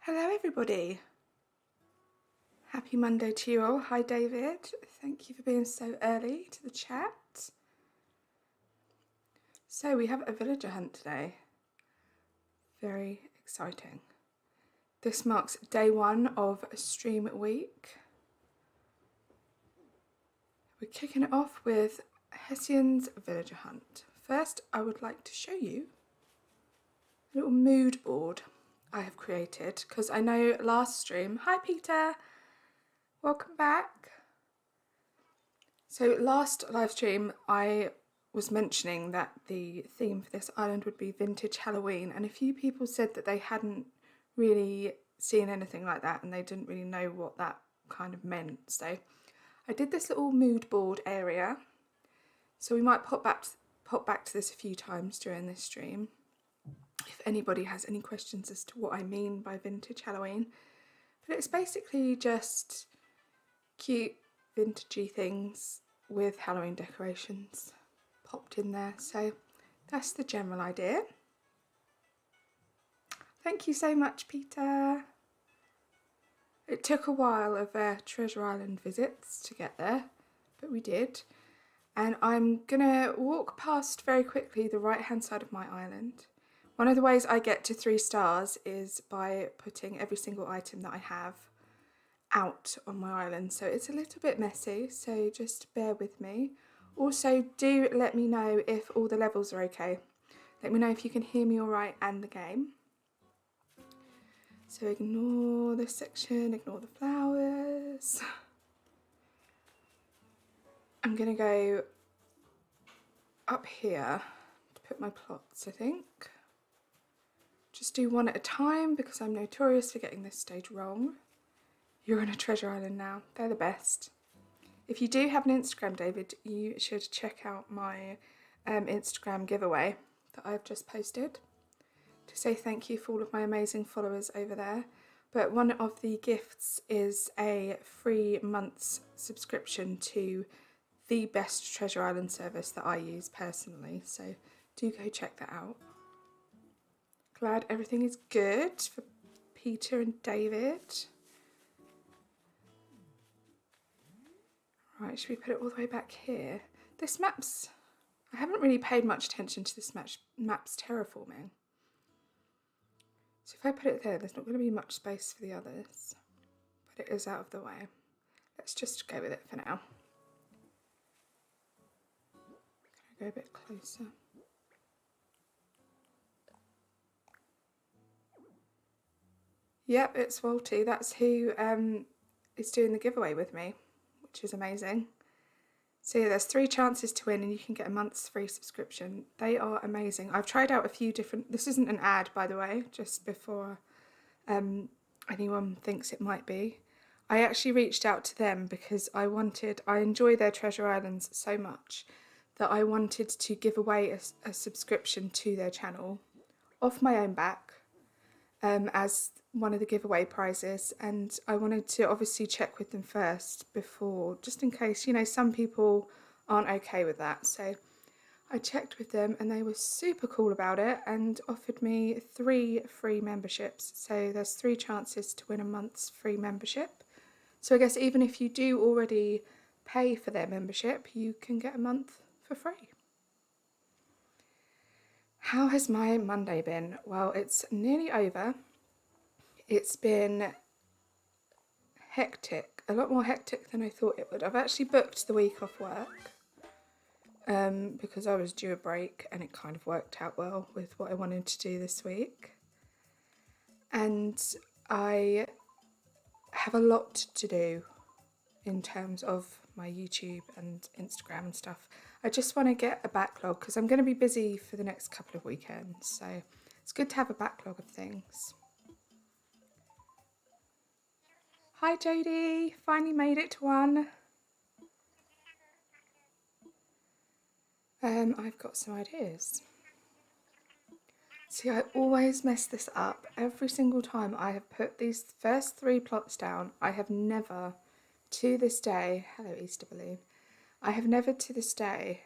Hello everybody, happy Monday to you all. Hi David, thank you for being so early to the chat. So we have a villager hunt today, very exciting. This marks day one of stream week. We're kicking it off with Hessian's villager hunt. First I would like to show you a little mood board I have created, because I know last stream, hi Peter, welcome back. So last live stream I was mentioning that the theme for this island would be vintage Halloween, and a few people said that they hadn't really seen anything like that and they didn't really know what that kind of meant. So I did this little mood board area, so we might pop back to this a few times during this stream if anybody has any questions as to what I mean by vintage Halloween. But it's basically just cute vintagey things with Halloween decorations popped in there. So that's the general idea. Thank you so much, Peter. It took a while of Treasure Island visits to get there, but we did. And I'm gonna walk past very quickly the right hand side of my island. One of the ways I get to 3 stars is by putting every single item that I have out on my island, so it's a little bit messy, so just bear with me. Also, do let me know if all the levels are okay. Let me know if you can hear me all right and the game. So ignore this section, ignore the flowers. I'm gonna go up here to put my plots, I think. Just do one at a time because I'm notorious for getting this stage wrong. You're on a treasure island now, they're the best. If you do have an Instagram, David, you should check out my Instagram giveaway that I've just posted to say thank you for all of my amazing followers over there. But one of the gifts is a 3 months subscription to the best Treasure Island service that I use personally. So do go check that out. Glad everything is good for Peter and David. Right, should we put it all the way back here? This map's... I haven't really paid much attention to this map's terraforming. So if I put it there, there's not going to be much space for the others. But it is out of the way. Let's just go with it for now. Can I go a bit closer? Yep, it's Walty. That's who is doing the giveaway with me, which is amazing. So yeah, there's 3 chances to win and you can get a month's free subscription. They are amazing. I've tried out a few different... This isn't an ad, by the way, just before anyone thinks it might be. I actually reached out to them because I enjoy their Treasure Islands so much that I wanted to give away a subscription to their channel off my own back as one of the giveaway prizes, and I wanted to obviously check with them first before, just in case, you know, some people aren't okay with that. So I checked with them and they were super cool about it and offered me 3 free memberships. So there's 3 chances to win a month's free membership. So I guess even if you do already pay for their membership, you can get a month for free. How has my Monday been? Well, it's nearly over. It's been hectic, a lot more hectic than I thought it would. I've actually booked the week off work because I was due a break and it kind of worked out well with what I wanted to do this week. And I have a lot to do in terms of my YouTube and Instagram and stuff. I just want to get a backlog because I'm going to be busy for the next couple of weekends. So it's good to have a backlog of things. Hi Jodie, finally made it to 1. I've got some ideas. See, I always mess this up. Every single time I have put these first 3 plots down, I have never, to this day, hello Easter balloon, I have never to this day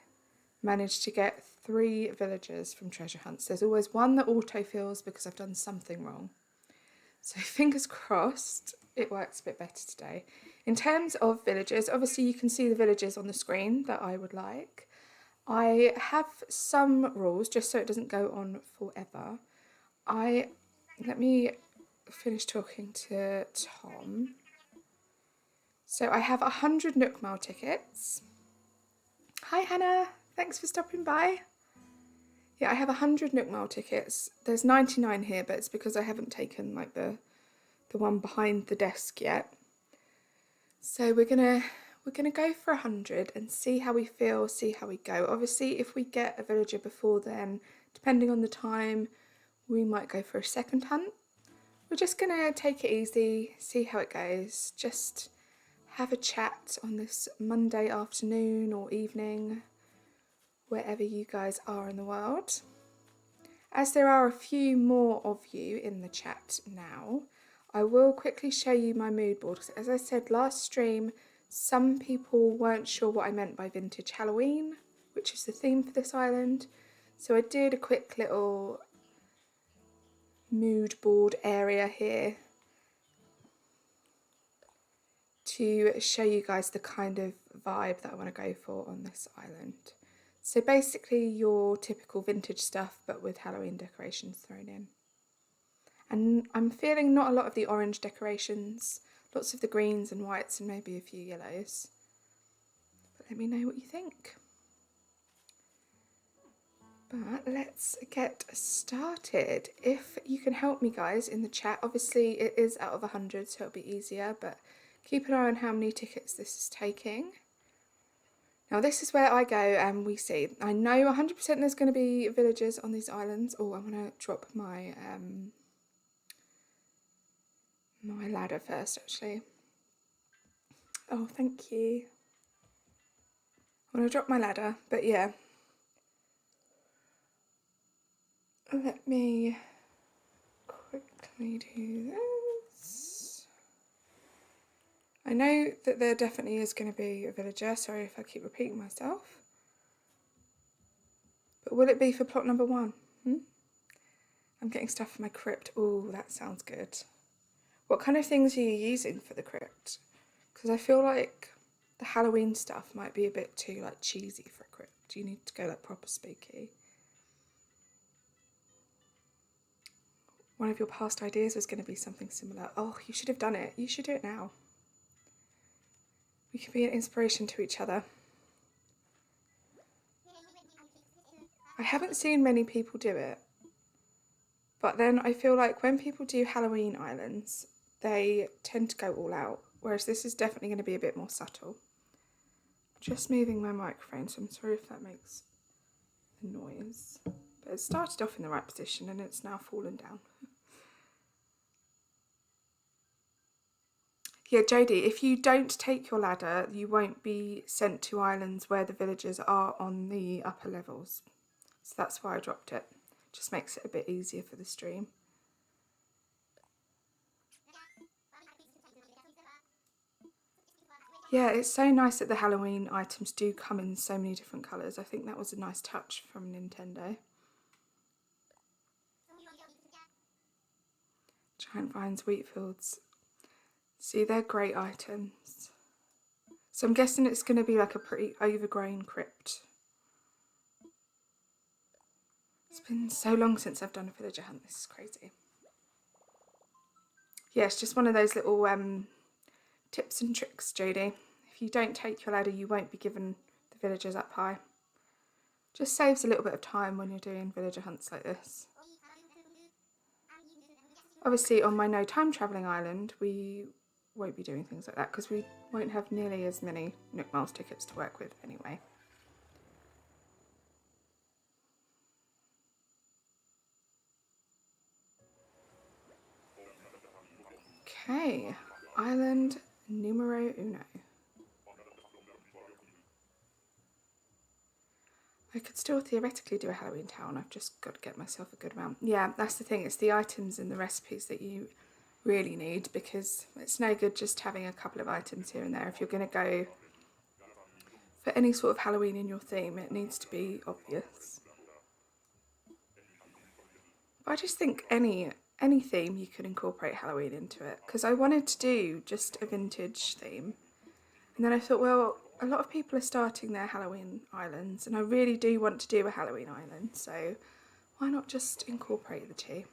managed to get 3 villagers from treasure hunts. There's always one that autofills because I've done something wrong. So fingers crossed it works a bit better today. In terms of villagers, obviously you can see the villagers on the screen that I would like. I have some rules just so it doesn't go on forever. Let me finish talking to Tom. So I have 100 Nook Mile tickets. Hi Hannah, thanks for stopping by. Yeah, I have 100 Nook Mile tickets. There's 99 here, but it's because I haven't taken like the one behind the desk yet. So we're gonna go for 100 and see how we feel, see how we go. Obviously, if we get a villager before then, depending on the time, we might go for a second hunt. We're just gonna take it easy, see how it goes. Just have a chat on this Monday afternoon or evening, wherever you guys are in the world. As there are a few more of you in the chat now, I will quickly show you my mood board. As I said last stream, some people weren't sure what I meant by vintage Halloween, which is the theme for this island. So I did a quick little mood board area here to show you guys the kind of vibe that I want to go for on this island. So basically your typical vintage stuff, but with Halloween decorations thrown in. And I'm feeling not a lot of the orange decorations, lots of the greens and whites and maybe a few yellows. But let me know what you think. But let's get started. If you can help me guys in the chat, obviously it is out of 100 so it'll be easier, but keep an eye on how many tickets this is taking. Now this is where I go and we see. I know 100% there's going to be villagers on these islands. Oh, I want to drop my my ladder first actually. Oh, thank you. I want to drop my ladder, but yeah. Let me quickly do this. I know that there definitely is going to be a villager, sorry if I keep repeating myself. But will it be for plot number 1? I'm getting stuff for my crypt. Oh, that sounds good. What kind of things are you using for the crypt? Because I feel like the Halloween stuff might be a bit too like cheesy for a crypt. You need to go like proper spooky. One of your past ideas was going to be something similar. Oh, you should have done it. You should do it now. We can be an inspiration to each other. I haven't seen many people do it. But then I feel like when people do Halloween islands, they tend to go all out. Whereas this is definitely going to be a bit more subtle. Just moving my microphone, so I'm sorry if that makes a noise. But it started off in the right position and it's now fallen down. Yeah, Jodie, if you don't take your ladder, you won't be sent to islands where the villagers are on the upper levels. So that's why I dropped it. Just makes it a bit easier for the stream. Yeah, it's so nice that the Halloween items do come in so many different colours. I think that was a nice touch from Nintendo. Giant vines, wheat fields. See, they're great items. So I'm guessing it's going to be like a pretty overgrown crypt. It's been so long since I've done a villager hunt. This is crazy. Yeah, it's just one of those little tips and tricks, Jodie. If you don't take your ladder, you won't be given the villagers up high. Just saves a little bit of time when you're doing villager hunts like this. Obviously, on my no time travelling island, we won't be doing things like that because we won't have nearly as many Nook Miles tickets to work with anyway. Okay, island numero uno. I could still theoretically do a Halloween town, I've just got to get myself a good amount. Yeah, that's the thing, it's the items and the recipes that you really need, because it's no good just having a couple of items here and there. If you're going to go for any sort of Halloween in your theme, it needs to be obvious. But I just think any theme you could incorporate Halloween into it, because I wanted to do just a vintage theme, and then I thought, well, a lot of people are starting their Halloween islands and I really do want to do a Halloween island, so why not just incorporate the two?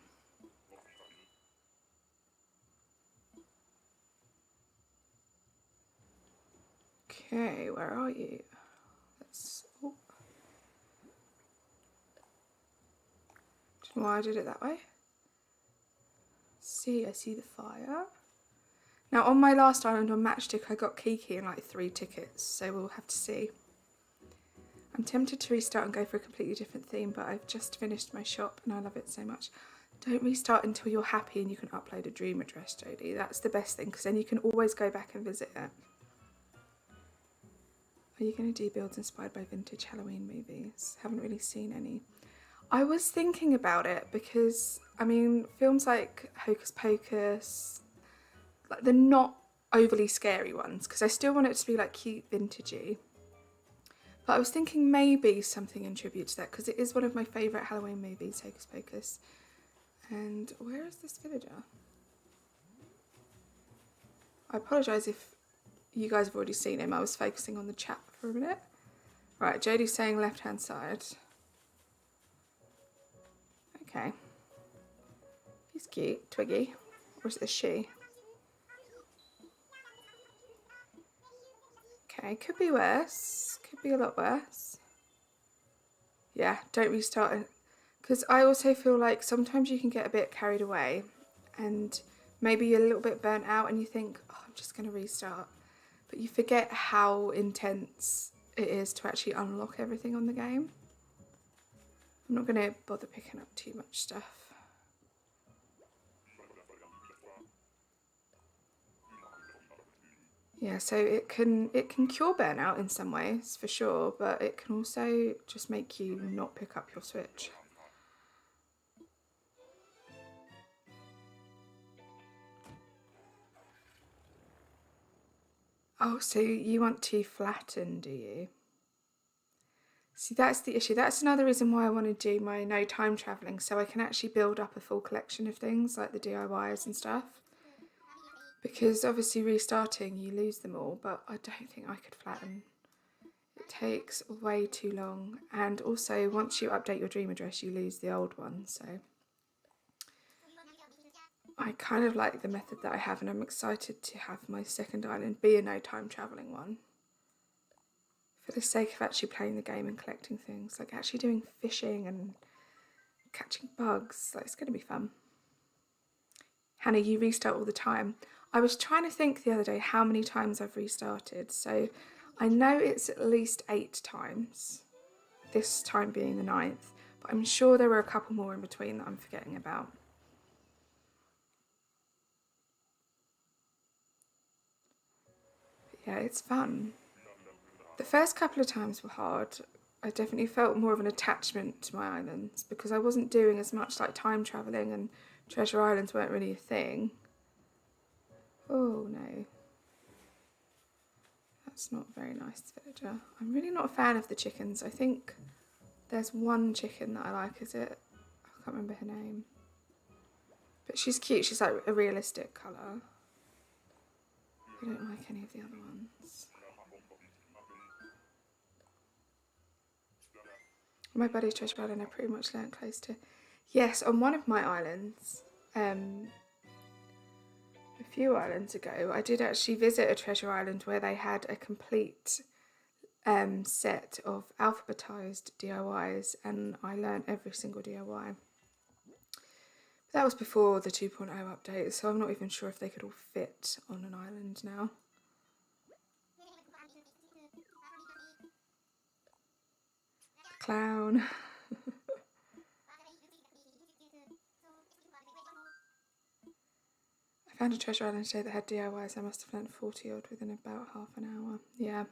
Okay, where are you? Let's, oh. Do you know why I did it that way? See, I see the fire. Now on my last island on Matchstick I got Kiki and like 3 tickets, so we'll have to see. I'm tempted to restart and go for a completely different theme, but I've just finished my shop and I love it so much. Don't restart until you're happy and you can upload a dream address, Jodie. That's the best thing, because then you can always go back and visit it. Are you going to do builds inspired by vintage Halloween movies? Haven't really seen any. I was thinking about it because, I mean, films like Hocus Pocus, like they're not overly scary ones, because I still want it to be like cute vintagey. But I was thinking maybe something in tribute to that, because it is one of my favourite Halloween movies, Hocus Pocus. And where is this villager? I apologise if you guys have already seen him. I was focusing on the chat for a minute. Right, Jodie's saying left-hand side. Okay. He's cute. Twiggy. Or is it a she? Okay, could be worse. Could be a lot worse. Yeah, don't restart it. Because I also feel like sometimes you can get a bit carried away and maybe you're a little bit burnt out and you think, oh, I'm just going to restart. But you forget how intense it is to actually unlock everything on the game. I'm not going to bother picking up too much stuff. Yeah, so it can cure burnout in some ways, for sure, but it can also just make you not pick up your Switch. Oh, so you want to flatten, do you? See, that's the issue. That's another reason why I want to do my no time travelling, so I can actually build up a full collection of things like the DIYs and stuff. Because obviously restarting, you lose them all, but I don't think I could flatten. It takes way too long, and also once you update your dream address, you lose the old one, so I kind of like the method that I have, and I'm excited to have my second island be a no time travelling one. For the sake of actually playing the game and collecting things, like actually doing fishing and catching bugs, like it's going to be fun. Hannah, you restart all the time. I was trying to think the other day how many times I've restarted, so I know it's at least 8 times, this time being the 9th, but I'm sure there were a couple more in between that I'm forgetting about. But yeah, it's fun. The first couple of times were hard. I definitely felt more of an attachment to my islands because I wasn't doing as much like time travelling, and treasure islands weren't really a thing. Oh no. That's not a very nice villager. I'm really not a fan of the chickens. I think there's one chicken that I like, is it? I can't remember her name. But she's cute, she's like a realistic colour. I don't like any of the other ones. My buddy's treasure island I pretty much learnt close to. Yes, on one of my islands, a few islands ago, I did actually visit a treasure island where they had a complete set of alphabetised DIYs, and I learnt every single DIY. But that was before the 2.0 update, so I'm not even sure if they could all fit on an island now. Clown. I found a treasure island today that had DIYs. I must have learnt 40 odd within about half an hour. Yeah.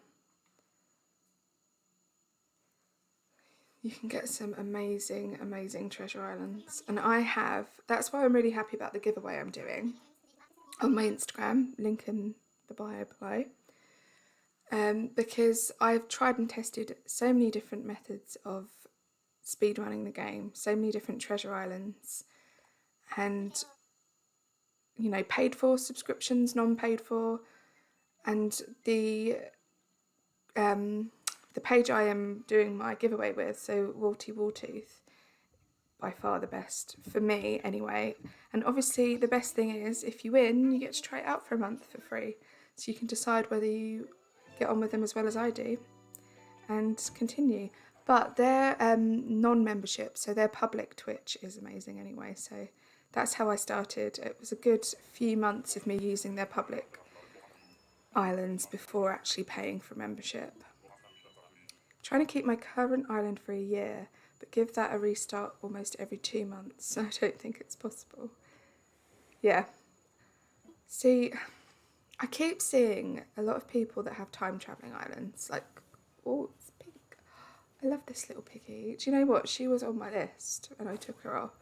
You can get some amazing, amazing treasure islands. And I have, that's why I'm really happy about the giveaway I'm doing on my Instagram, link in the bio below. Because I've tried and tested so many different methods of speedrunning the game, so many different treasure islands, and you know, paid for subscriptions, non-paid for, and the page I am doing my giveaway with, so Walty Wartooth, by far the best for me anyway. And obviously the best thing is if you win, you get to try it out for a month for free, so you can decide whether you get on with them as well as I do and continue. But their non-membership, so their public Twitch is amazing anyway, so that's how I started. It was a good few months of me using their public islands before actually paying for membership. I'm trying to keep my current island for a year, but give that a restart almost every 2 months. I don't think it's possible. Yeah. See, I keep seeing a lot of people that have time travelling islands, like, oh, it's pink. I love this little piggy. Do you know what? She was on my list and I took her off.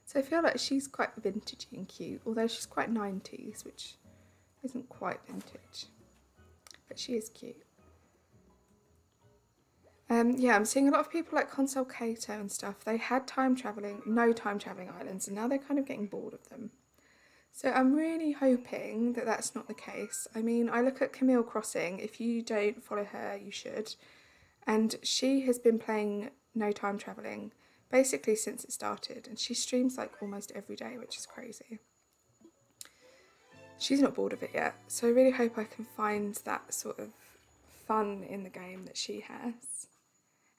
So I feel like she's quite vintagey and cute, although she's quite 90s, which isn't quite vintage. But she is cute. Yeah, I'm seeing a lot of people like Console Kato and stuff. They had time travelling, no time travelling islands, and now they're kind of getting bored of them. So I'm really hoping that that's not the case. I mean, I look at Camille Crossing. If you don't follow her, you should. And she has been playing no time travelling basically since it started, and she streams like almost every day, which is crazy. She's not bored of it yet, so I really hope I can find that sort of fun in the game that she has.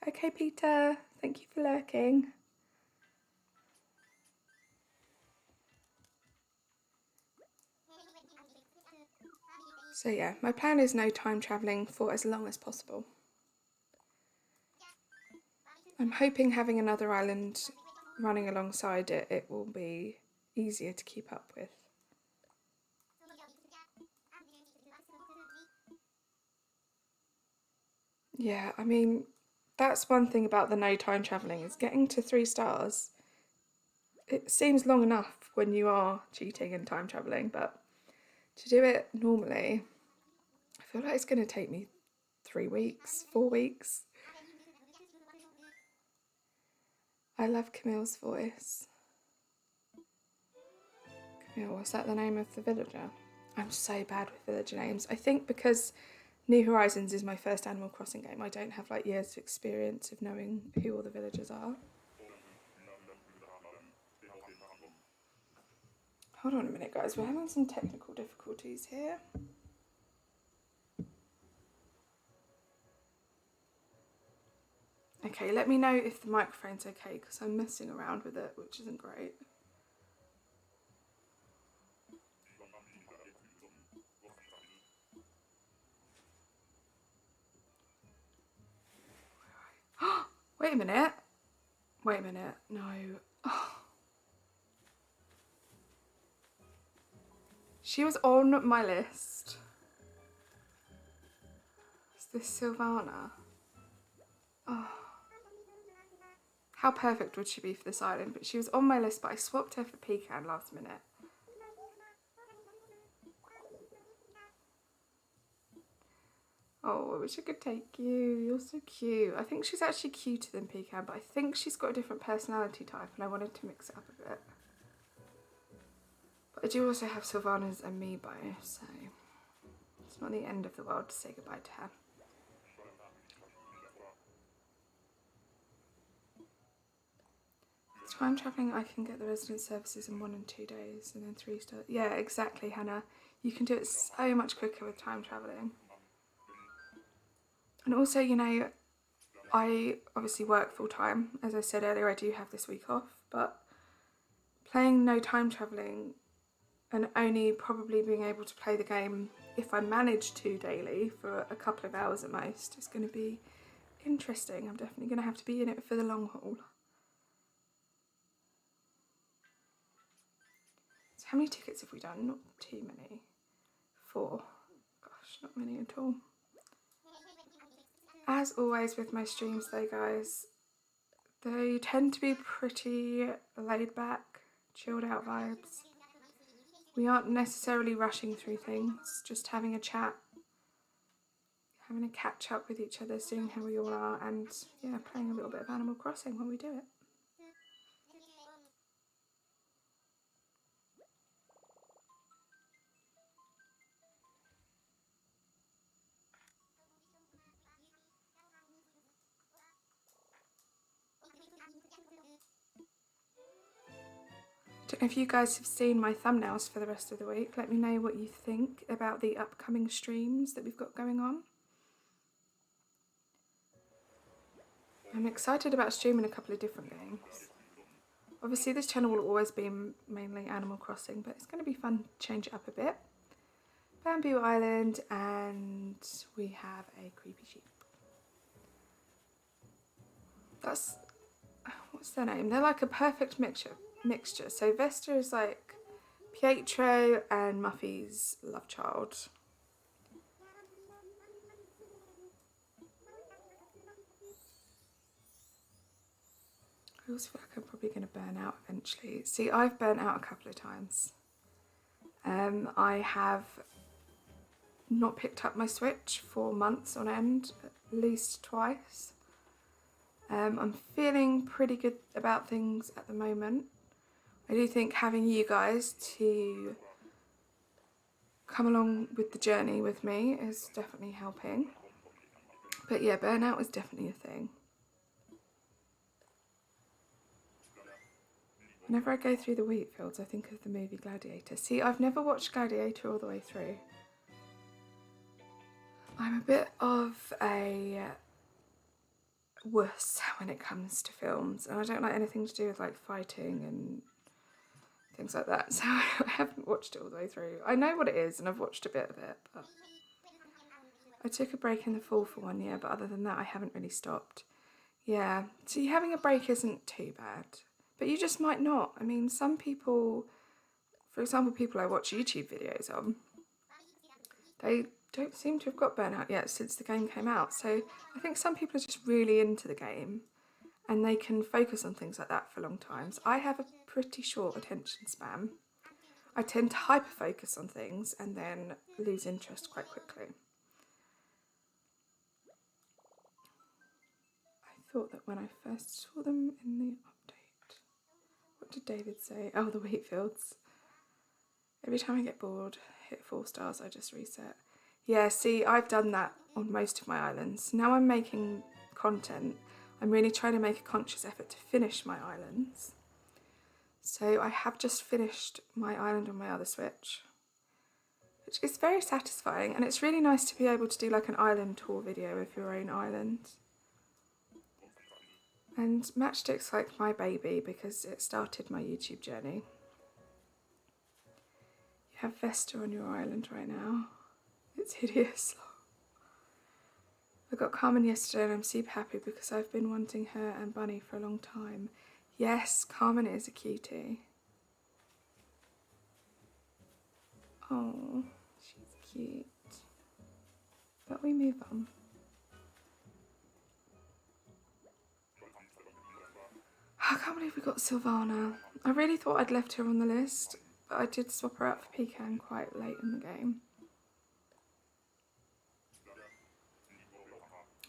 Okay, Peter, thank you for lurking. So yeah, my plan is no time travelling for as long as possible. I'm hoping having another island running alongside it, it will be easier to keep up with. Yeah, I mean, that's one thing about the no time travelling, is getting to 3 stars. It seems long enough when you are cheating and time travelling, but to do it normally, I feel like it's going to take me 3 weeks, 4 weeks. I love Camille's voice. Camille, was that the name of the villager? I'm so bad with villager names. I think because New Horizons is my first Animal Crossing game, I don't have like years of experience of knowing who all the villagers are. Hold on a minute, guys. We're having some technical difficulties here. Okay, let me know if the microphone's okay, because I'm messing around with it, which isn't great. Wait a minute. Wait a minute. No. Oh. She was on my list. Is this Sylvana? Oh. How perfect would she be for this island? But she was on my list, but I swapped her for Pecan last minute. Oh, I wish I could take you. You're so cute. I think she's actually cuter than Pecan, but I think she's got a different personality type and I wanted to mix it up a bit. But I do also have Sylvana's amiibo, so it's not the end of the world to say goodbye to her. Time travelling, I can get the resident services in 1 and 2 days and then 3 stars. Yeah, exactly, Hannah. You can do it so much quicker with time travelling. And also, you know, I obviously work full time. As I said earlier, I do have this week off, but playing no time travelling and only probably being able to play the game if I manage to daily for a couple of hours at most is going to be interesting. I'm definitely going to have to be in it for the long haul. So how many tickets have we done? Not too many. 4. Gosh, not many at all. As always with my streams though, guys, they tend to be pretty laid back, chilled out vibes. We aren't necessarily rushing through things, just having a chat, having a catch up with each other, seeing how we all are, and yeah, playing a little bit of Animal Crossing when we do it. Don't know if you guys have seen my thumbnails for the rest of the week. Let me know what you think about the upcoming streams that we've got going on. I'm excited about streaming a couple of different games. Obviously this channel will always be mainly Animal Crossing, but it's going to be fun to change it up a bit. Bamboo Island, and we have a creepy sheep. That's, what's their name? They're like a perfect mixture. So Vesta is like Pietro and Muffy's love child. I also feel like I'm probably going to burn out eventually. See, I've burnt out a couple of times. I have not picked up my Switch for months on end, at least twice. I'm feeling pretty good about things at the moment. I do think having you guys to come along with the journey with me is definitely helping. But yeah, burnout is definitely a thing. Whenever I go through the wheat fields, I think of the movie Gladiator. See, I've never watched Gladiator all the way through. I'm a bit of a wuss when it comes to films, and I don't like anything to do with like fighting and things like that, so I haven't watched it all the way through. I know what it is and I've watched a bit of it, but I took a break in the fall for 1 year, but other than that I haven't really stopped. Yeah, see, having a break isn't too bad, but you just might not. I mean, some people, for example, people I watch YouTube videos on, they don't seem to have got burnout yet since the game came out, so I think some people are just really into the game and they can focus on things like that for long times. I have a pretty short attention span. I tend to hyper-focus on things and then lose interest quite quickly. thought that when I first saw them in the update. What did David say? Oh, the wheat fields. Every time I get bored, hit 4 stars, I just reset. Yeah, see, I've done that on most of my islands. Now I'm making content, I'm really trying to make a conscious effort to finish my islands. So I have just finished my island on my other Switch, which is very satisfying, and it's really nice to be able to do like an island tour video of your own island. And Matchstick's like my baby because it started my YouTube journey. You have Vesta on your island right now. It's hideous. I got Carmen yesterday and I'm super happy because I've been wanting her and Bunny for a long time. Yes, Carmen is a cutie. Oh, she's cute. But we move on. I can't believe we got Sylvana. I really thought I'd left her on the list, but I did swap her out for Pecan quite late in the game.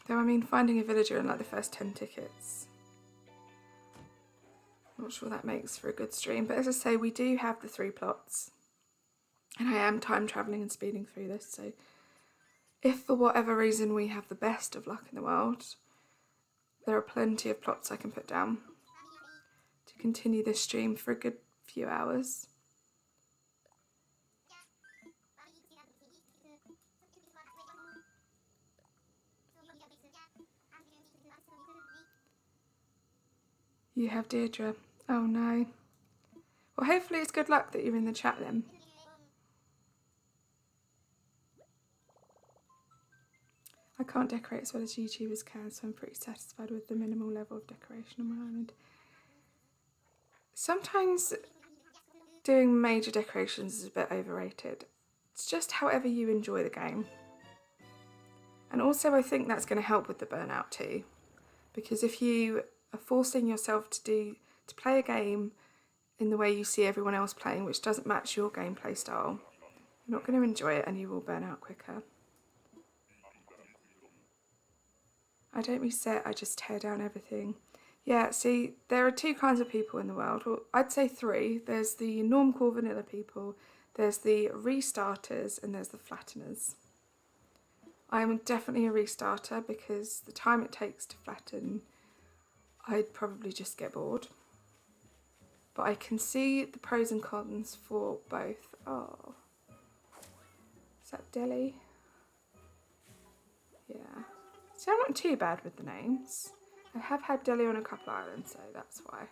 Though, I mean, finding a villager in like the first 10 tickets. Not sure that makes for a good stream, but as I say, we do have the 3 plots. And I am time travelling and speeding through this, so if for whatever reason we have the best of luck in the world, there are plenty of plots I can put down to continue this stream for a good few hours. You have Deirdre. Oh no. Well, hopefully it's good luck that you're in the chat then. I can't decorate as well as YouTubers can, so I'm pretty satisfied with the minimal level of decoration on my island. Sometimes doing major decorations is a bit overrated. It's just however you enjoy the game. And also I think that's going to help with the burnout too. Because if you are forcing yourself to play a game in the way you see everyone else playing, which doesn't match your gameplay style, you're not going to enjoy it and you will burn out quicker. I don't reset, I just tear down everything. Yeah, see, there are 2 kinds of people in the world. Well, I'd say 3. There's the normcore vanilla people, there's the restarters, and there's the flatteners. I'm definitely a restarter because the time it takes to flatten, I'd probably just get bored. But I can see the pros and cons for both. Oh, is that Delhi? Yeah. See, I'm not too bad with the names. I have had Delhi on a couple of islands, so that's why.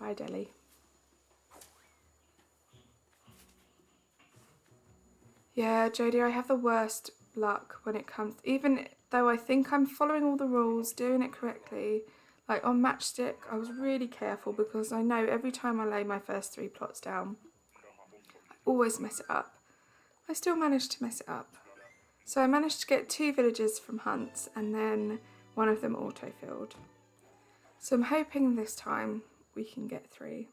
Bye, Delhi. Yeah, Jodie, I have the worst luck when it comes, even though I think I'm following all the rules, doing it correctly. Like on Matchstick, I was really careful because I know every time I lay my first 3 plots down, I always mess it up. I still managed to mess it up. So I managed to get 2 villagers from hunts and then one of them auto-filled. So I'm hoping this time we can get 3.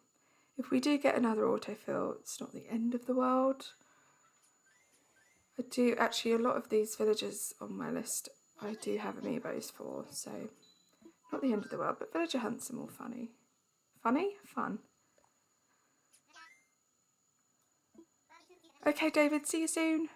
If we do get another autofill, it's not the end of the world. I do actually, a lot of these villagers on my list I do have amiibos for, so not the end of the world, but villager hunts are more funny. Funny? Fun. Okay, David, see you soon.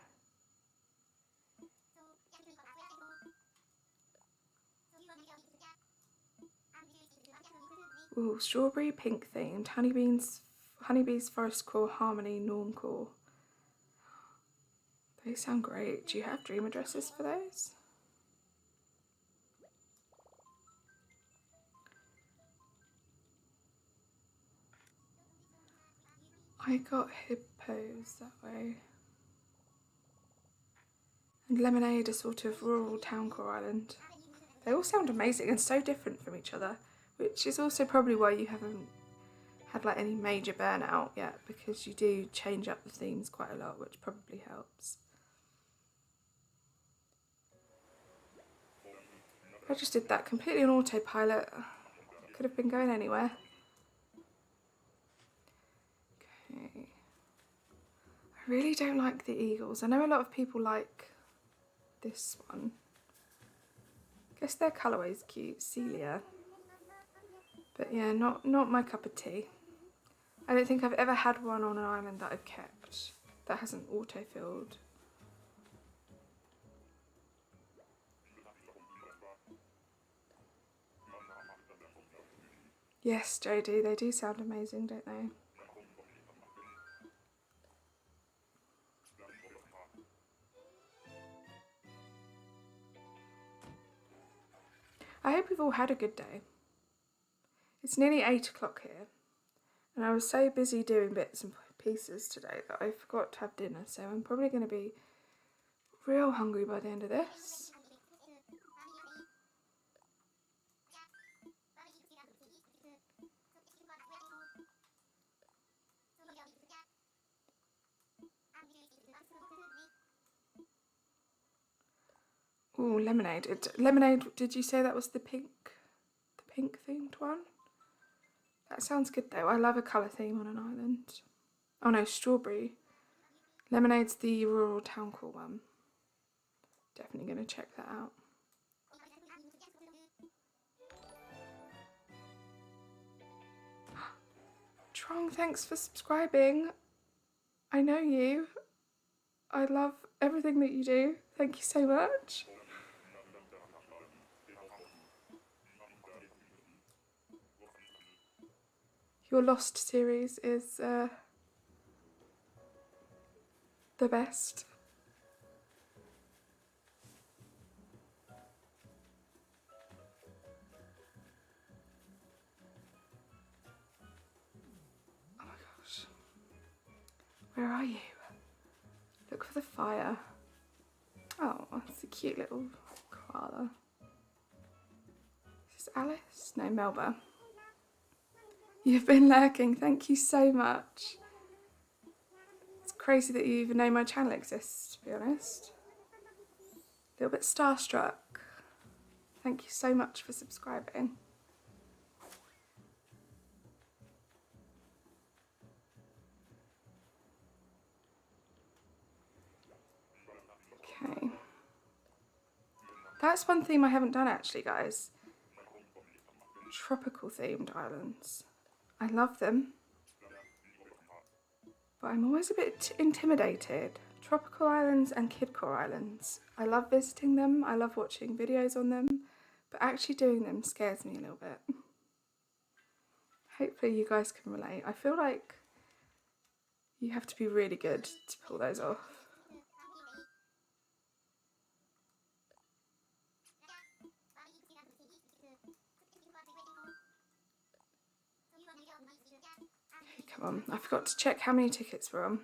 Ooh, strawberry pink themed, honeybees forest core, harmony, norm core. They sound great. Do you have dream addresses for those? I got hippos that way. And Lemonade, a sort of rural town core island. They all sound amazing and so different from each other, which is also probably why you haven't had like any major burnout yet, because you do change up the themes quite a lot, which probably helps. I just did that completely on autopilot. It could have been going anywhere. Okay. I really don't like the eagles. I know a lot of people like this one. guess their colourway's cute, Celia. But yeah, not my cup of tea. I don't think I've ever had one on an island that I've kept that hasn't auto-filled. Yes, Jodie, they do sound amazing, don't they? I hope we've all had a good day. It's nearly 8 o'clock here, and I was so busy doing bits and pieces today that I forgot to have dinner, so I'm probably going to be real hungry by the end of this. Ooh, lemonade. Lemonade, did you say that was the pink themed one? That sounds good though. I love a colour theme on an island. Oh no, strawberry. Lemonade's the rural town core one. Definitely going to check that out. Trong, thanks for subscribing. I know you. I love everything that you do. Thank you so much. Your Lost series is the best. Oh my gosh. Where are you? Look for the fire. Oh, that's a cute little koala. Is this Alice? No, Melba. You've been lurking. Thank you so much. It's crazy that you even know my channel exists, to be honest. A little bit starstruck. Thank you so much for subscribing. Okay. That's one theme I haven't done actually, guys. Tropical themed islands. I love them, but I'm always a bit intimidated. Tropical islands and kidcore islands. I love visiting them, I love watching videos on them, but actually doing them scares me a little bit. Hopefully you guys can relate. I feel like you have to be really good to pull those off. Okay, come on, I forgot to check how many tickets we're on.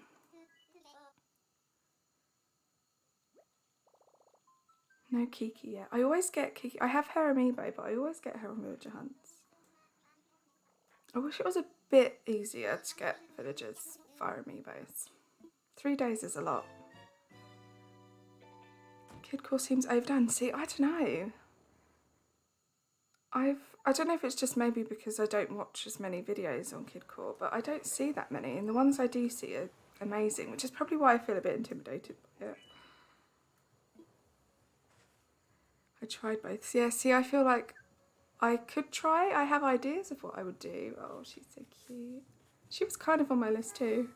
No Kiki yet. I always get Kiki. I have her amiibo, but I always get her on villager hunts. I wish it was a bit easier to get villagers via amiibos. 3 days is a lot. Kidcore seems overdone. See, I don't know. I don't know if it's just maybe because I don't watch as many videos on Kidcore, but I don't see that many, and the ones I do see are amazing, which is probably why I feel a bit intimidated by it. I tried both. Yeah, see, I feel like I could try. I have ideas of what I would do. Oh, she's so cute. She was kind of on my list too.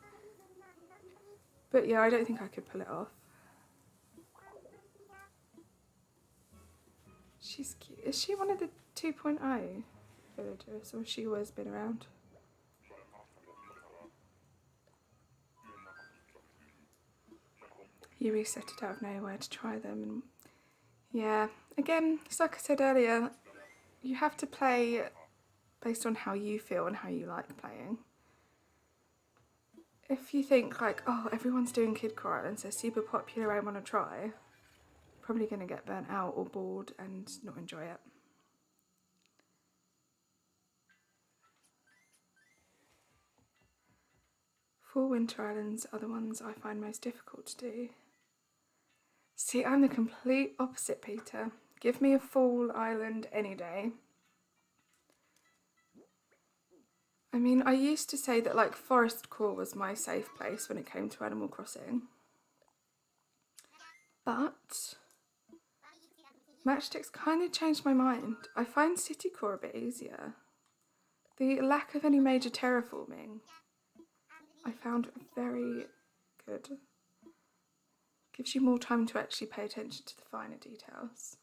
But yeah, I don't think I could pull it off. She's cute. Is she one of the 2.0 villagers, or has she always been around? You reset it out of nowhere to try them, and yeah, again, it's like I said earlier, you have to play based on how you feel and how you like playing. If you think like, oh, everyone's doing Kidcore Islands, they're super popular, I want to try, you're probably going to get burnt out or bored and not enjoy it. Fall Winter Islands are the ones I find most difficult to do. See, I'm the complete opposite, Peter. Give me a fall island any day. I mean, I used to say that like Forest Core was my safe place when it came to Animal Crossing. But Matchsticks kind of changed my mind. I find City Core a bit easier. The lack of any major terraforming I found very good. Gives you more time to actually pay attention to the finer details.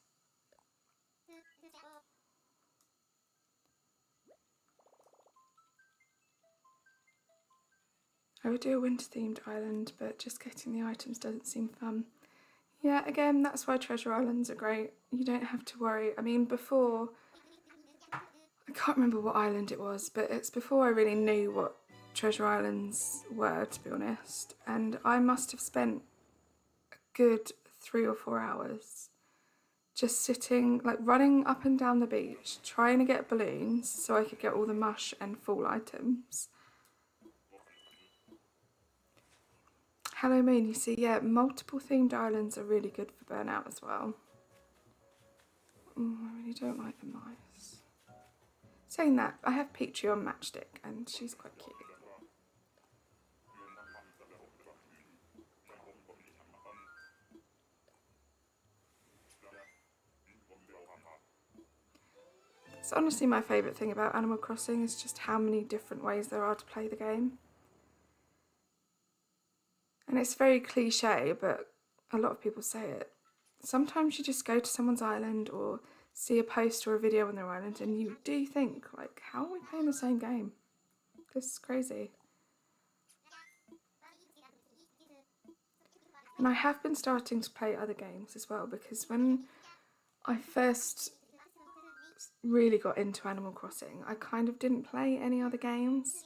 I would do a winter themed island, but just getting the items doesn't seem fun. Yeah, again, that's why treasure islands are great. You don't have to worry. I mean, before, I can't remember what island it was, but it's before I really knew what treasure islands were, to be honest. And I must have spent a good 3 or 4 hours just sitting, like running up and down the beach, trying to get balloons so I could get all the mush and fall items. Hello Moon, you see, yeah, multiple themed islands are really good for Burnout as well. I really don't like the mice. Saying that, I have Peachy on Matchstick and she's quite cute. It's honestly my favourite thing about Animal Crossing is just how many different ways there are to play the game. And it's very cliche, but a lot of people say it. Sometimes you just go to someone's island or see a post or a video on their island and you do think, like, how are we playing the same game? This is crazy. And I have been starting to play other games as well, because when I first really got into Animal Crossing, I kind of didn't play any other games.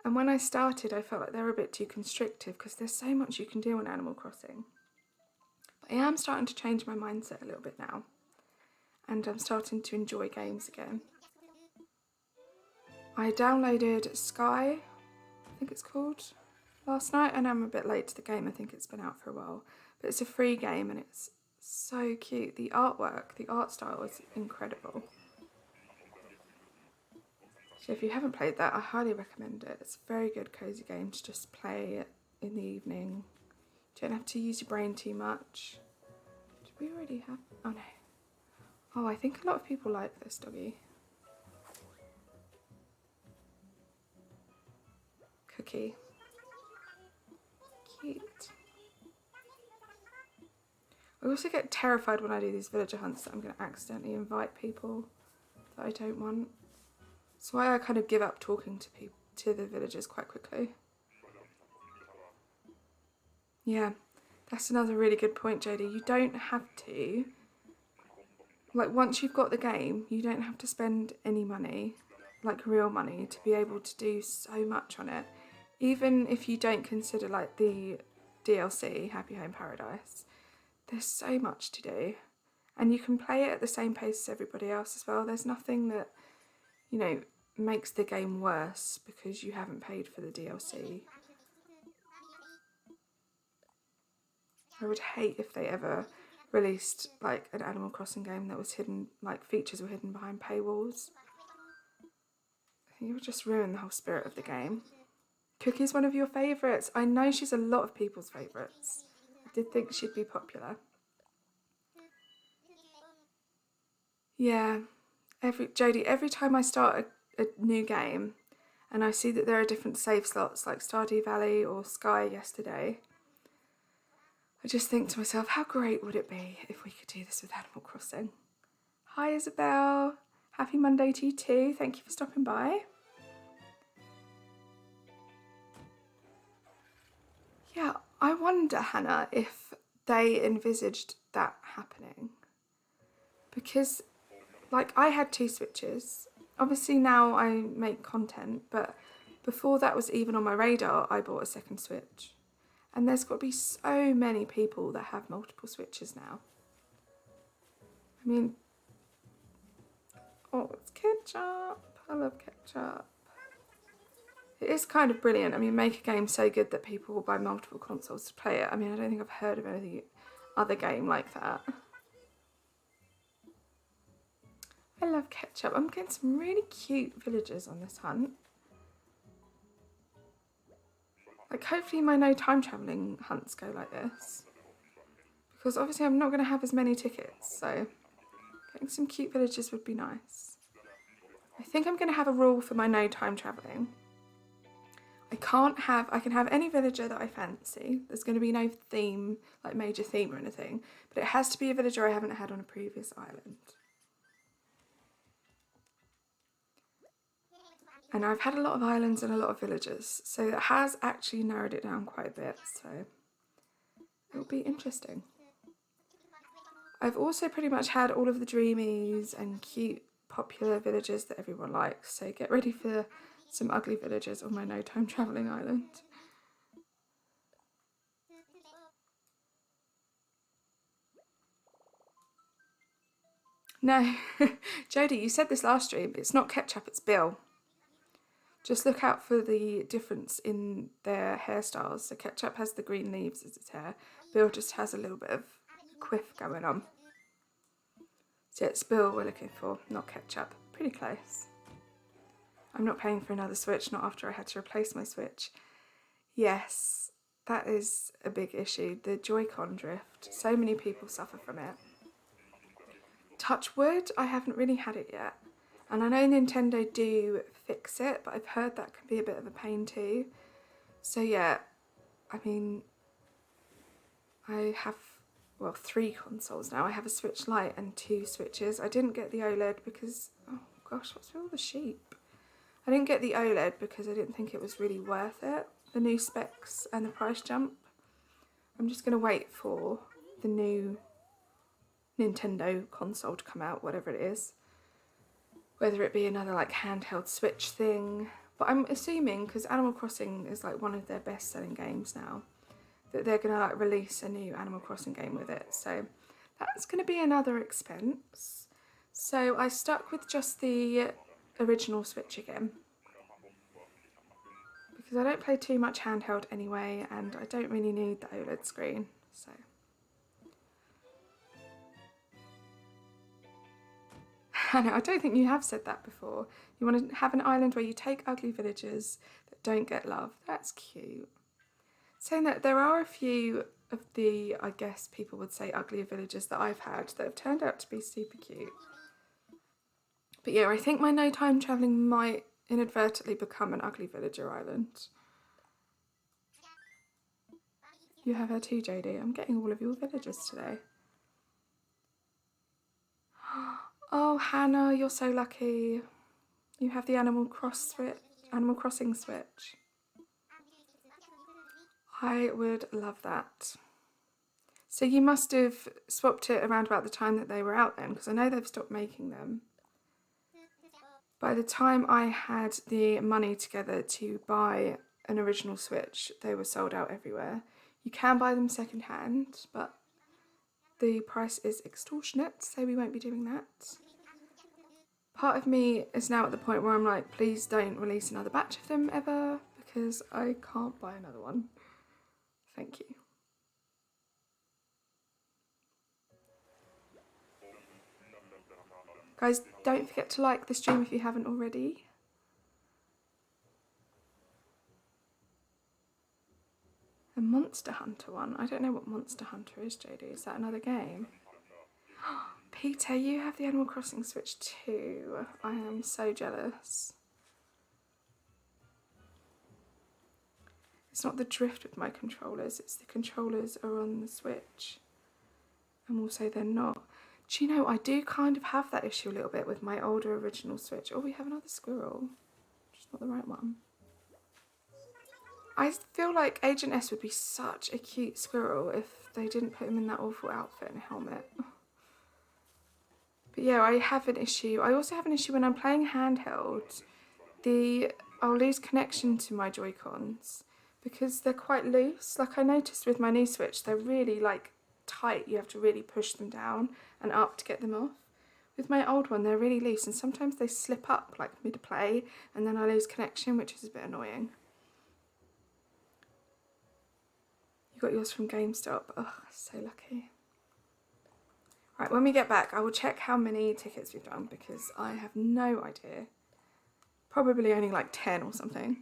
And when I started, I felt like they were a bit too constrictive because there's so much you can do on Animal Crossing. But I am starting to change my mindset a little bit now. And I'm starting to enjoy games again. I downloaded Sky, I think it's called, last night, and I'm a bit late to the game. I think it's been out for a while. But it's a free game and it's so cute. The artwork, the art style is incredible. So if you haven't played that, I highly recommend it. It's a very good cozy game to just play in the evening. You don't have to use your brain too much. Do we already have? Oh no. Oh, I think a lot of people like this doggy. Cookie. Cute. I also get terrified when I do these villager hunts that I'm going to accidentally invite people that I don't want. That's why I kind of give up talking to the villagers quite quickly. Yeah, that's another really good point, Jodie. You don't have to, like, once you've got the game, you don't have to spend any money, like real money, to be able to do so much on it. Even if you don't consider like the DLC, Happy Home Paradise, there's so much to do. And you can play it at the same pace as everybody else as well. There's nothing that, you know, makes the game worse because you haven't paid for the DLC. I would hate if they ever released like an Animal Crossing game that was hidden, like features were hidden behind paywalls. I think it would just ruin the whole spirit of the game. Cookie's one of your favourites. I know she's a lot of people's favourites. I did think she'd be popular. Yeah, Jodie, every time I start a new game and I see that there are different save slots like Stardew Valley or Sky yesterday, I just think to myself, how great would it be if we could do this with Animal Crossing? Hi Isabel, happy Monday to you too. Thank you for stopping by. Yeah, I wonder, Hannah, if they envisaged that happening. Because, like, I had 2 Switches. Obviously now I make content, but before that was even on my radar, I bought a second Switch. And there's got to be so many people that have multiple Switches now. I mean, oh, it's ketchup. I love ketchup. It is kind of brilliant. I mean, make a game so good that people will buy multiple consoles to play it. I mean, I don't think I've heard of any other game like that. I love ketchup. I'm getting some really cute villagers on this hunt. Like, hopefully my no time travelling hunts go like this. Because obviously I'm not going to have as many tickets, so Putting some cute villagers would be nice. I think I'm going to have a rule for my no time travelling. I can have any villager that I fancy. There's going to be no theme, like major theme or anything, but it has to be a villager I haven't had on a previous island. And I've had a lot of islands and a lot of villagers, so it has actually narrowed it down quite a bit, so it'll be interesting. I've also pretty much had all of the dreamies and cute popular villagers that everyone likes, so get ready for some ugly villagers on my no time travelling island. No, Jodie, you said this last stream, it's not ketchup, it's Bill. Just look out for the difference in their hairstyles. So ketchup has the green leaves as its hair, Bill just has a little bit of quiff going on. So it's Bill we're looking for, not ketchup. Pretty close. I'm not paying for another Switch, not after I had to replace my Switch. Yes, that is a big issue. The Joy-Con drift. So many people suffer from it. Touch wood, I haven't really had it yet. And I know Nintendo do fix it, but I've heard that can be a bit of a pain too. So yeah, I mean, I have, well, 3 consoles now. I have a Switch Lite and 2 Switches. I didn't get the OLED because, oh gosh, what's with all the sheep? I didn't get the OLED because I didn't think it was really worth it, the new specs and the price jump. I'm just going to wait for the new Nintendo console to come out, whatever it is. Whether it be another like handheld Switch thing. But I'm assuming, because Animal Crossing is like one of their best selling games now, that they're going to like release a new Animal Crossing game with it. So that's going to be another expense. So I stuck with just the original Switch again. Because I don't play too much handheld anyway, and I don't really need the OLED screen. So Hannah, I don't think you have said that before. You want to have an island where you take ugly villagers that don't get love. That's cute. Saying that there are a few of the, I guess people would say, uglier villagers that I've had that have turned out to be super cute. But yeah, I think my no time travelling might inadvertently become an ugly villager island. You have her too, JD. I'm getting all of your villagers today. Oh, Hannah, you're so lucky. You have the Animal Crossing Switch. I would love that. So you must have swapped it around about the time that they were out then, because I know they've stopped making them. By the time I had the money together to buy an original Switch, they were sold out everywhere. You can buy them second hand, but the price is extortionate, so we won't be doing that. Part of me is now at the point where I'm like, please don't release another batch of them ever, because I can't buy another one. Thank you. Guys, don't forget to like the stream if you haven't already. A Monster Hunter one? I don't know what Monster Hunter is, JD. Is that another game? Peter, you have the Animal Crossing Switch too. I am so jealous. It's not the drift with my controllers, it's the controllers are on the Switch. And also they're not. Do you know, I do kind of have that issue a little bit with my older original Switch. Oh, we have another squirrel. Just not the right one. I feel like Agent S would be such a cute squirrel if they didn't put him in that awful outfit and helmet. But yeah, I have an issue. I also have an issue when I'm playing handheld. I'll lose connection to my Joy-Cons because they're quite loose. Like I noticed with my new Switch, they're really like tight. You have to really push them down and up to get them off. With my old one, they're really loose and sometimes they slip up like mid-play and then I lose connection, which is a bit annoying. You got yours from GameStop. Oh, so lucky. Right, when we get back, I will check how many tickets we've done because I have no idea. Probably only like 10 or something.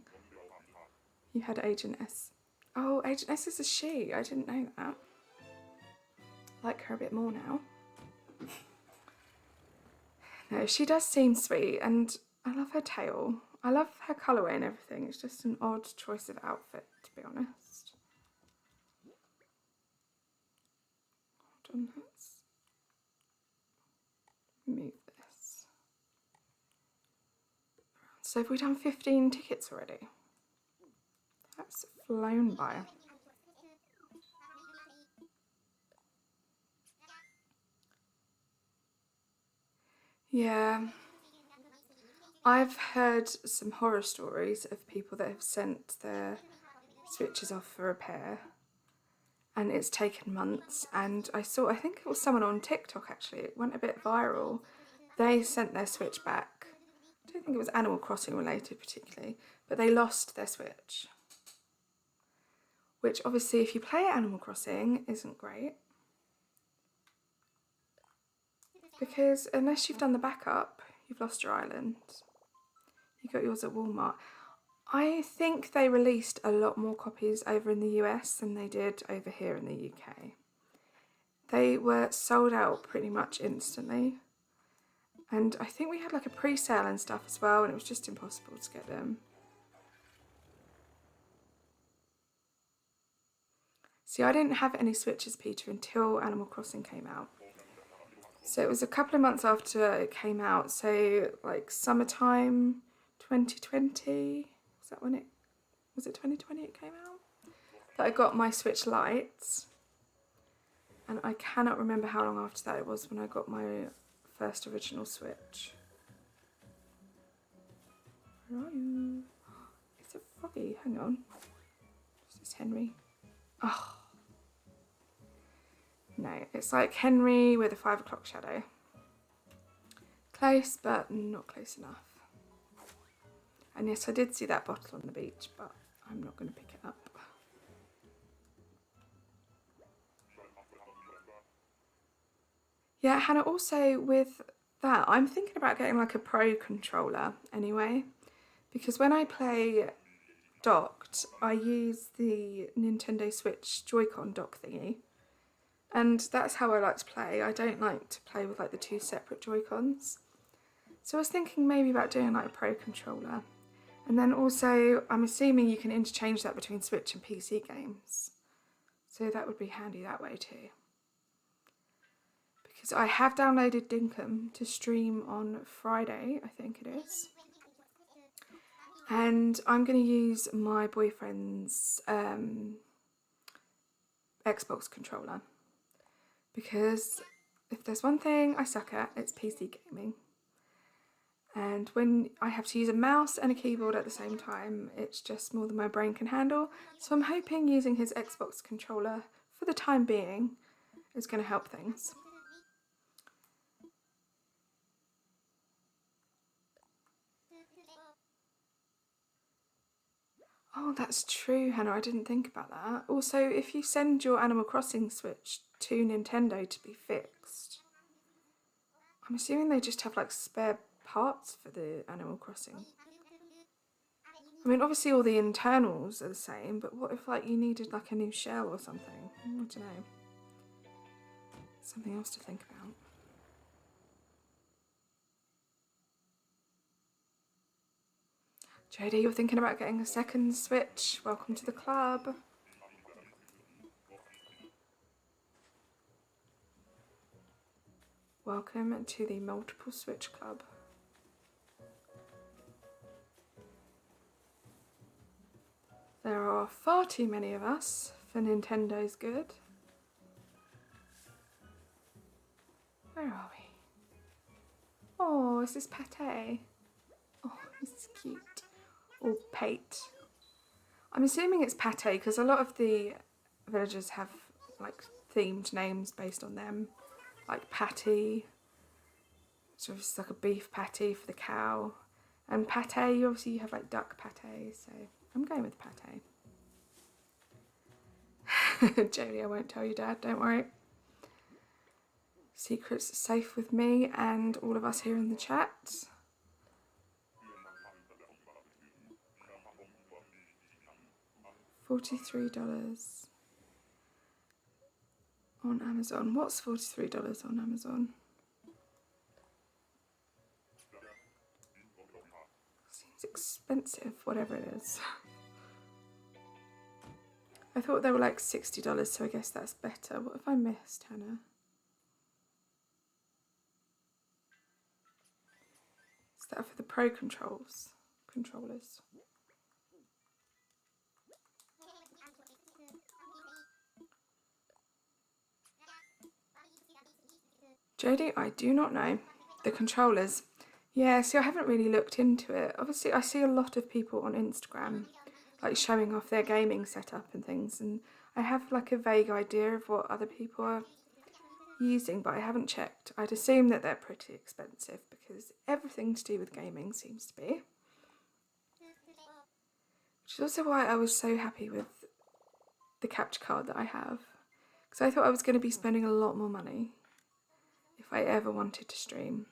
You had Agent S. Oh, Agent S is a she. I didn't know that. I like her a bit more now. No, she does seem sweet, and I love her tail. I love her colourway and everything. It's just an odd choice of outfit, to be honest. Hold on, let's move this. So have we done 15 tickets already? That's flown by. Yeah. I've heard some horror stories of people that have sent their switches off for repair, and it's taken months. And I think it was someone on TikTok actually, it went a bit viral. They sent their switch back. I don't think it was Animal Crossing related particularly, but they lost their switch. Which obviously if you play Animal Crossing isn't great, because unless you've done the backup, you've lost your island. You got yours at Walmart. I think they released a lot more copies over in the US than they did over here in the UK. They were sold out pretty much instantly. And I think we had like a pre-sale and stuff as well, and it was just impossible to get them. See, I didn't have any Switches, Peter, until Animal Crossing came out. So it was a couple of months after it came out, so like summertime 2020, was that when was it 2020 it came out? That I got my Switch Lite, and I cannot remember how long after that it was when I got my first original Switch. Where are you? It's a froggy, hang on. Is this Henry? Oh. No, it's like Henry with a 5 o'clock shadow. Close, but not close enough. And yes, I did see that bottle on the beach, but I'm not going to pick it up. Yeah, Hannah, also with that, I'm thinking about getting like a Pro controller anyway, because when I play docked, I use the Nintendo Switch Joy-Con dock thingy, and that's how I like to play. I don't like to play with like the 2 separate Joy-Cons. So I was thinking maybe about doing like a Pro controller. And then also, I'm assuming you can interchange that between Switch and PC games. So that would be handy that way too. Because I have downloaded Dinkum to stream on Friday, I think it is. And I'm going to use my boyfriend's Xbox controller. Because if there's one thing I suck at, it's PC gaming. And when I have to use a mouse and a keyboard at the same time, it's just more than my brain can handle. So I'm hoping using his Xbox controller for the time being is going to help things. Oh, that's true, Hannah. I didn't think about that. Also, if you send your Animal Crossing Switch to Nintendo to be fixed, I'm assuming they just have like spare parts for the Animal Crossing. I mean, obviously all the internals are the same, but what if like you needed like a new shell or something? I don't know. Something else to think about. Jodie, you're thinking about getting a second Switch. Welcome to the club. Welcome to the multiple Switch club. There are far too many of us for Nintendo's good. Where are we? Oh, is this Pate? Oh, he's cute. Or Pate. I'm assuming it's Pate because a lot of the villagers have like themed names based on them. Like Patty. So it's like a beef patty for the cow. And pate, obviously you have like duck pate, so I'm going with pate. Jodie, I won't tell you, Dad, don't worry. Secrets safe with me and all of us here in the chat. $43 on Amazon. What's $43 on Amazon? expensive, whatever it is. I thought they were like $60, so I guess that's better. What have I missed, Hannah? Is that for the Pro controllers? JD, I do not know. The controllers. Yeah, see, I haven't really looked into it. Obviously, I see a lot of people on Instagram like showing off their gaming setup and things, and I have like a vague idea of what other people are using, but I haven't checked. I'd assume that they're pretty expensive because everything to do with gaming seems to be. Which is also why I was so happy with the capture card that I have, because I thought I was going to be spending a lot more money if I ever wanted to stream.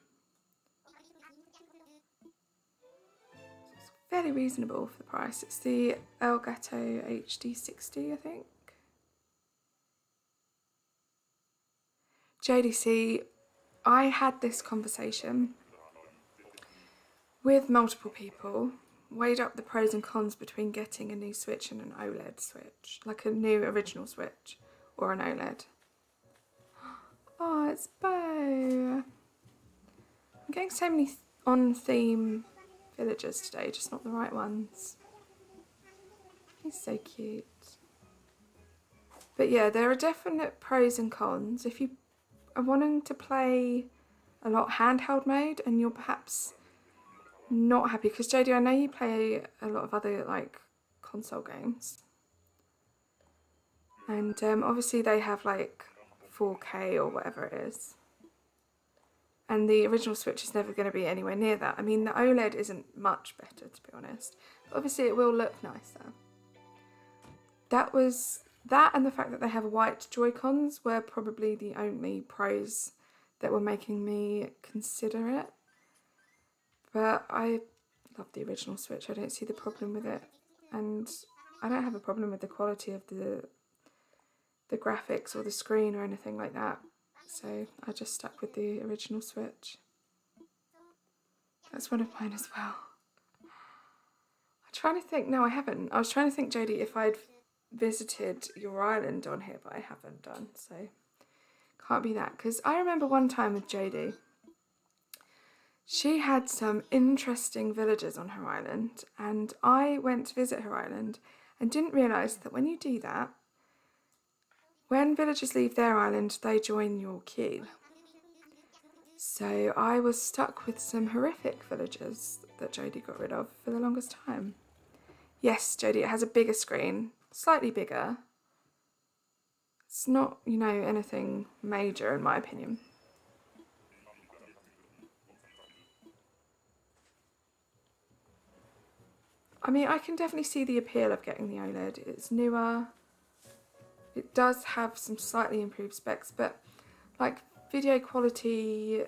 It's fairly reasonable for the price. It's the Elgato HD60, I think. JDC, I had this conversation with multiple people, weighed up the pros and cons between getting a new Switch and an OLED Switch, like a new original Switch or an OLED. Oh, it's Bo. I'm getting so many on-theme villagers today, just not the right ones. He's so cute. But yeah, there are definite pros and cons. If you are wanting to play a lot handheld mode and you're perhaps not happy, because JD, I know you play a lot of other like console games, and obviously they have like 4K or whatever it is, and the original Switch is never going to be anywhere near that. I mean, the OLED isn't much better, to be honest, but obviously it will look nicer. That and the fact that they have white Joy-Cons were probably the only pros that were making me consider it. But I love the original Switch. I don't see the problem with it, and I don't have a problem with the quality of the graphics or the screen or anything like that. So I just stuck with the original Switch. That's one of mine as well. I'm trying to think. No, I haven't. I was trying to think, JD, if I'd visited your island on here, but I haven't done. So can't be that, because I remember one time with JD. She had some interesting villagers on her island, and I went to visit her island and didn't realise that when you do that, when villagers leave their island, they join your queue. So I was stuck with some horrific villagers that JD got rid of for the longest time. Yes, JD, it has a bigger screen, slightly bigger. It's not, you know, anything major in my opinion. I mean, I can definitely see the appeal of getting the OLED. It's newer. It does have some slightly improved specs, but like video quality,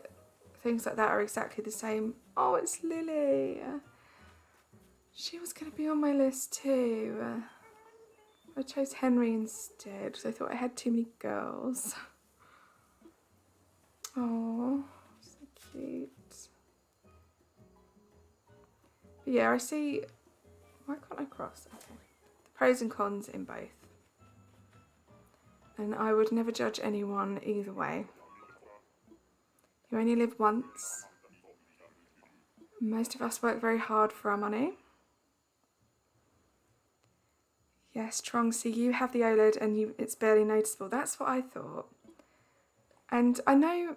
things like that are exactly the same. Oh, it's Lily. She was going to be on my list too. I chose Henry instead because I thought I had too many girls. Oh, so cute. But yeah, I see. Why can't I cross? Okay. The pros and cons in both. And I would never judge anyone either way. You only live once. Most of us work very hard for our money. Yes, Trong, you have the OLED and it's barely noticeable. That's what I thought. And I know,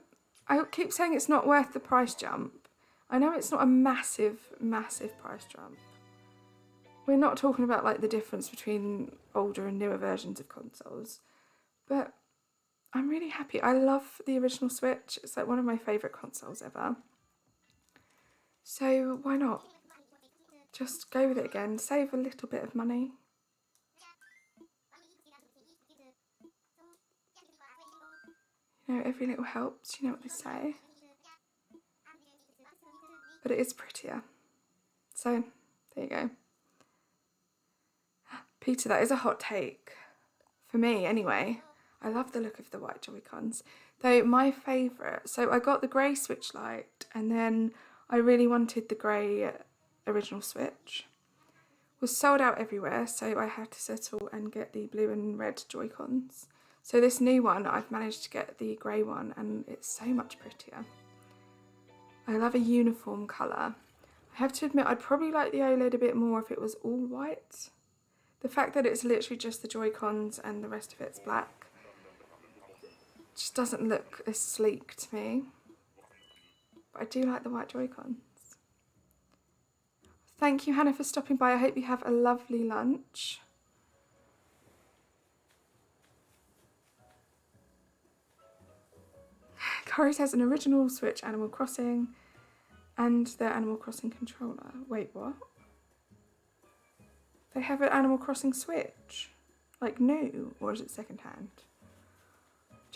I keep saying it's not worth the price jump. I know it's not a massive, massive price jump. We're not talking about like the difference between older and newer versions of consoles, but I'm really happy. I love the original Switch. It's like one of my favourite consoles ever. So why not? Just go with it again, save a little bit of money. You know, every little helps, you know what they say. But it is prettier. So, there you go. Peter, that is a hot take. For me, anyway. I love the look of the white Joy-Cons. Though my favourite, so I got the grey Switch Lite, and then I really wanted the grey original Switch was sold out everywhere, so I had to settle and get the blue and red Joy-Cons. So this new one, I've managed to get the grey one, and it's so much prettier. I love a uniform colour. I have to admit, I'd probably like the OLED a bit more if it was all white. The fact that it's literally just the Joy-Cons and the rest of it's black just doesn't look as sleek to me. But I do like the white Joy-Cons. Thank you, Hannah, for stopping by. I hope you have a lovely lunch. Currys has an original Switch Animal Crossing and their Animal Crossing controller. Wait, what? They have an Animal Crossing Switch? Like new, or is it second hand?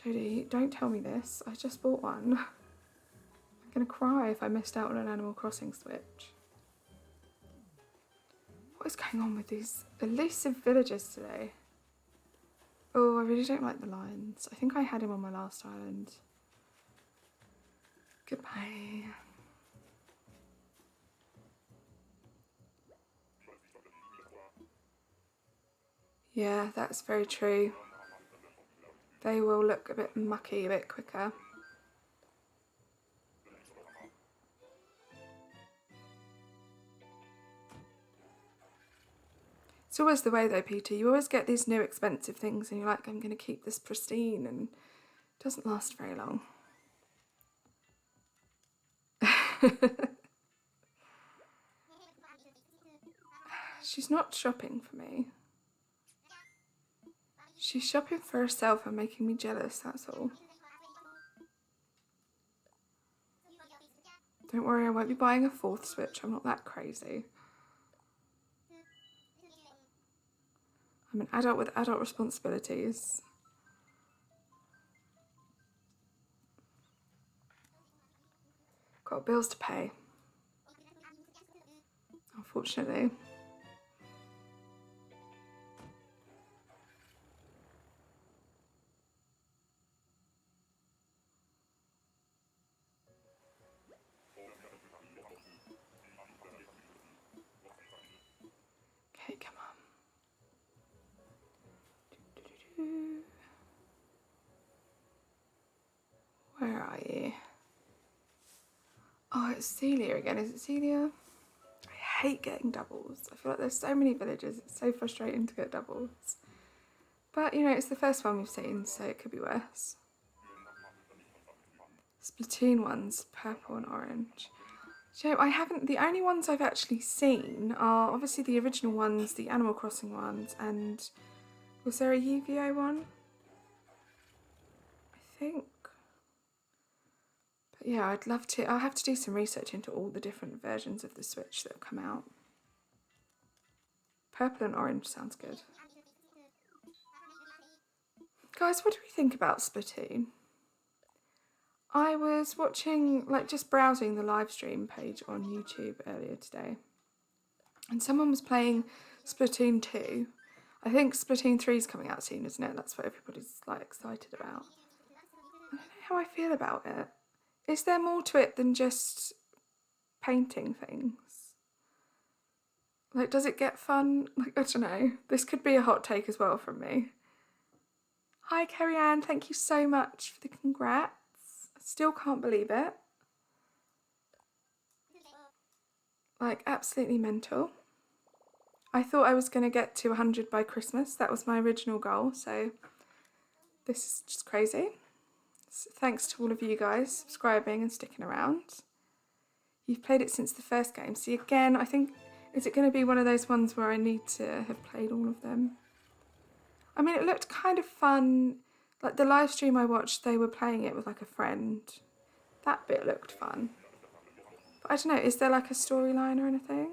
Jodie, don't tell me this. I just bought one. I'm gonna cry if I missed out on an Animal Crossing Switch. What is going on with these elusive villagers today? Oh, I really don't like the lions. I think I had him on my last island. Goodbye. Yeah, that's very true. They will look a bit mucky a bit quicker. It's always the way though, Peter. You always get these new expensive things and you're like, I'm going to keep this pristine, and it doesn't last very long. She's not shopping for me. She's shopping for herself and making me jealous, that's all. Don't worry, I won't be buying a fourth Switch. I'm not that crazy. I'm an adult with adult responsibilities. Got bills to pay. Unfortunately. Okay, come on. Where are you? Oh, it's Celia again. Is it Celia? I hate getting doubles. I feel like there's so many villages. It's so frustrating to get doubles. But, you know, it's the first one we've seen, so it could be worse. Splatoon ones, purple and orange. So I haven't, the only ones I've actually seen are obviously the original ones, the Animal Crossing ones, and was there a Yu-Gi-Oh one? I think. But yeah, I'd love to, I'll have to do some research into all the different versions of the Switch that have come out. Purple and orange sounds good. Guys, what do we think about Splatoon? I was watching, like just browsing the live stream page on YouTube earlier today, and someone was playing Splatoon 2. I think Splatoon 3 is coming out soon, isn't it? That's what everybody's like excited about. I don't know how I feel about it. Is there more to it than just painting things? Like, does it get fun? Like, I don't know. This could be a hot take as well from me. Hi, Kerry Ann. Thank you so much for the congrats. I still can't believe it. Like, absolutely mental. I thought I was going to get to 100 by Christmas. That was my original goal, so this is just crazy. So thanks to all of you guys subscribing and sticking around. You've played it since the first game. See, again, I think, is it going to be one of those ones where I need to have played all of them? I mean, it looked kind of fun. Like the live stream I watched, they were playing it with like a friend. That bit looked fun. But I don't know, is there like a storyline or anything?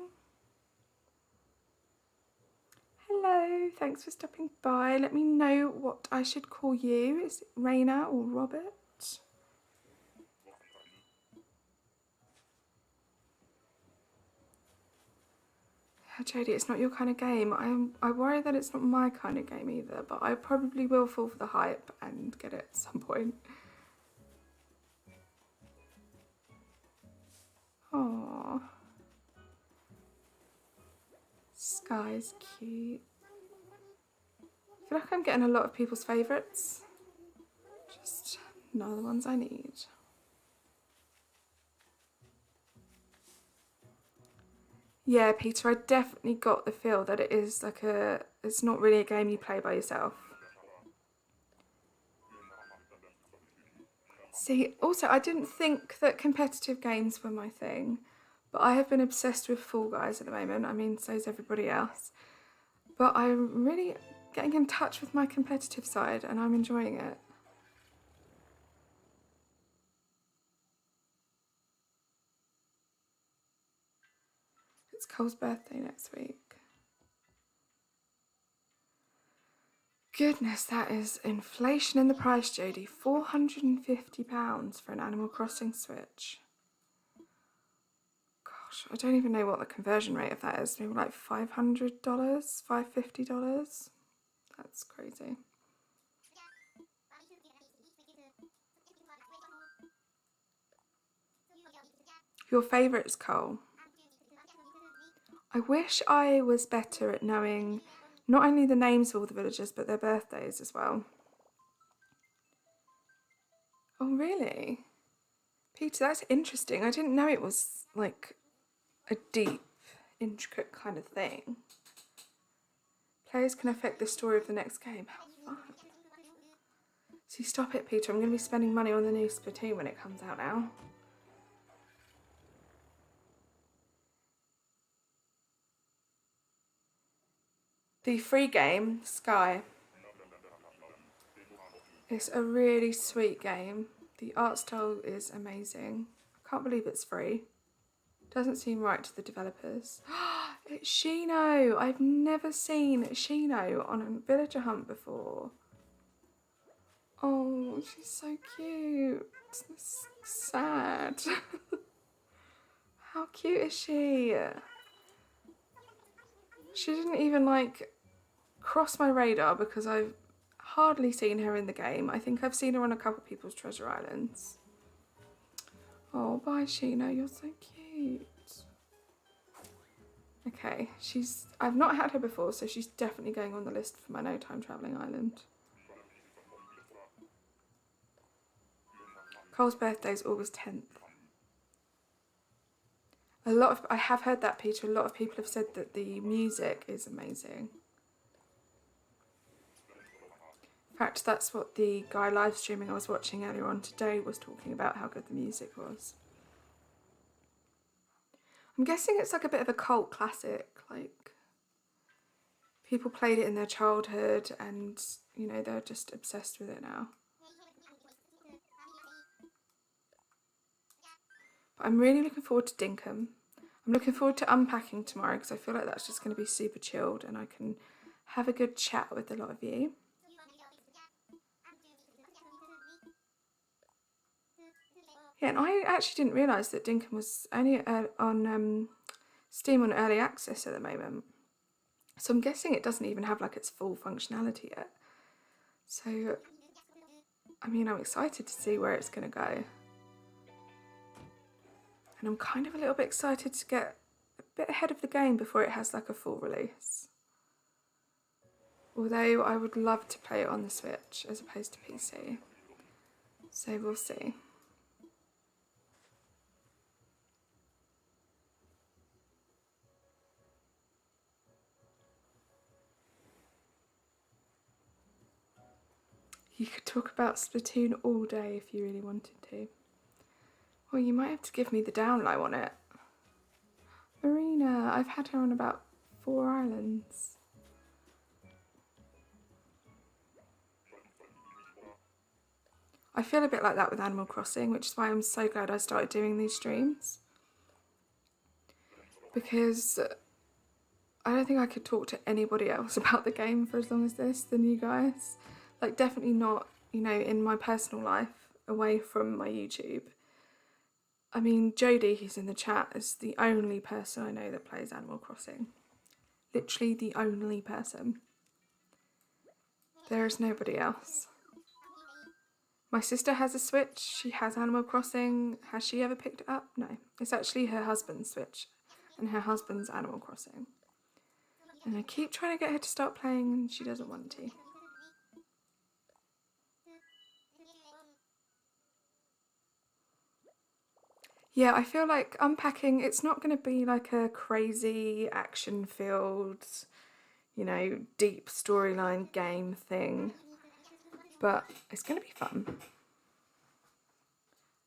Hello, thanks for stopping by. Let me know what I should call you. Is it Raina or Robert? Jodie, it's not your kind of game. I worry that it's not my kind of game either, but I probably will fall for the hype and get it at some point. Aww. Sky's cute. I feel like I'm getting a lot of people's favourites. Just none of the ones I need. Yeah, Peter, I definitely got the feel that it is like it's not really a game you play by yourself. See, also, I didn't think that competitive games were my thing, but I have been obsessed with Fall Guys at the moment. I mean, so is everybody else. But I'm really getting in touch with my competitive side and I'm enjoying it. It's Cole's birthday next week. Goodness, that is inflation in the price, Jodie. £450 for an Animal Crossing Switch. Gosh, I don't even know what the conversion rate of that is. Maybe like $500, $550. That's crazy. Your favourites, Cole? I wish I was better at knowing not only the names of all the villagers, but their birthdays as well. Oh, really? Peter, that's interesting. I didn't know it was like a deep, intricate kind of thing. Players can affect the story of the next game. How fun. See, stop it, Peter. I'm going to be spending money on the new Splatoon when it comes out now. The free game, Sky. It's a really sweet game. The art style is amazing. I can't believe it's free. Doesn't seem right to the developers. It's Shino! I've never seen Shino on a villager hunt before. Oh, she's so cute. It's sad. How cute is she? She didn't even like cross my radar because I've hardly seen her in the game. I think I've seen her on a couple people's treasure islands. Oh, bye Sheena, you're so cute. Okay, I've not had her before, so she's definitely going on the list for my no time travelling island. Cole's birthday is August 10th. I have heard that, Peter, a lot of people have said that the music is amazing. In fact, that's what the guy live streaming I was watching earlier on today was talking about, how good the music was. I'm guessing it's like a bit of a cult classic, like people played it in their childhood and, you know, they're just obsessed with it now. But I'm really looking forward to Dinkum. I'm looking forward to unpacking tomorrow because I feel like that's just going to be super chilled and I can have a good chat with a lot of you. Yeah, and I actually didn't realise that Dinkum was only on Steam on early access at the moment. So I'm guessing it doesn't even have like its full functionality yet. So, I mean, I'm excited to see where it's going to go. And I'm kind of a little bit excited to get a bit ahead of the game before it has like a full release. Although I would love to play it on the Switch as opposed to PC. So we'll see. You could talk about Splatoon all day if you really wanted to. Well, you might have to give me the down low on it. Marina, I've had her on about 4 islands. I feel a bit like that with Animal Crossing, which is why I'm so glad I started doing these streams. Because I don't think I could talk to anybody else about the game for as long as this than you guys. Like, definitely not, you know, in my personal life, away from my YouTube. I mean, Jodie, who's in the chat, is the only person I know that plays Animal Crossing. Literally the only person. There is nobody else. My sister has a Switch, she has Animal Crossing. Has she ever picked it up? No. It's actually her husband's Switch and her husband's Animal Crossing. And I keep trying to get her to start playing and she doesn't want to. Yeah, I feel like unpacking, it's not going to be like a crazy action-filled, you know, deep storyline game thing, but it's going to be fun.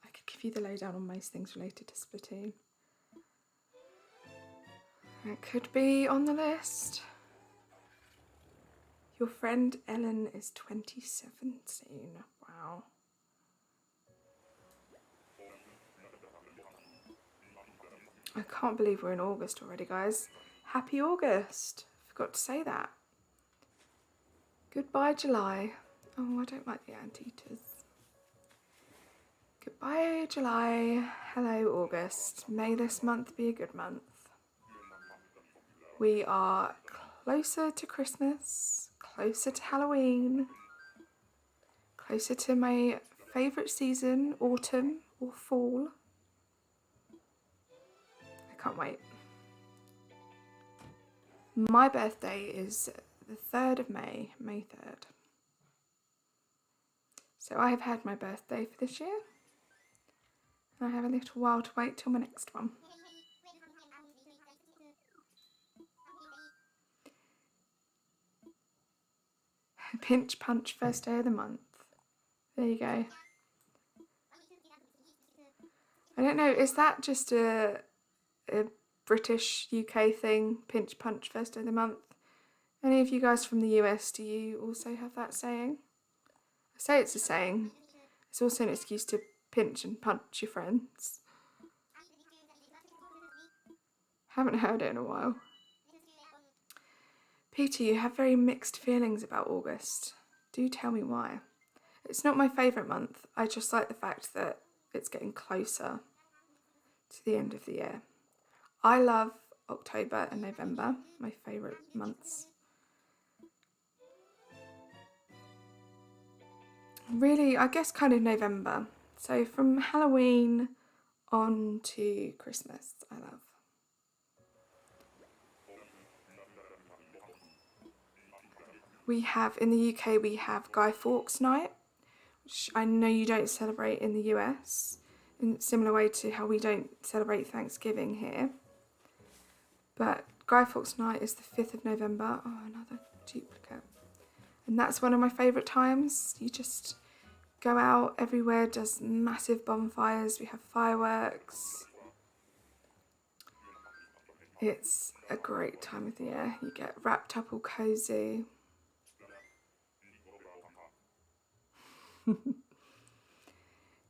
I could give you the lowdown on most things related to Splatoon. It could be on the list. Your friend Ellen is 27 soon. Wow. I can't believe we're in August already, guys. Happy August. Forgot to say that. Goodbye, July. Oh, I don't like the anteaters. Goodbye, July. Hello, August. May this month be a good month. We are closer to Christmas, closer to Halloween, closer to my favourite season, autumn or fall. I can't wait. My birthday is the 3rd of May, May 3rd. So I have had my birthday for this year. I have a little while to wait till my next one. Pinch punch first day of the month. There you go. I don't know, is that just a British UK thing, pinch punch first day of the month? Any of you guys from the US, do you also have that saying? I say it's a saying. It's also an excuse to pinch and punch your friends. Haven't heard it in a while. Peter, you have very mixed feelings about August. Do tell me why. It's not my favourite month. I just like the fact that it's getting closer to the end of the year. I love October and November, my favourite months. Really, I guess kind of November. So from Halloween on to Christmas, I love. We have, in the UK, we have Guy Fawkes Night, which I know you don't celebrate in the US, in a similar way to how we don't celebrate Thanksgiving here. But Guy Fawkes Night is the 5th of November. Oh, another duplicate. And that's one of my favourite times. You just go out everywhere, does massive bonfires, we have fireworks. It's a great time of the year. You get wrapped up all cosy.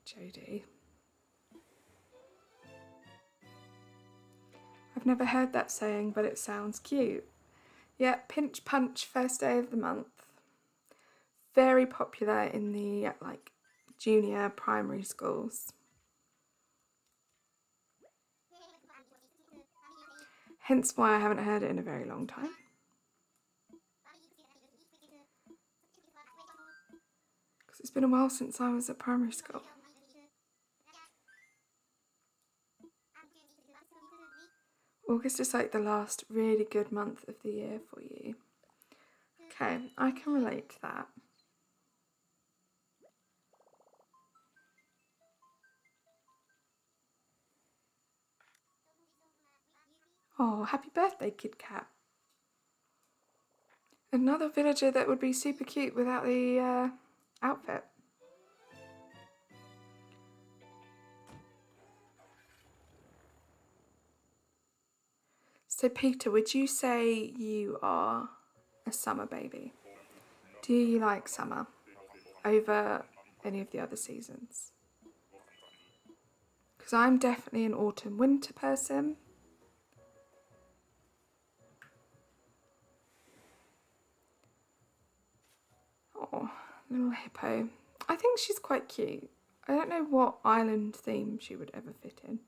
Jodie. I've never heard that saying, but it sounds cute. Yeah, pinch punch first day of the month. Very popular in the like junior primary schools. Hence why I haven't heard it in a very long time. Because it's been a while since I was at primary school. August is like the last really good month of the year for you. Okay, I can relate to that. Oh, happy birthday, Kit Kat. Another villager that would be super cute without the outfit. So Peter, would you say you are a summer baby? Do you like summer over any of the other seasons? Because I'm definitely an autumn winter person. Oh, little hippo. I think she's quite cute. I don't know what island theme she would ever fit in.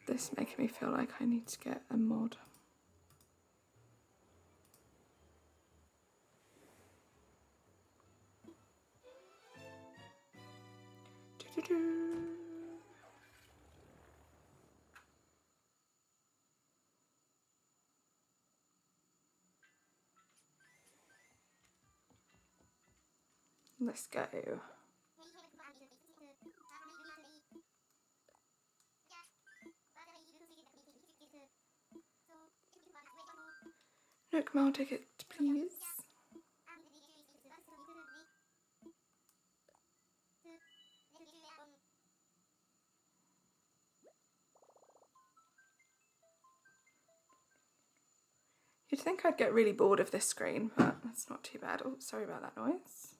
This is making me feel like I need to get a mod. Let's go. Look, Mal, take it, please. You'd think I'd get really bored of this screen, but that's not too bad. Oh, sorry about that noise.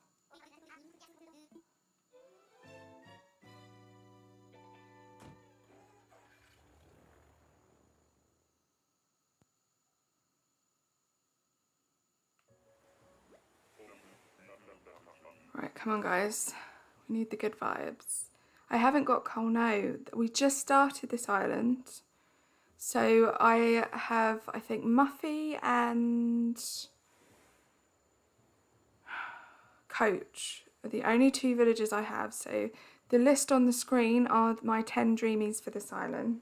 Right, come on guys. We need the good vibes. I haven't got coal now. We just started this island. So I have, I think, Muffy and Coach are the only 2 villagers I have. So the list on the screen are my 10 dreamies for this island.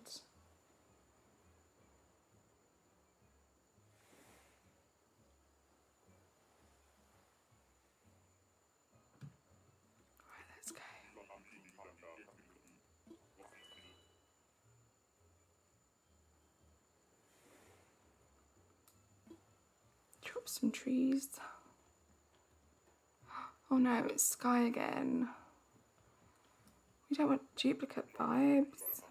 Right, let's go. Chop some trees. Oh no, it's sky again. We don't want duplicate vibes.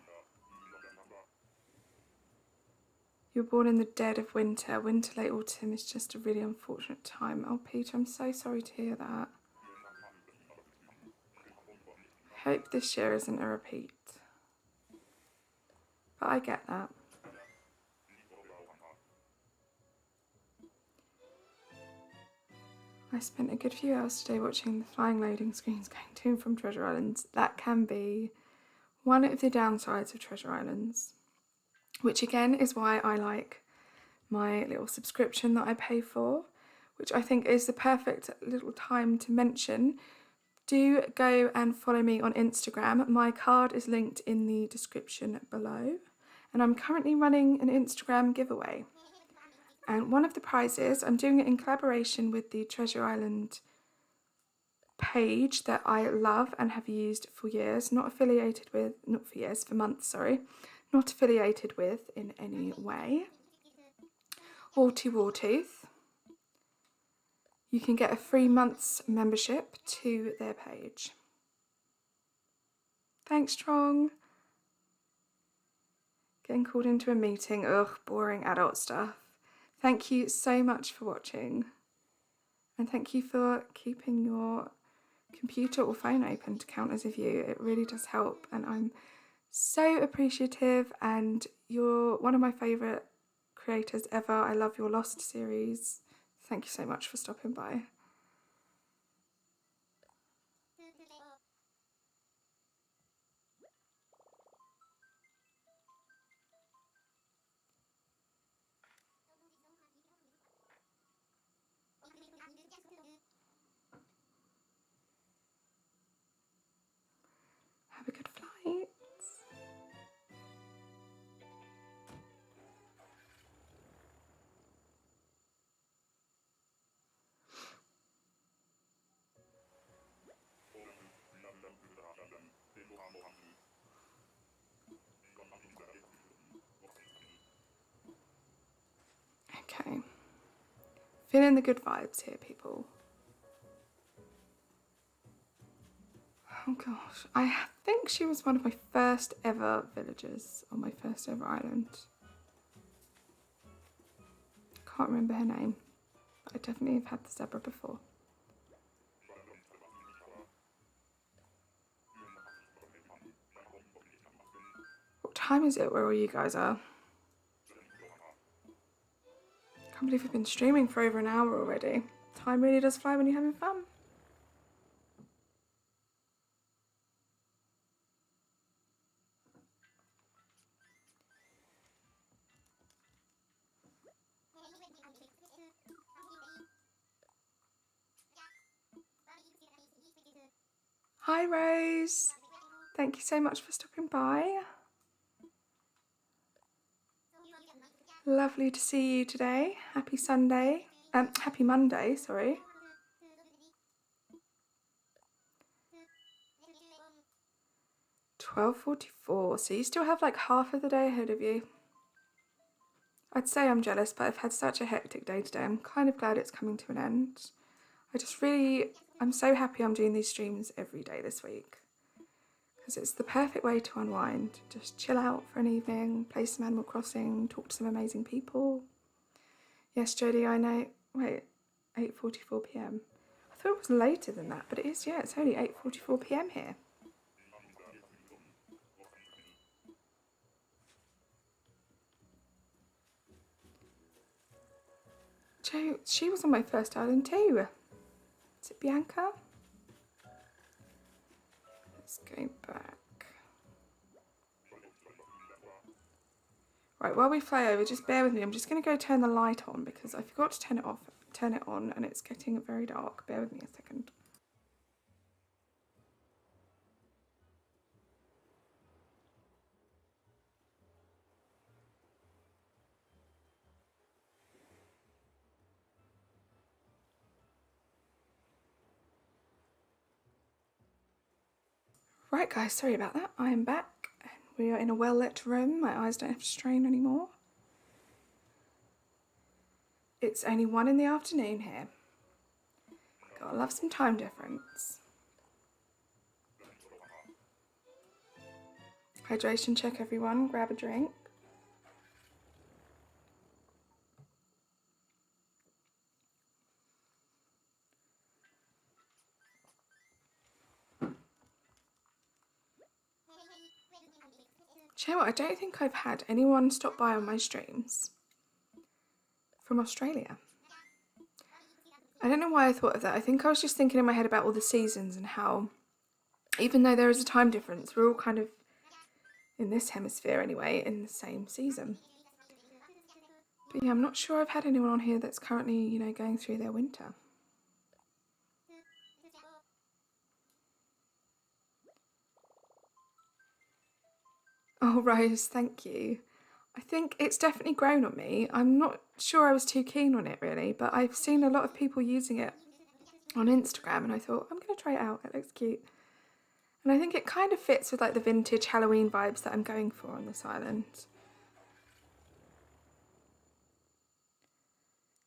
You were born in the dead of winter. Winter, late autumn is just a really unfortunate time. Oh, Peter, I'm so sorry to hear that. I hope this year isn't a repeat. But I get that. I spent a good few hours today watching the flying loading screens going to and from Treasure Islands. That can be one of the downsides of Treasure Islands, which again is why I like my little subscription that I pay for, which I think is the perfect little time to mention. Do go and follow me on Instagram. My card is linked in the description below, and I'm currently running an Instagram giveaway. And one of the prizes, I'm doing it in collaboration with the Treasure Island page that I love and have used for years, not affiliated with, not for years, for months, sorry, not affiliated with in any way. Haughty Wartooth. You can get a free month's membership to their page. Thanks, Strong. Getting called into a meeting, ugh, boring adult stuff. Thank you so much for watching. And thank you for keeping your computer or phone open to count as a view. It really does help, and I'm so appreciative, and you're one of my favourite creators ever. I love your Lost series. Thank you so much for stopping by. Have a good flight. Okay. Feeling the good vibes here, people. Oh gosh, I think she was one of my first ever villagers on my first ever island. Can't remember her name, but I definitely have had the zebra before. What time is it where all you guys are? Can't believe we've been streaming for over an hour already. Time really does fly when you're having fun. Hi, Rose. thank you so much for stopping by. Lovely to see you today. Happy Sunday. Happy Monday, sorry. $12:44, so you still have like half of the day ahead of you. I'd say I'm jealous, but I've had such a hectic day today. I'm kind of glad it's coming to an end. I'm so happy I'm doing these streams every day this week, because it's the perfect way to unwind. Just chill out for an evening, play some Animal Crossing, talk to some amazing people. Yes, Jodie, I know. Wait, 8:44 p.m. I thought it was later than that, but it is, yeah, it's only 8:44 p.m. here. Jo, she was on my first island too. Is it Bianca? Let's go back. Right, while we fly over, just bear with me. I'm just going to go turn the light on because I forgot to turn it on, and it's getting very dark. Bear with me a second. Right guys, sorry about that. I am back. We are in a well-lit room. My eyes don't have to strain anymore. It's only 1 in the afternoon here. Gotta love some time difference. Hydration check, everyone. Grab a drink. Do you know what? I don't think I've had anyone stop by on my streams from Australia. I don't know why I thought of that. I think I was just thinking in my head about all the seasons and how, even though there is a time difference, we're all kind of, in this hemisphere anyway, in the same season. But yeah, I'm not sure I've had anyone on here that's currently, you know, going through their winter. Oh, Rose, thank you. I think it's definitely grown on me. I'm not sure I was too keen on it really, but I've seen a lot of people using it on Instagram and I thought, I'm going to try it out. It looks cute. And I think it kind of fits with like the vintage Halloween vibes that I'm going for on this island.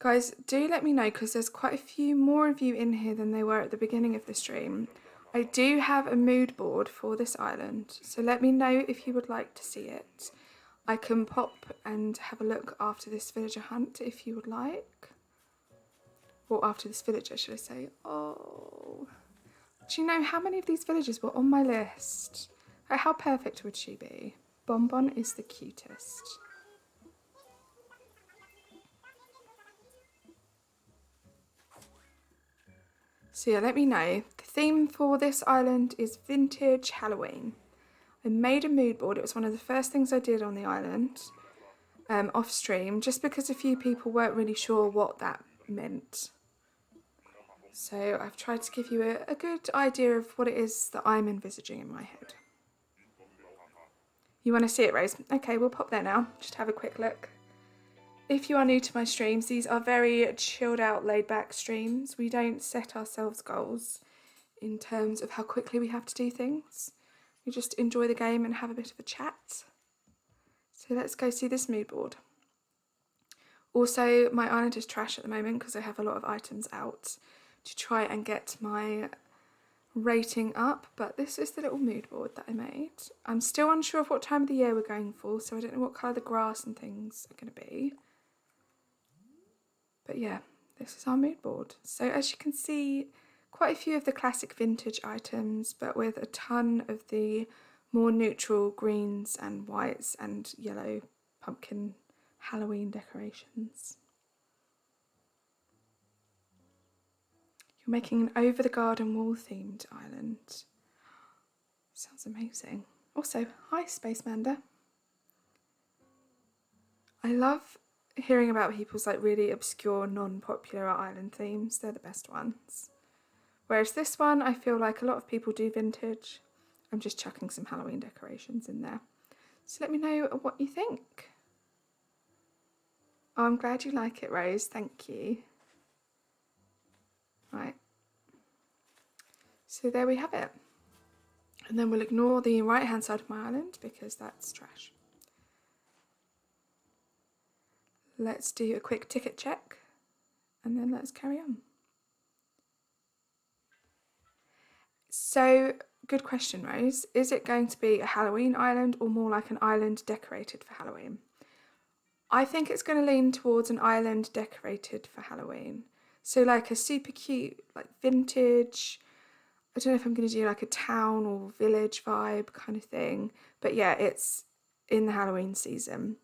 Guys, do let me know because there's quite a few more of you in here than there were at the beginning of the stream. I do have a mood board for this island, so let me know if you would like to see it. I can pop and have a look after this villager hunt if you would like. Or after this villager, should I say. Oh. Do you know how many of these villagers were on my list? Like, how perfect would she be? Bonbon is the cutest. So yeah, let me know. The theme for this island is vintage Halloween. I made a mood board. It was one of the first things I did on the island, off stream, just because a few people weren't really sure what that meant. So I've tried to give you a good idea of what it is that I'm envisaging in my head. You want to see it, Rose? Okay, we'll pop there now. Just have a quick look. If you are new to my streams, these are very chilled out, laid back streams. We don't set ourselves goals in terms of how quickly we have to do things. We just enjoy the game and have a bit of a chat. So let's go see this mood board. Also, my island is trash at the moment because I have a lot of items out to try and get my rating up, but this is the little mood board that I made. I'm still unsure of what time of the year we're going for, so I don't know what colour the grass and things are going to be. But yeah, this is our mood board. So as you can see, quite a few of the classic vintage items, but with a ton of the more neutral greens and whites and yellow pumpkin Halloween decorations. You're making an over the garden wall themed island. Sounds amazing. Also, hi Space Manda. I love hearing about people's like really obscure, non-popular island themes. They're the best ones. Whereas this one, I feel like a lot of people do vintage. I'm just chucking some Halloween decorations in there. So let me know what you think. Oh, I'm glad you like it, Rose. Thank you. Right. So there we have it. And then we'll ignore the right-hand side of my island because that's trash. Let's do a quick ticket check and then let's carry on. So, good question, Rose. Is it going to be a Halloween island or more like an island decorated for Halloween? I think it's going to lean towards an island decorated for Halloween. So like a super cute, like vintage, I don't know if I'm going to do like a town or village vibe kind of thing. But yeah, it's in the Halloween season.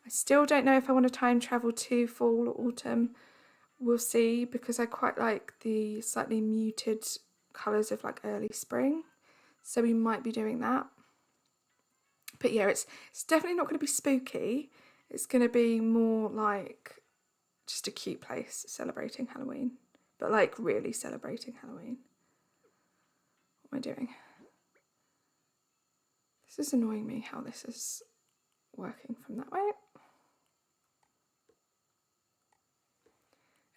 I still don't know if I want to time travel to fall or autumn. We'll see, because I quite like the slightly muted colours of like early spring. So we might be doing that. But yeah, it's definitely not going to be spooky. It's going to be more like just a cute place celebrating Halloween. But like really celebrating Halloween. What am I doing? This is annoying me how this is working from that way.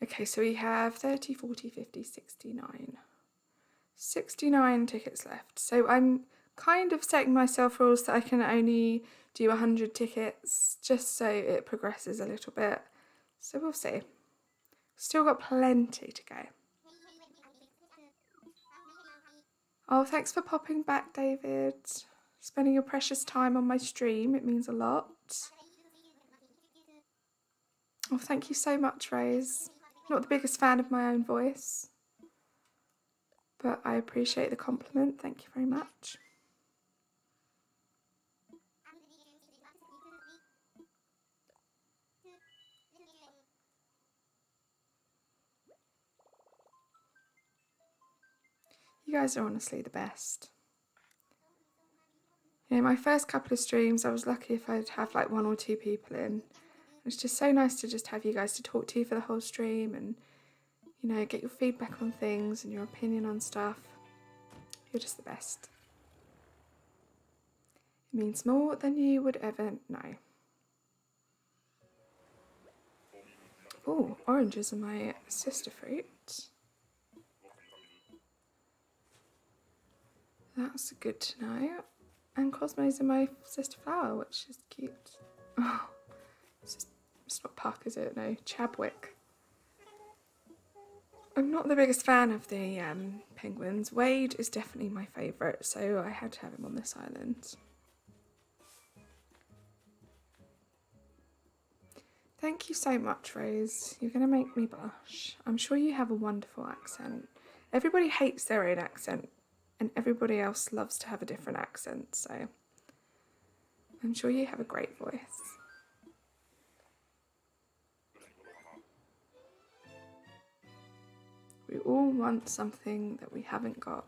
Okay, so we have 30, 40, 50, 69. 69 tickets left. So I'm kind of setting myself rules that I can only do 100 tickets just so it progresses a little bit. So we'll see. Still got plenty to go. Oh, thanks for popping back, David. Spending your precious time on my stream. It means a lot. Oh, thank you so much, Rose. Not the biggest fan of my own voice, but I appreciate the compliment. Thank you very much. You guys are honestly the best. You know, my first couple of streams, I was lucky if I'd have like 1 or 2 people in. It's just so nice to just have you guys to talk to for the whole stream and, you know, get your feedback on things and your opinion on stuff. You're just the best. It means more than you would ever know. Oh, oranges are my sister fruit. That's good to know. And Cosmos are my sister flower, which is cute. Oh, it's not Puck, is it? No, Chabwick. I'm not the biggest fan of the penguins. Wade is definitely my favourite, so I had to have him on this island. Thank you so much, Rose. You're going to make me blush. I'm sure you have a wonderful accent. Everybody hates their own accent, and everybody else loves to have a different accent, so I'm sure you have a great voice. We all want something that we haven't got.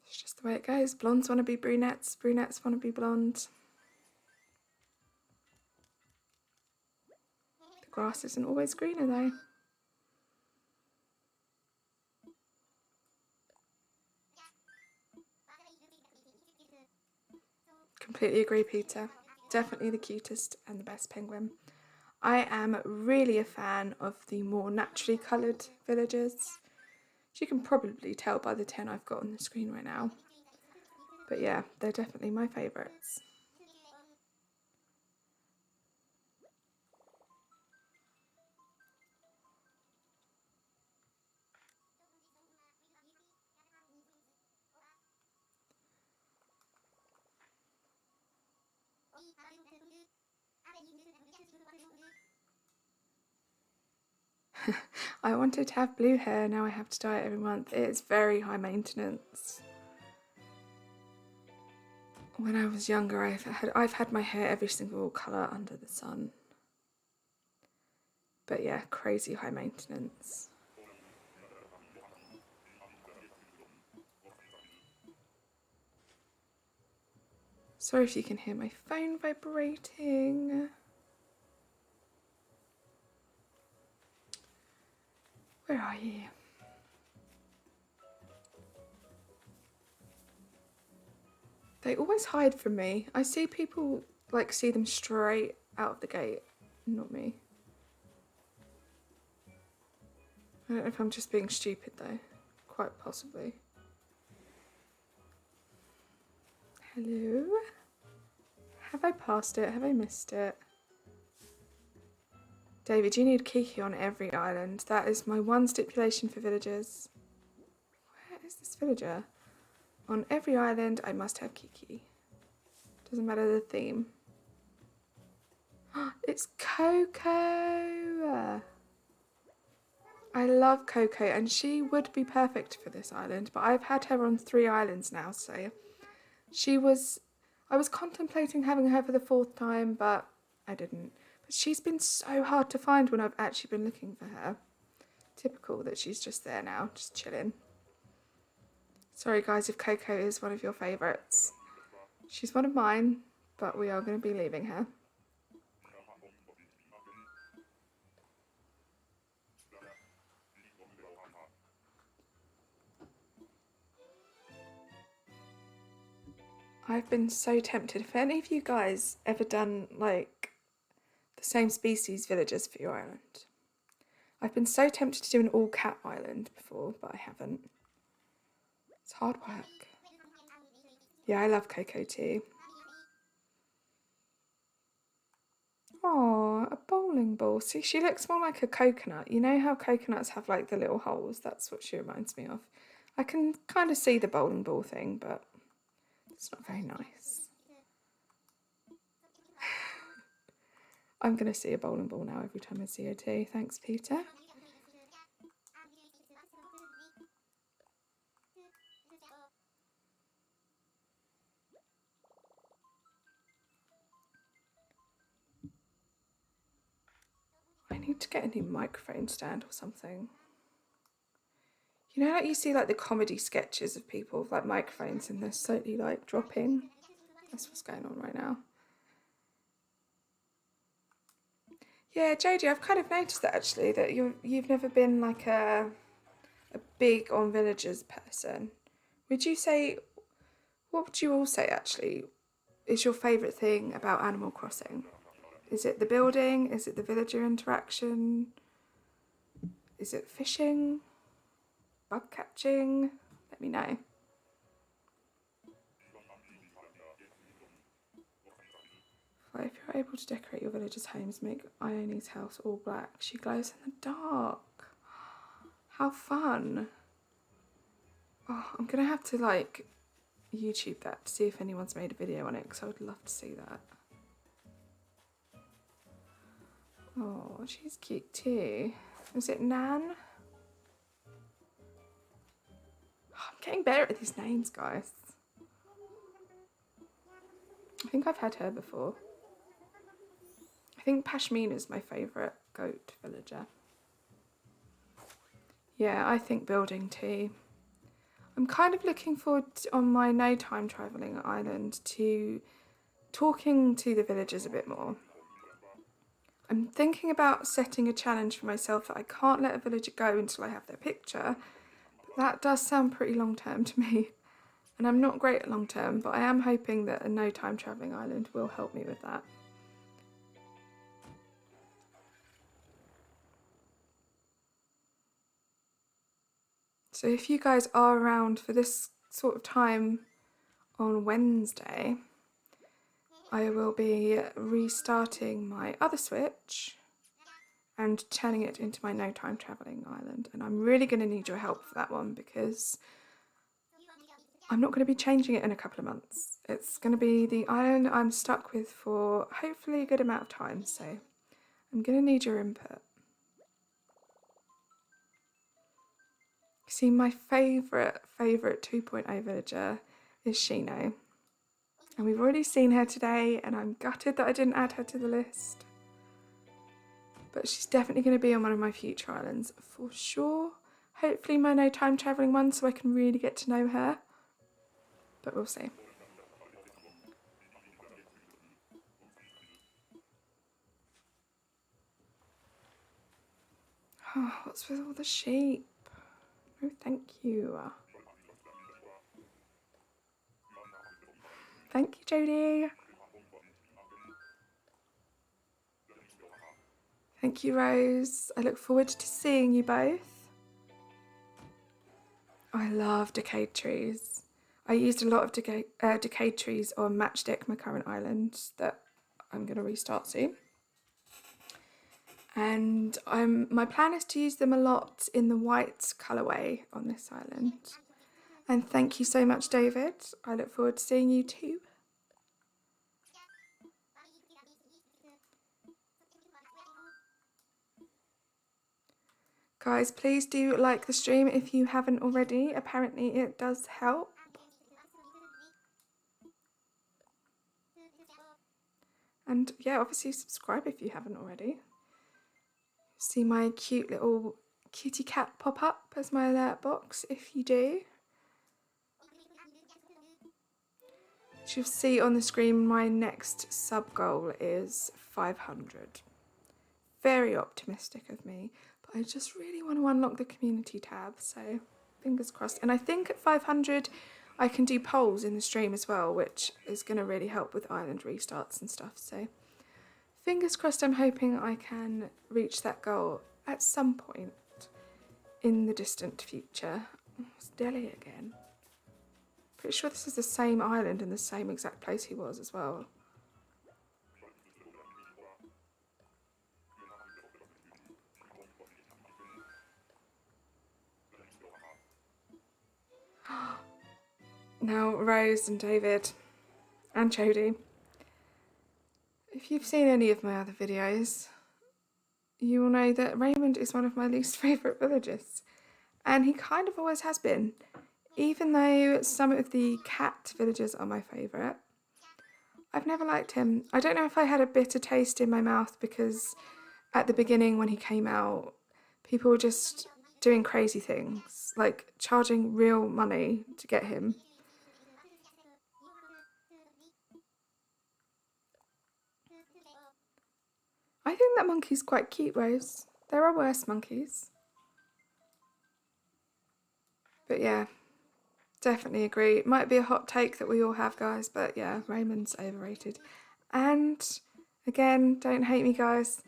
It's just the way it goes. Blondes want to be brunettes, brunettes want to be blonde. The grass isn't always greener though. Completely agree, Peter. Definitely the cutest and the best penguin. I am really a fan of the more naturally coloured villagers. As you can probably tell by the 10 I've got on the screen right now. But yeah, they're definitely my favourites. I wanted to have blue hair, now I have to dye it every month. It's very high maintenance. When I was younger, I've had my hair every single colour under the sun. But yeah, crazy high maintenance. Sorry if you can hear my phone vibrating. Where are you? They always hide from me. I see people like see them straight out of the gate. Not me. I don't know if I'm just being stupid though. Quite possibly. Hello? Have I passed it? Have I missed it? David, you need Kiki on every island. That is my one stipulation for villagers. Where is this villager? On every island, I must have Kiki. Doesn't matter the theme. It's Coco! I love Coco, and she would be perfect for this island, but I've had her on 3 islands now, so I was contemplating having her for the 4th time, but I didn't. But she's been so hard to find when I've actually been looking for her. Typical that she's just there now, just chilling. Sorry guys if Coco is one of your favourites. She's one of mine, but we are going to be leaving her. I've been so tempted. If any of you guys ever done like the same species villagers for your island, I've been so tempted to do an all cat island before, but I haven't. It's hard work. Yeah, I love Coco too. Oh, a bowling ball. See, she looks more like a coconut. You know how coconuts have like the little holes? That's what she reminds me of. I can kind of see the bowling ball thing, but it's not very nice. I'm going to see a bowling ball now every time I see her too. Thanks, Peter. I need to get a new microphone stand or something. You know, like you see like the comedy sketches of people with like microphones and they're slowly like dropping. That's what's going on right now. Yeah, Jodie, I've kind of noticed that actually, that you've never been like a big on villagers person. Would you say, what would you all say actually is your favourite thing about Animal Crossing? Is it the building? Is it the villager interaction? Is it fishing? Bug catching? Let me know. If you're able to decorate your villagers' homes, make Ione's house all black. She glows in the dark. How fun. Oh, I'm going to have to like YouTube that to see if anyone's made a video on it because I would love to see that. Oh, she's cute too. Is it Nan? Oh, I'm getting better at these names, guys. I think I've had her before. I think Pashmina is my favourite goat villager. Yeah, I think building too. I'm kind of looking forward to, on my no time travelling island to talking to the villagers a bit more. I'm thinking about setting a challenge for myself that I can't let a villager go until I have their picture. But that does sound pretty long term to me. And I'm not great at long term, but I am hoping that a no time travelling island will help me with that. So if you guys are around for this sort of time on Wednesday, I will be restarting my other Switch and turning it into my no time travelling island. And I'm really going to need your help for that one because I'm not going to be changing it in a couple of months. It's going to be the island I'm stuck with for hopefully a good amount of time. So I'm going to need your input. See, my favourite 2.0 villager is Shino. And we've already seen her today and I'm gutted that I didn't add her to the list. But she's definitely going to be on one of my future islands for sure. Hopefully my no time travelling one so I can really get to know her. But we'll see. Oh, what's with all the sheep? No, thank you. Thank you, Jodie. Thank you, Rose. I look forward to seeing you both. I love decayed trees. I used a lot of decayed trees on Matchstick, my current island, that I'm going to restart soon. And my plan is to use them a lot in the white colourway on this island. And thank you so much, David. I look forward to seeing you too. Guys, please do like the stream if you haven't already. Apparently it does help. And yeah, obviously subscribe if you haven't already. See my cute little kitty cat pop up as my alert box if you do. As you'll see on the screen, my next sub goal is 500. Very optimistic of me, but I just really want to unlock the community tab, so fingers crossed. And I think at 500 I can do polls in the stream as well, which is going to really help with island restarts and stuff, so fingers crossed. I'm hoping I can reach that goal at some point in the distant future. Oh, it's Delhi again. Pretty sure this is the same island and the same exact place he was as well. Now, Rose and David and Jodie, if you've seen any of my other videos, you will know that Raymond is one of my least favourite villagers. And he kind of always has been. Even though some of the cat villagers are my favourite, I've never liked him. I don't know if I had a bitter taste in my mouth because at the beginning when he came out, people were just doing crazy things, like charging real money to get him. I think that monkey's quite cute, Rose. There are worse monkeys. But yeah, definitely agree. It might be a hot take that we all have, guys, but yeah, Raymond's overrated. And again, don't hate me, guys,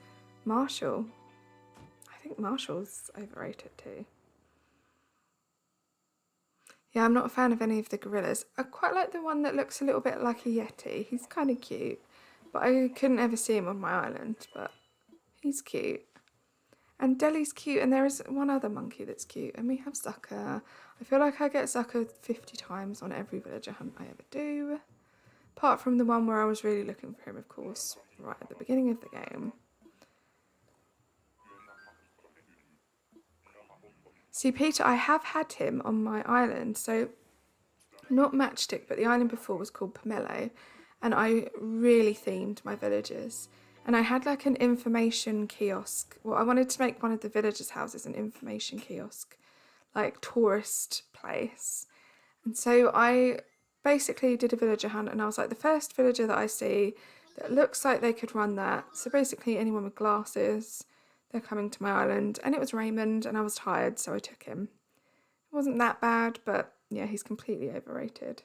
Marshall. I think Marshall's overrated too. Yeah, I'm not a fan of any of the gorillas. I quite like the one that looks a little bit like a yeti. He's kind of cute, but I couldn't ever see him on my island, but he's cute. And Delhi's cute, and there is one other monkey that's cute, and we have Zucker. I feel like I get Zucker 50 times on every villager hunt I ever do. Apart from the one where I was really looking for him, of course, right at the beginning of the game. See, Peter, I have had him on my island, so not Matchstick, but the island before was called Pomelo, and I really themed my villagers. And I had like an information kiosk. Well, I wanted to make one of the villagers' houses an information kiosk, like tourist place. And so I basically did a villager hunt, and I was like, the first villager that I see that looks like they could run that. So basically anyone with glasses, they're coming to my island. And it was Raymond, and I was tired, so I took him. It wasn't that bad, but yeah, he's completely overrated.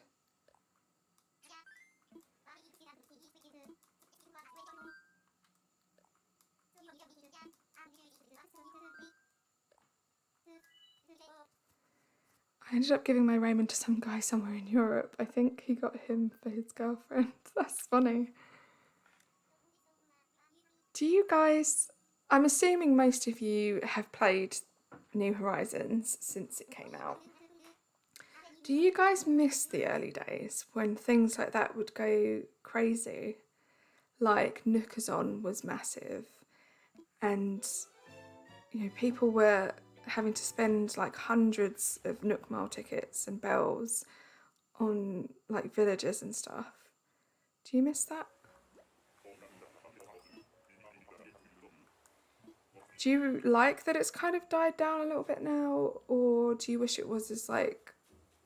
I ended up giving my Raymond to some guy somewhere in Europe. I think he got him for his girlfriend. That's funny. Do you guys... I'm assuming most of you have played New Horizons since it came out. Do you guys miss the early days when things like that would go crazy? Like Nookazon was massive, and you know, people were having to spend like hundreds of Nook Mile tickets and bells on like villages and stuff. Do you miss that? Do you like that it's kind of died down a little bit now, or do you wish it was as like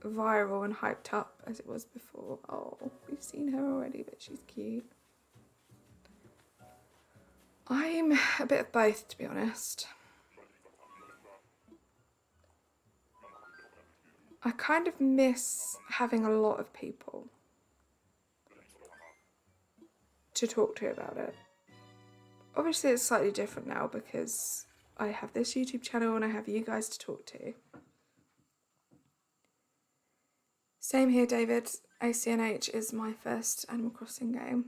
viral and hyped up as it was before? Oh, we've seen her already, but she's cute. I'm a bit of both, to be honest. I kind of miss having a lot of people. to talk to about it. Obviously it's slightly different now because I have this YouTube channel and I have you guys to talk to. Same here, David. ACNH is my first Animal Crossing game.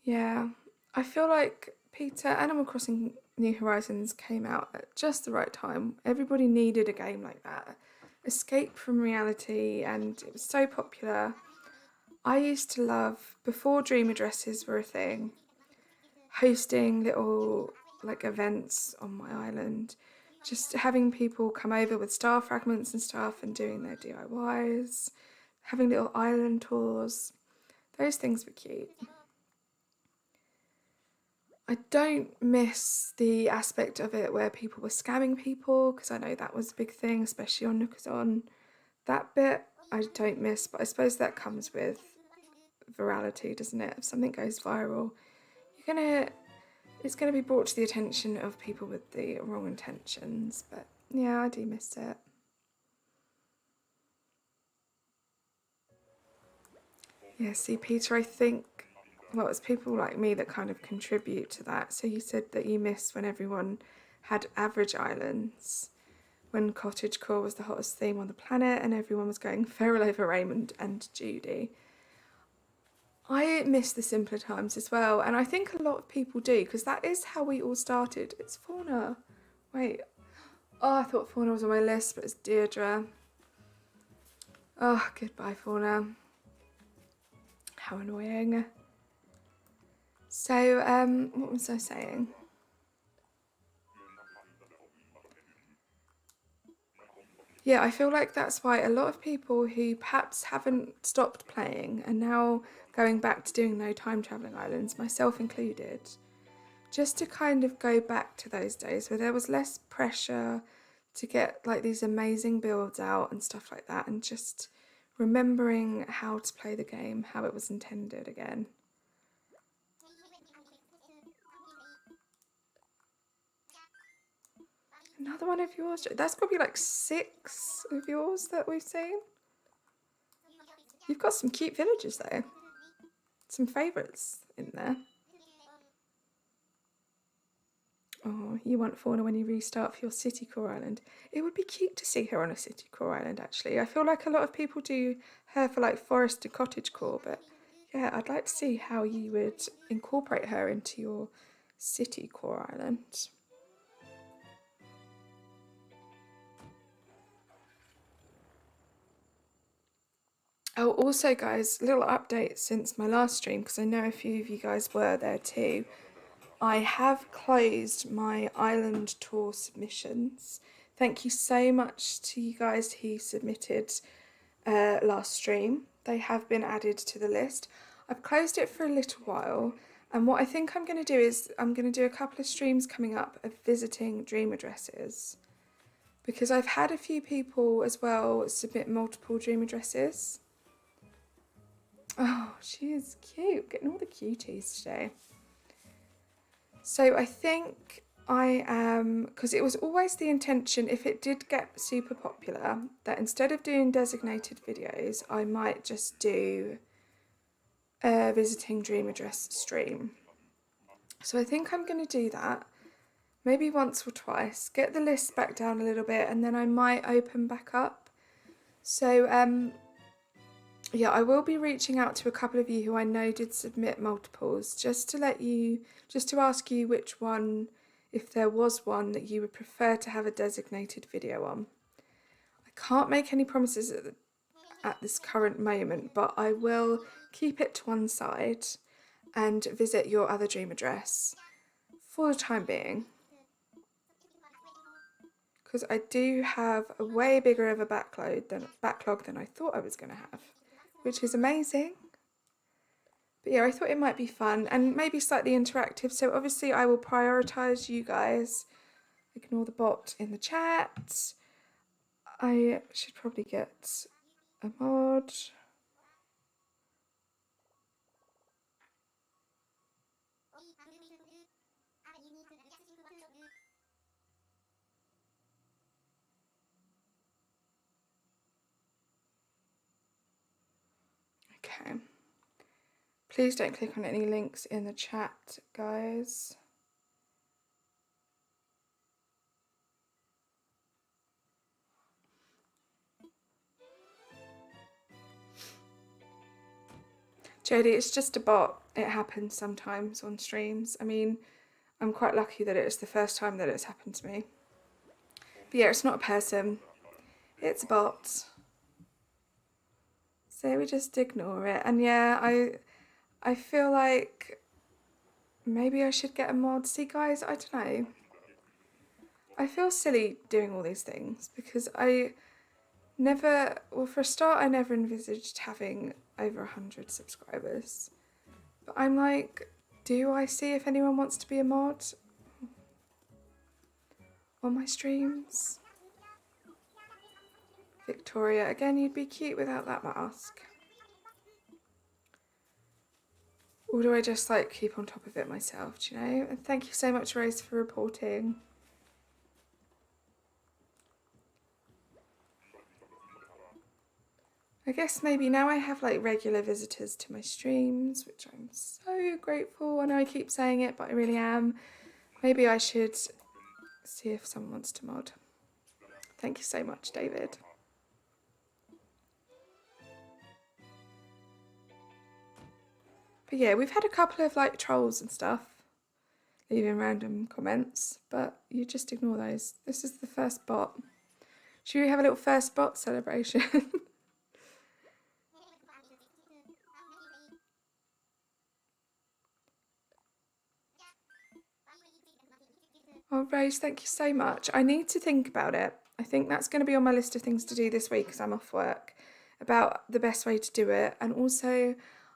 Yeah, I feel like Peter, Animal Crossing New Horizons came out at just the right time. Everybody needed a game like that. Escape from reality, and it was so popular. I used to love, before dream addresses were a thing, hosting little like events on my island, just having people come over with star fragments and stuff and doing their DIYs, having little island tours. Those things were cute. I don't miss the aspect of it where people were scamming people, because I know that was a big thing, especially on Nookazon. That bit I don't miss, but I suppose that comes with virality, doesn't it? If something goes viral, it's gonna be brought to the attention of people with the wrong intentions. But yeah, I do miss it. Yeah, see, Peter, I think, well, it's people like me that kind of contribute to that. So you said that you miss when everyone had average islands, when cottagecore was the hottest theme on the planet and everyone was going feral over Raymond and Judy. I miss the simpler times as well, and I think a lot of people do, because that is how we all started. It's Fauna. Wait. Oh, I thought Fauna was on my list, but it's Deirdre. Oh, goodbye, Fauna. How annoying. So, what was I saying? Yeah, I feel like that's why a lot of people who perhaps haven't stopped playing are now going back to doing no time travelling islands, myself included, just to kind of go back to those days where there was less pressure to get like these amazing builds out and stuff like that, and just remembering how to play the game, how it was intended again. Another one of yours? That's probably like 6 of yours that we've seen. You've got some cute villages though. Some favourites in there. Oh, you want Fauna when you restart for your city core island. It would be cute to see her on a city core island, actually. I feel like a lot of people do her for like forest and cottage core, but yeah, I'd like to see how you would incorporate her into your city core island. Oh, also guys, little update since my last stream, because I know a few of you guys were there too. I have closed my island tour submissions. Thank you so much to you guys who submitted last stream. They have been added to the list. I've closed it for a little while, and what I think I'm going to do is I'm going to do a couple of streams coming up of visiting dream addresses, because I've had a few people as well submit multiple dream addresses. Oh, she is cute. Getting all the cuties today. So I think I am, because it was always the intention, if it did get super popular, that instead of doing designated videos, I might just do a visiting dream address stream. So I think I'm going to do that, maybe once or twice, get the list back down a little bit, and then I might open back up. So yeah, I will be reaching out to a couple of you who I know did submit multiples, just to ask you which one, if there was one that you would prefer to have a designated video on. I can't make any promises at this current moment, but I will keep it to one side and visit your other dream address for the time being, because I do have a way bigger of a backlog than I thought I was going to have, which is amazing. But yeah, I thought it might be fun and maybe slightly interactive. So obviously I will prioritise you guys. Ignore the bot in the chat. I should probably get a mod. Okay. Please don't click on any links in the chat, guys. Jodie, it's just a bot. It happens sometimes on streams. I mean, I'm quite lucky that it's the first time that it's happened to me. But yeah, it's not a person. It's a bot. So we just ignore it. And yeah, I feel like maybe I should get a mod. See, guys, I don't know. I feel silly doing all these things because I never, well, for a start, I never envisaged having over 100 subscribers. But I'm like, do I see if anyone wants to be a mod on my streams? Victoria, again, you'd be cute without that mask. Or do I just like keep on top of it myself, do you know? And thank you so much, Rose, for reporting. I guess maybe now I have like regular visitors to my streams, which I'm so grateful. I know I keep saying it, but I really am. Maybe I should see if someone wants to mod. Thank you so much, David. But yeah, we've had a couple of like trolls and stuff leaving random comments, but you just ignore those. This is the first bot. Should we have a little first bot celebration? Oh, Rose, thank you so much. I need to think about it. I think that's going to be on my list of things to do this week because I'm off work, about the best way to do it. And also,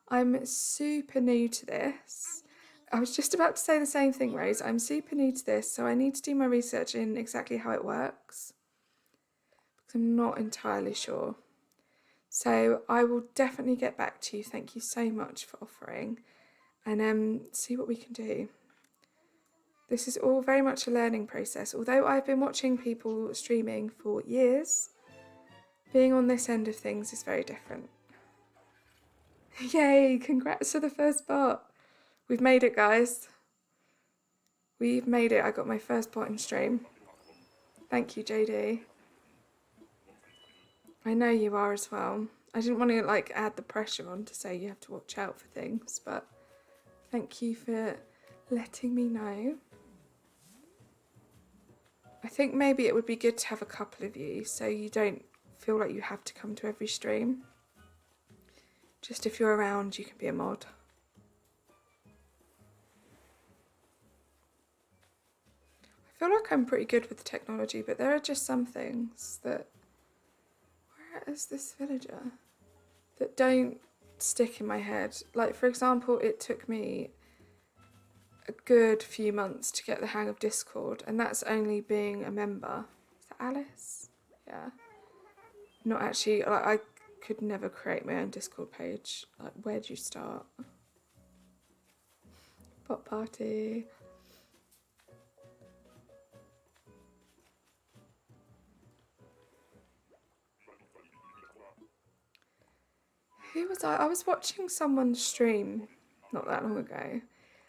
I'm super new to this. I was just about to say the same thing, Rose. I'm super new to this, so I need to do my research in exactly how it works because I'm not entirely sure. So I will definitely get back to you. Thank you so much for offering, and see what we can do. This is all very much a learning process. Although I've been watching people streaming for years, being on this end of things is very different. Yay, congrats to the first bot. We've made it, guys. We've made it. I got my first bot in stream. Thank you, JD. I know you are as well. I didn't want to like add the pressure on to say you have to watch out for things, but thank you for letting me know. I think maybe it would be good to have a couple of you so you don't feel like you have to come to every stream. Just if you're around, you can be a mod. I feel like I'm pretty good with technology, but there are just some things that, where is this villager, that don't stick in my head. Like, for example, it took me a good few months to get the hang of Discord, and that's only being a member. Is that Alice? Yeah. Not actually, like, I could never create my own Discord page. Like, where'd you start? Bot party. Who was I? I was watching someone stream not that long ago,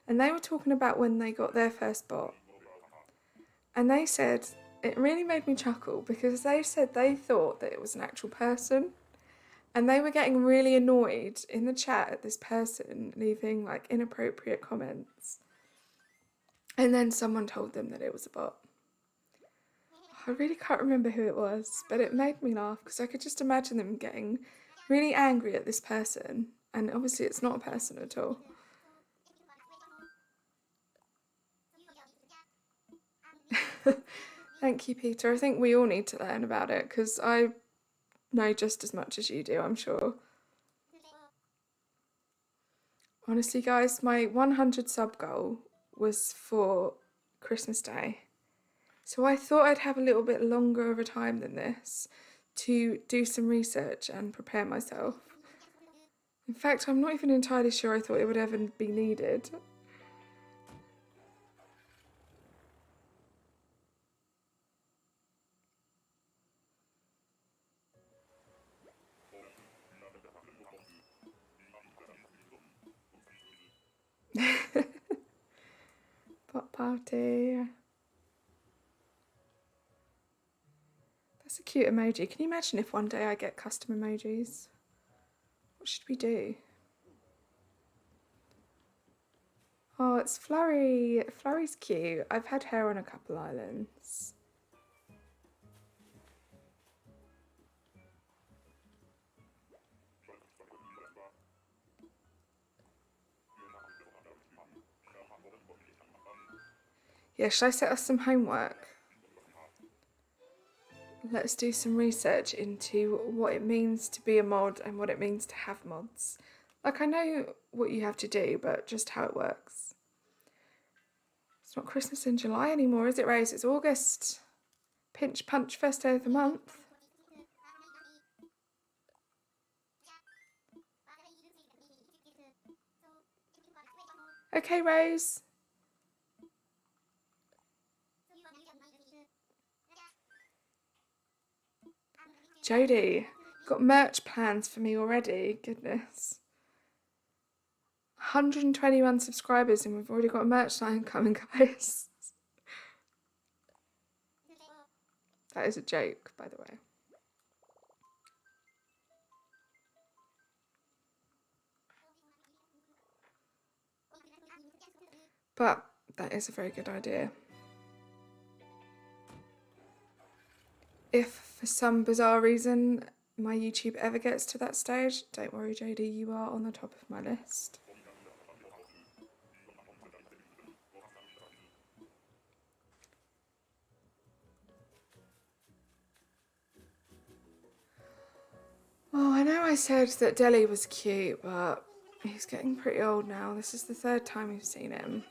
and they were talking about when they got their first bot. And they said, it really made me chuckle because they said they thought that it was an actual person. And they were getting really annoyed in the chat at this person leaving like inappropriate comments. And then someone told them that it was a bot. I really can't remember who it was, but it made me laugh because I could just imagine them getting really angry at this person. And obviously it's not a person at all. Thank you, Peter. I think we all need to learn about it because I know just as much as you do, I'm sure. Honestly, guys, my 100 sub goal was for Christmas Day. So I thought I'd have a little bit longer of a time than this to do some research and prepare myself. In fact, I'm not even entirely sure I thought it would ever be needed. party. That's a cute emoji. Can you imagine if one day I get custom emojis? What should we do? Oh, it's Flurry. Flurry's cute. I've had her on a couple islands. Yeah, should I set us some homework? Let's do some research into what it means to be a mod and what it means to have mods. Like, I know what you have to do, but just how it works. It's not Christmas in July anymore, is it, Rose? It's August. Pinch punch, first day of the month. Okay, Rose. Jodie, got merch plans for me already. Goodness. 121 subscribers and we've already got a merch line coming, guys. That is a joke, by the way. But that is a very good idea. If for some bizarre reason my YouTube ever gets to that stage, don't worry, Jodie, you are on the top of my list. Oh, I know I said that Deli was cute, but he's getting pretty old now. This is the third time we've seen him.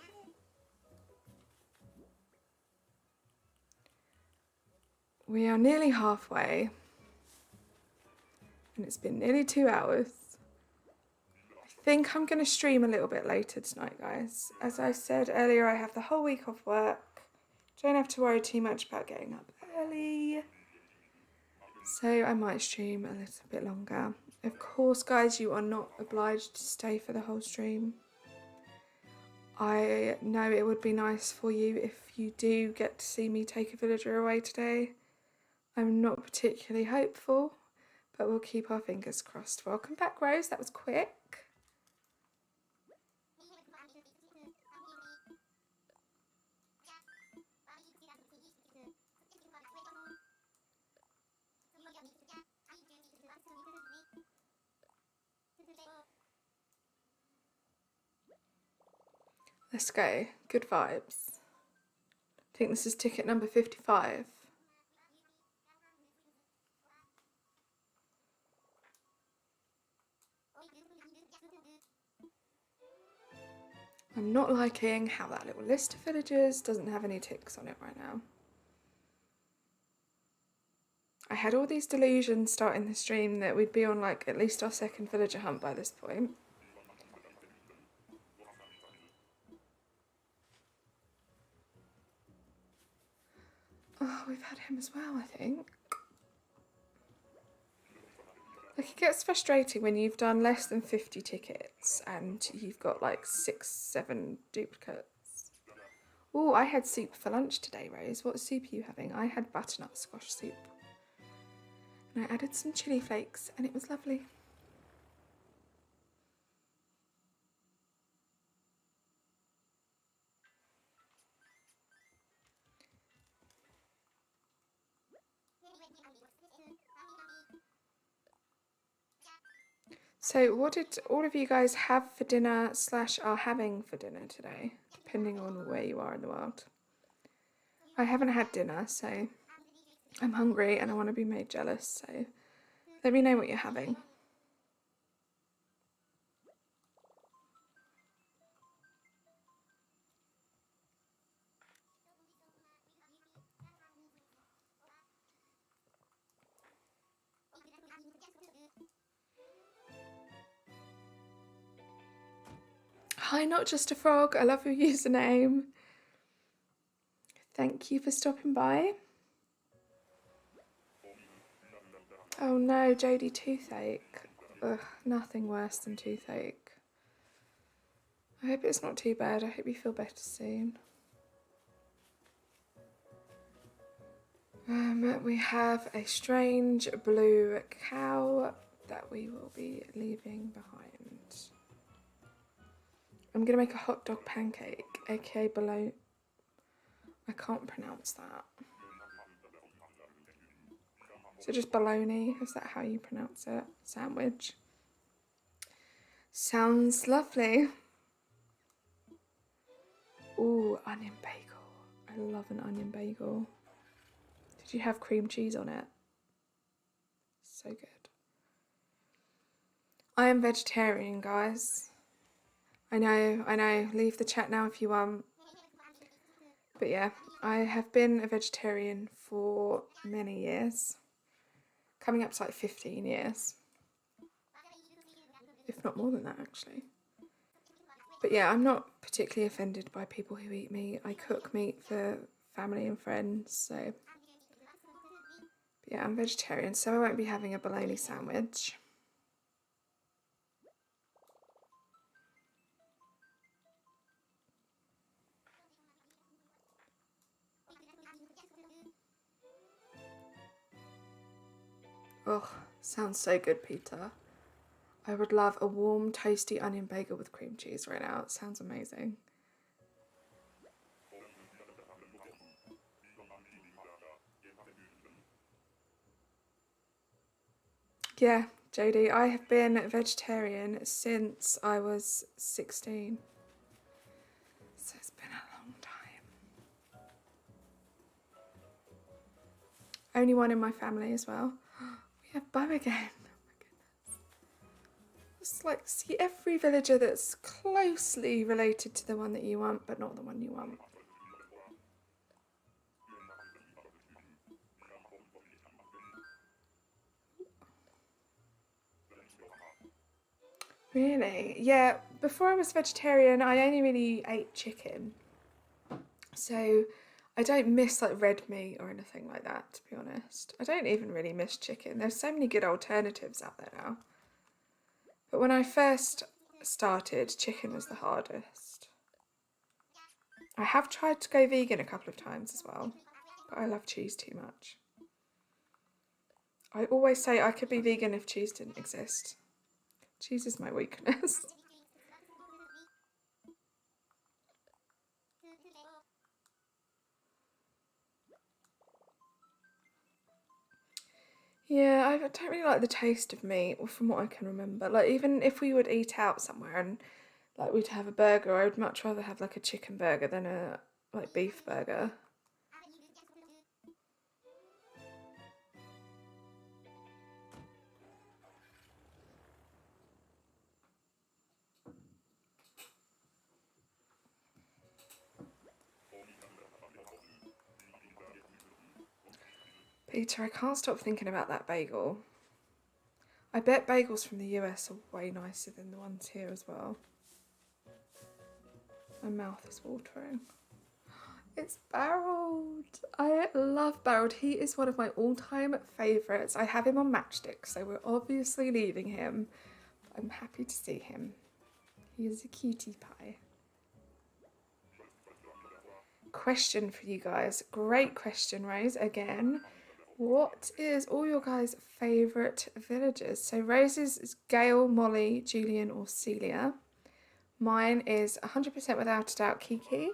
We are nearly halfway, and it's been nearly 2 hours. I think I'm going to stream a little bit later tonight, guys. As I said earlier, I have the whole week off work. Don't have to worry too much about getting up early. So I might stream a little bit longer. Of course, guys, you are not obliged to stay for the whole stream. I know it would be nice for you if you do get to see me take a villager away today. I'm not particularly hopeful, but we'll keep our fingers crossed. Welcome back, Rose. That was quick. Let's go. Good vibes. I think this is ticket number 55. I'm not liking how that little list of villagers doesn't have any ticks on it right now. I had all these delusions starting the stream that we'd be on like at least our second villager hunt by this point. Oh, we've had him as well, I think. Like, it gets frustrating when you've done less than 50 tickets and you've got like 6, 7 duplicates. Oh, I had soup for lunch today, Rose. What soup are you having? I had butternut squash soup. And I added some chili flakes and it was lovely. So what did all of you guys have for dinner / are having for dinner today, depending on where you are in the world? I haven't had dinner, so I'm hungry and I want to be made jealous, so let me know what you're having. Hi, not just a frog. I love your username. Thank you for stopping by. Oh no, Jodie, toothache. Ugh, nothing worse than toothache. I hope it's not too bad. I hope you feel better soon. We have a strange blue cow that we will be leaving behind. I'm going to make a hot dog pancake, aka bologna. I can't pronounce that. So just bologna, is that how you pronounce it? Sandwich. Sounds lovely. Ooh, onion bagel. I love an onion bagel. Did you have cream cheese on it? So good. I am vegetarian, guys. I know. Leave the chat now if you want. But yeah, I have been a vegetarian for many years. Coming up to like 15 years. If not more than that, actually. But yeah, I'm not particularly offended by people who eat meat. I cook meat for family and friends, so... But yeah, I'm vegetarian, so I won't be having a bologna sandwich. Oh, sounds so good, Peter. I would love a warm, toasty onion bagel with cream cheese right now. It sounds amazing. Yeah, Jodie, I have been vegetarian since I was 16. So it's been a long time. Only one in my family as well. We have Bo again. It's like, see every villager that's closely related to the one that you want, but not the one you want. Really? Yeah, before I was vegetarian, I only really ate chicken. So I don't miss like red meat or anything like that, to be honest. I don't even really miss chicken. There's so many good alternatives out there now. But when I first started, chicken was the hardest. I have tried to go vegan a couple of times as well, but I love cheese too much. I always say I could be vegan if cheese didn't exist. Cheese is my weakness. Yeah, I don't really like the taste of meat, or from what I can remember. Like, even if we would eat out somewhere and like we'd have a burger, I would much rather have like a chicken burger than a like beef burger. Peter, I can't stop thinking about that bagel. I bet bagels from the US are way nicer than the ones here as well. My mouth is watering. It's barreled. I love barreled. He is one of my all-time favourites. I have him on Matchstick, so we're obviously leaving him. But I'm happy to see him. He is a cutie pie. Question for you guys. Great question, Rose, again. What is all your guys' favourite villagers? So Rose's is Gail, Molly, Julian or Celia. Mine is 100% without a doubt Kiki.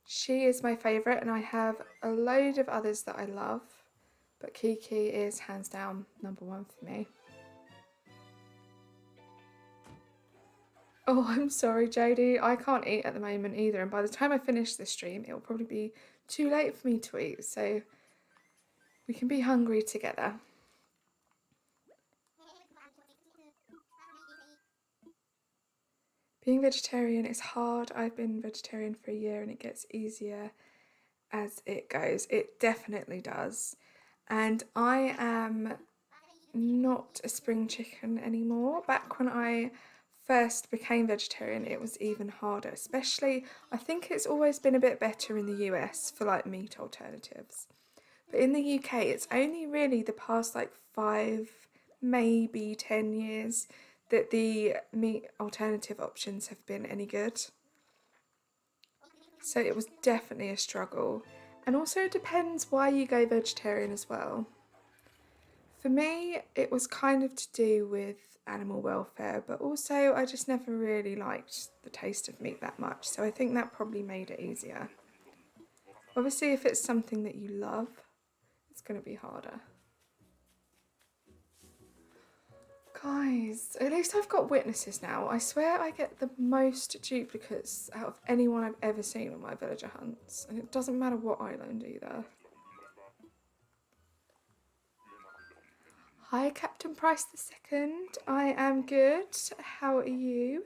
She is my favourite and I have a load of others that I love. But Kiki is hands down #1 for me. Oh, I'm sorry, Jodie. I can't eat at the moment either. And by the time I finish this stream, it'll probably be too late for me to eat. So we can be hungry together. Being vegetarian is hard. I've been vegetarian for a year and it gets easier as it goes. It definitely does. And I am not a spring chicken anymore. Back when I first became vegetarian, it was even harder. Especially, I think it's always been a bit better in the US for like meat alternatives. But in the UK, it's only really the past like 5, maybe 10 years that the meat alternative options have been any good. So it was definitely a struggle. And also it depends why you go vegetarian as well. For me, it was kind of to do with animal welfare, but also I just never really liked the taste of meat that much, so I think that probably made it easier. Obviously, if it's something that you love, it's going to be harder. Guys, at least I've got witnesses now. I swear I get the most duplicates out of anyone I've ever seen on my villager hunts, and it doesn't matter what island either. Hi, Captain Price II. I am good. How are you?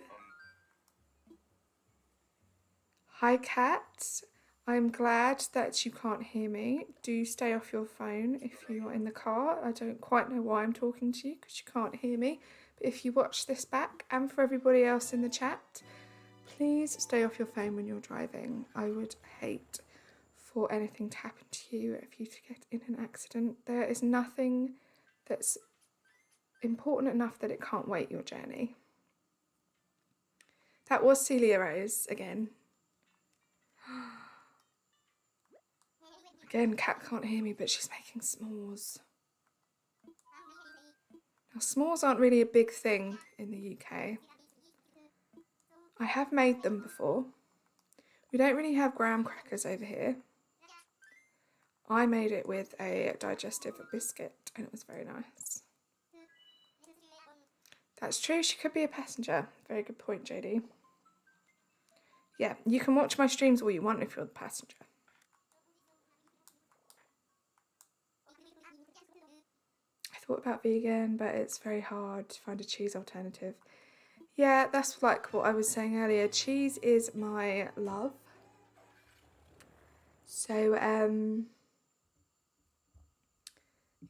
Hi, Cat. I'm glad that you can't hear me. Do stay off your phone if you're in the car. I don't quite know why I'm talking to you because you can't hear me. But if you watch this back, and for everybody else in the chat, please stay off your phone when you're driving. I would hate for anything to happen to you if you get in an accident. There is nothing that's important enough that it can't wait your journey. That was Celia Rose again. Again, Cat can't hear me, but she's making s'mores. Now, s'mores aren't really a big thing in the UK. I have made them before. We don't really have graham crackers over here. I made it with a digestive biscuit and it was very nice. That's true, she could be a passenger. Very good point, JD. Yeah, you can watch my streams all you want if you're the passenger. I thought about vegan, but it's very hard to find a cheese alternative. Yeah, that's like what I was saying earlier. Cheese is my love. So,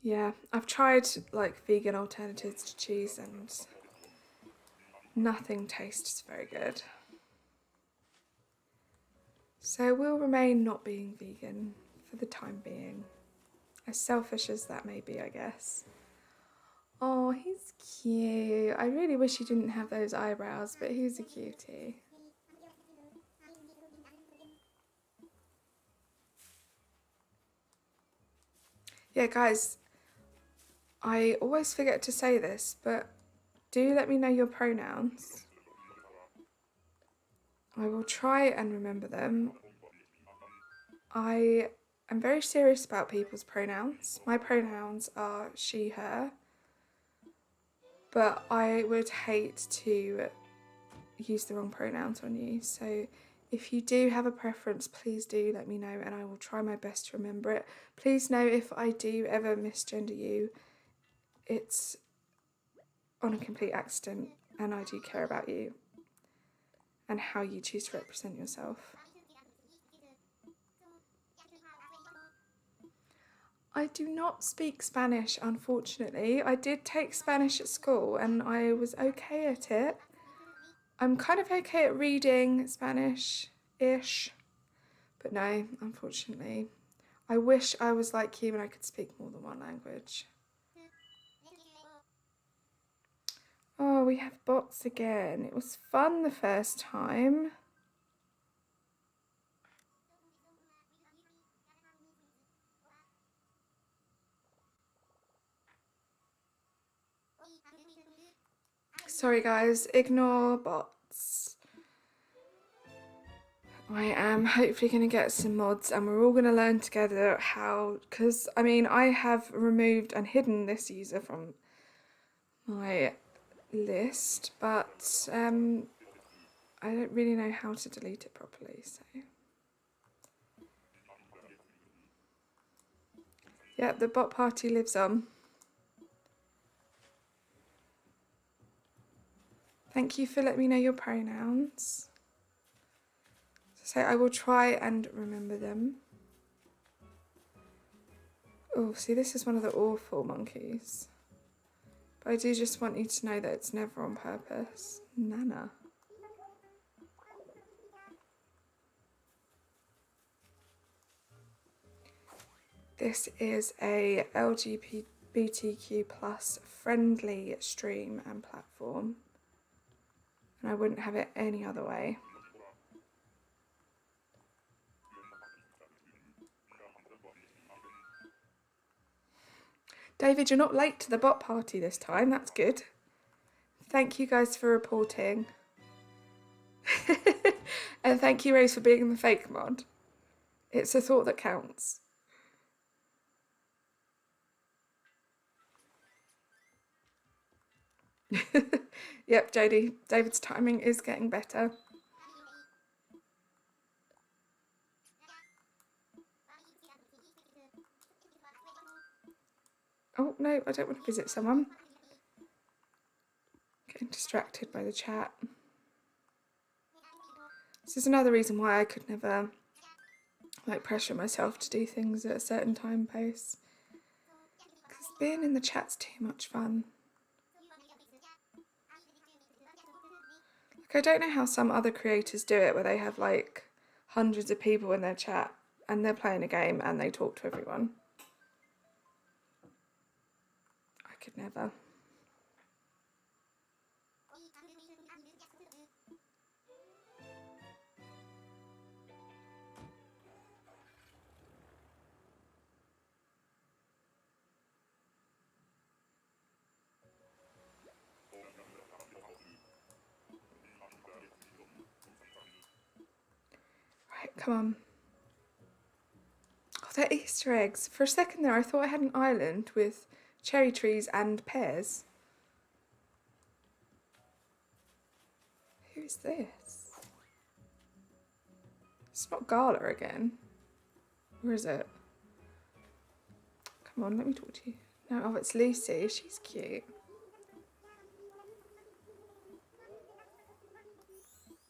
yeah, I've tried like vegan alternatives to cheese and nothing tastes very good. So we'll remain not being vegan for the time being. As selfish as that may be, I guess. Oh, he's cute. I really wish he didn't have those eyebrows, but he's a cutie. Yeah, guys, I always forget to say this, but do let me know your pronouns. I will try and remember them. I am very serious about people's pronouns. My pronouns are she, her, but I would hate to use the wrong pronouns on you. So if you do have a preference, please do let me know and I will try my best to remember it. Please know if I do ever misgender you, it's on a complete accident and I do care about you and how you choose to represent yourself. I do not speak Spanish, unfortunately. I did take Spanish at school and I was okay at it. I'm kind of okay at reading Spanish-ish, but no, unfortunately. I wish I was like you and I could speak more than one language. Oh, we have bots again. It was fun the first time. Sorry guys, ignore bots. I am hopefully going to get some mods and we're all going to learn together how, because I mean I have removed and hidden this user from my list, but I don't really know how to delete it properly, so. Yeah, the bot party lives on. Thank you for letting me know your pronouns. So I will try and remember them. Oh, see, this is one of the awful monkeys. But I do just want you to know that it's never on purpose. Nana. This is a LGBTQ plus friendly stream and platform. And I wouldn't have it any other way. David, you're not late to the bot party this time. That's good. Thank you guys for reporting. And thank you, Rose, for being in the fake mod. It's a thought that counts. Yep, Jodie, David's timing is getting better. Oh, no, I don't want to visit someone. Getting distracted by the chat. This is another reason why I could never pressure myself to do things at a certain time pace. Because being in the chat's too much fun. I don't know how some other creators do it where they have hundreds of people in their chat and they're playing a game and they talk to everyone. I could never. Right, come on. Oh, they're Easter eggs. For a second there I thought I had an island with cherry trees and pears. Who is this? It's not Gala again. Where is it? Come on, let me talk to you. No, oh, it's Lucy. She's cute.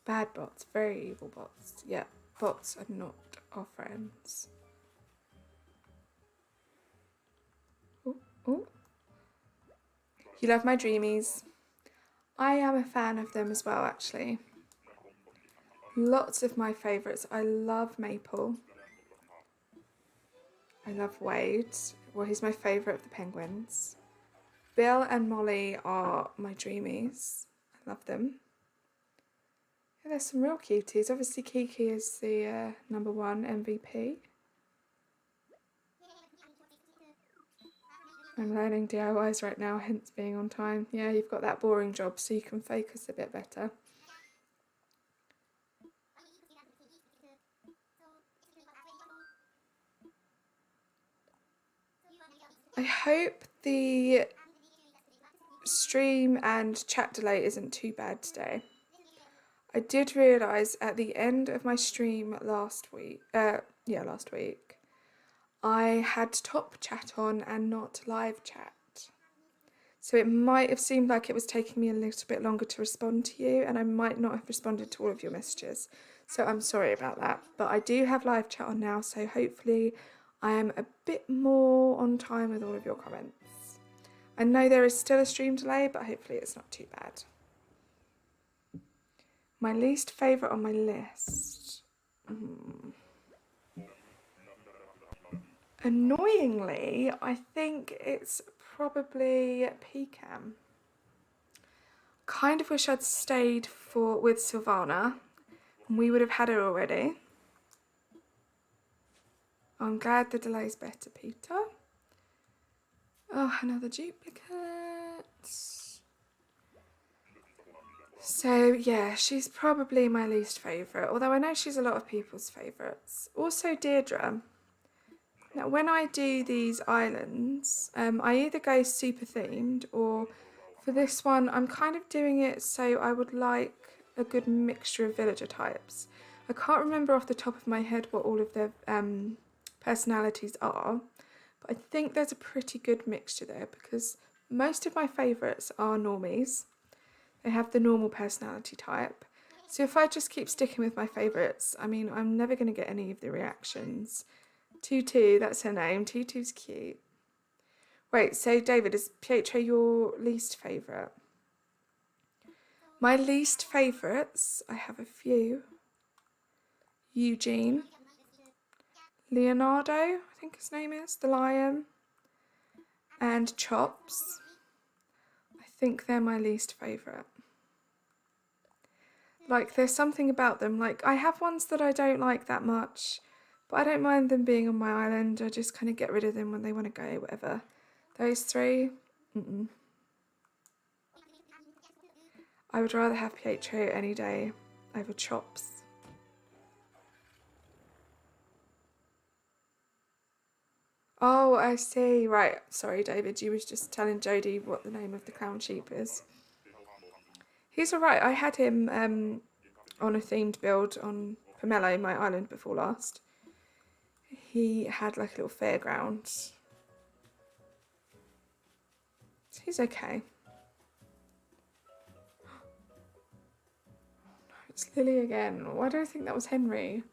Bad bots, very evil bots. Yeah, bots are not our friends. Oh, oh. You love my dreamies. I am a fan of them as well, actually. Lots of my favourites. I love Maple. I love Wade. Well, he's my favourite of the penguins. Bill and Molly are my dreamies. I love them. Yeah, there's some real cuties. Obviously, Kiki is the #1 MVP. I'm learning DIYs right now, hence being on time. Yeah, you've got that boring job, so you can focus a bit better. I hope the stream and chat delay isn't too bad today. I did realise at the end of my stream last week, I had top chat on and not live chat. So it might have seemed like it was taking me a little bit longer to respond to you, and I might not have responded to all of your messages. So I'm sorry about that. But I do have live chat on now, so hopefully I am a bit more on time with all of your comments. I know there is still a stream delay, but hopefully it's not too bad. My least favourite on my list. Annoyingly, I think it's probably Pecan. Kind of wish I'd stayed with Sylvana. We would have had her already. I'm glad the delay's better, Peter. Oh, another duplicate. So yeah, she's probably my least favourite, although I know she's a lot of people's favourites. Also Deirdre. Now when I do these islands, I either go super themed, or for this one I'm kind of doing it so I would like a good mixture of villager types. I can't remember off the top of my head what all of their personalities are, but I think there's a pretty good mixture there because most of my favourites are normies. They have the normal personality type. So if I just keep sticking with my favourites, I mean, I'm never going to get any of the reactions. Tutu, that's her name. Tutu's cute. Wait, so David, is Pietro your least favourite? My least favourites, I have a few. Eugene. Leonardo, I think his name is, the lion. And Chops. I think they're my least favourite. Like, there's something about them. Like, I have ones that I don't like that much, but I don't mind them being on my island. I just kind of get rid of them when they want to go, whatever. Those three? I would rather have Pietro any day over chops. Oh, I see. Right. Sorry, David. You was just telling Jodie what the name of the clown sheep is. He's alright. I had him on a themed build on Pomelo, my island, before last. He had like a little fairground. He's okay. It's Lily again. Why do I think that was Henry?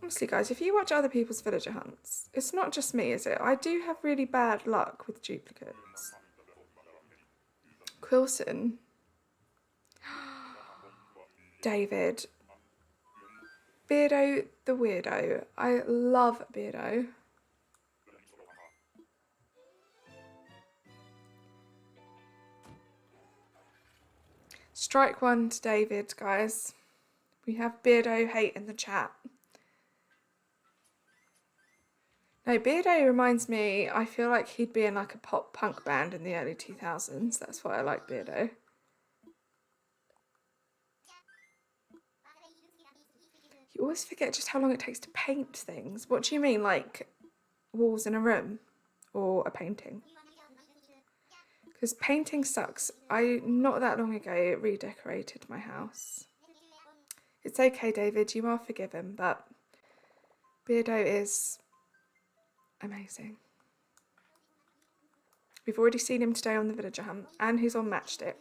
Honestly, guys, if you watch other people's villager hunts, it's not just me, is it? I do have really bad luck with duplicates. Quilson. David. Beardo the weirdo. I love Beardo. Strike one to David, guys. We have Beardo hate in the chat. No, Beardo reminds me, I feel like he'd be in like a pop punk band in the early 2000s. That's why I like Beardo. You always forget just how long it takes to paint things. What do you mean, like walls in a room or a painting? Because painting sucks. I, not that long ago, redecorated my house. It's okay, David, you are forgiven, but Beardo is amazing. We've already seen him today on the villager hunt, and he's on Matchstick.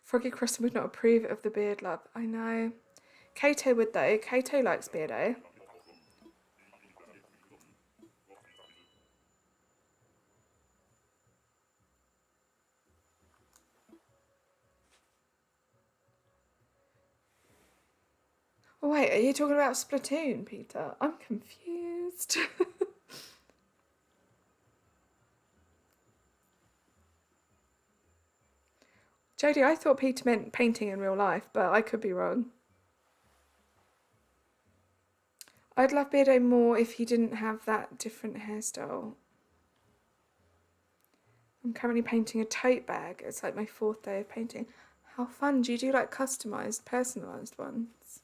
Froggy Crossing would not approve of the beard love. I know. Kato would though. Kato likes Beardo. Oh wait, are you talking about Splatoon, Peter? I'm confused. Jodie, I thought Peter meant painting in real life, but I could be wrong. I'd love Beardo more if he didn't have that different hairstyle. I'm currently painting a tote bag. It's like my 4th day of painting. How fun. Do you do like customised, personalised ones?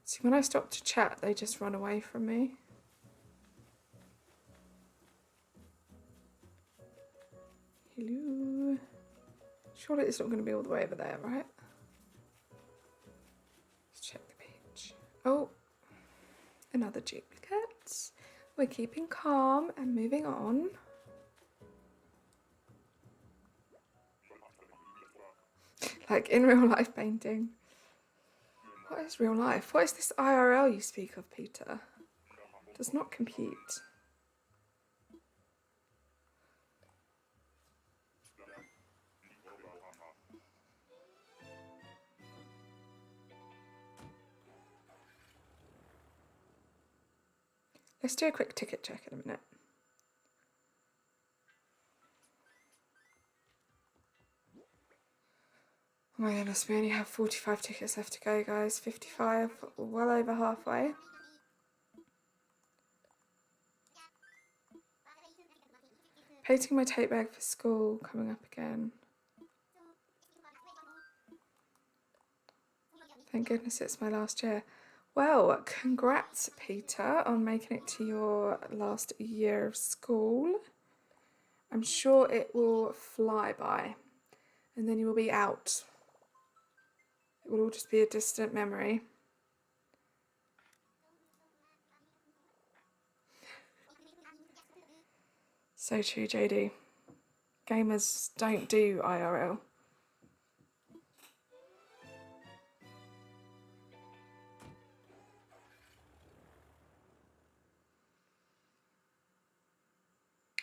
See, when I stop to chat, they just run away from me. Hello. Surely it's not going to be all the way over there, right? Let's check the page. Oh, another duplicate. We're keeping calm and moving on. Like in real life painting. What is real life? What is this IRL you speak of, Peter? Does not compute. Let's do a quick ticket check in a minute. Oh my goodness, we only have 45 tickets left to go, guys. 55, well over halfway. Painting my tote bag for school coming up again. Thank goodness it's my last year. Well, congrats, Peter, on making it to your last year of school. I'm sure it will fly by, and then you will be out. It will all just be a distant memory. So true, JD. Gamers don't do IRL.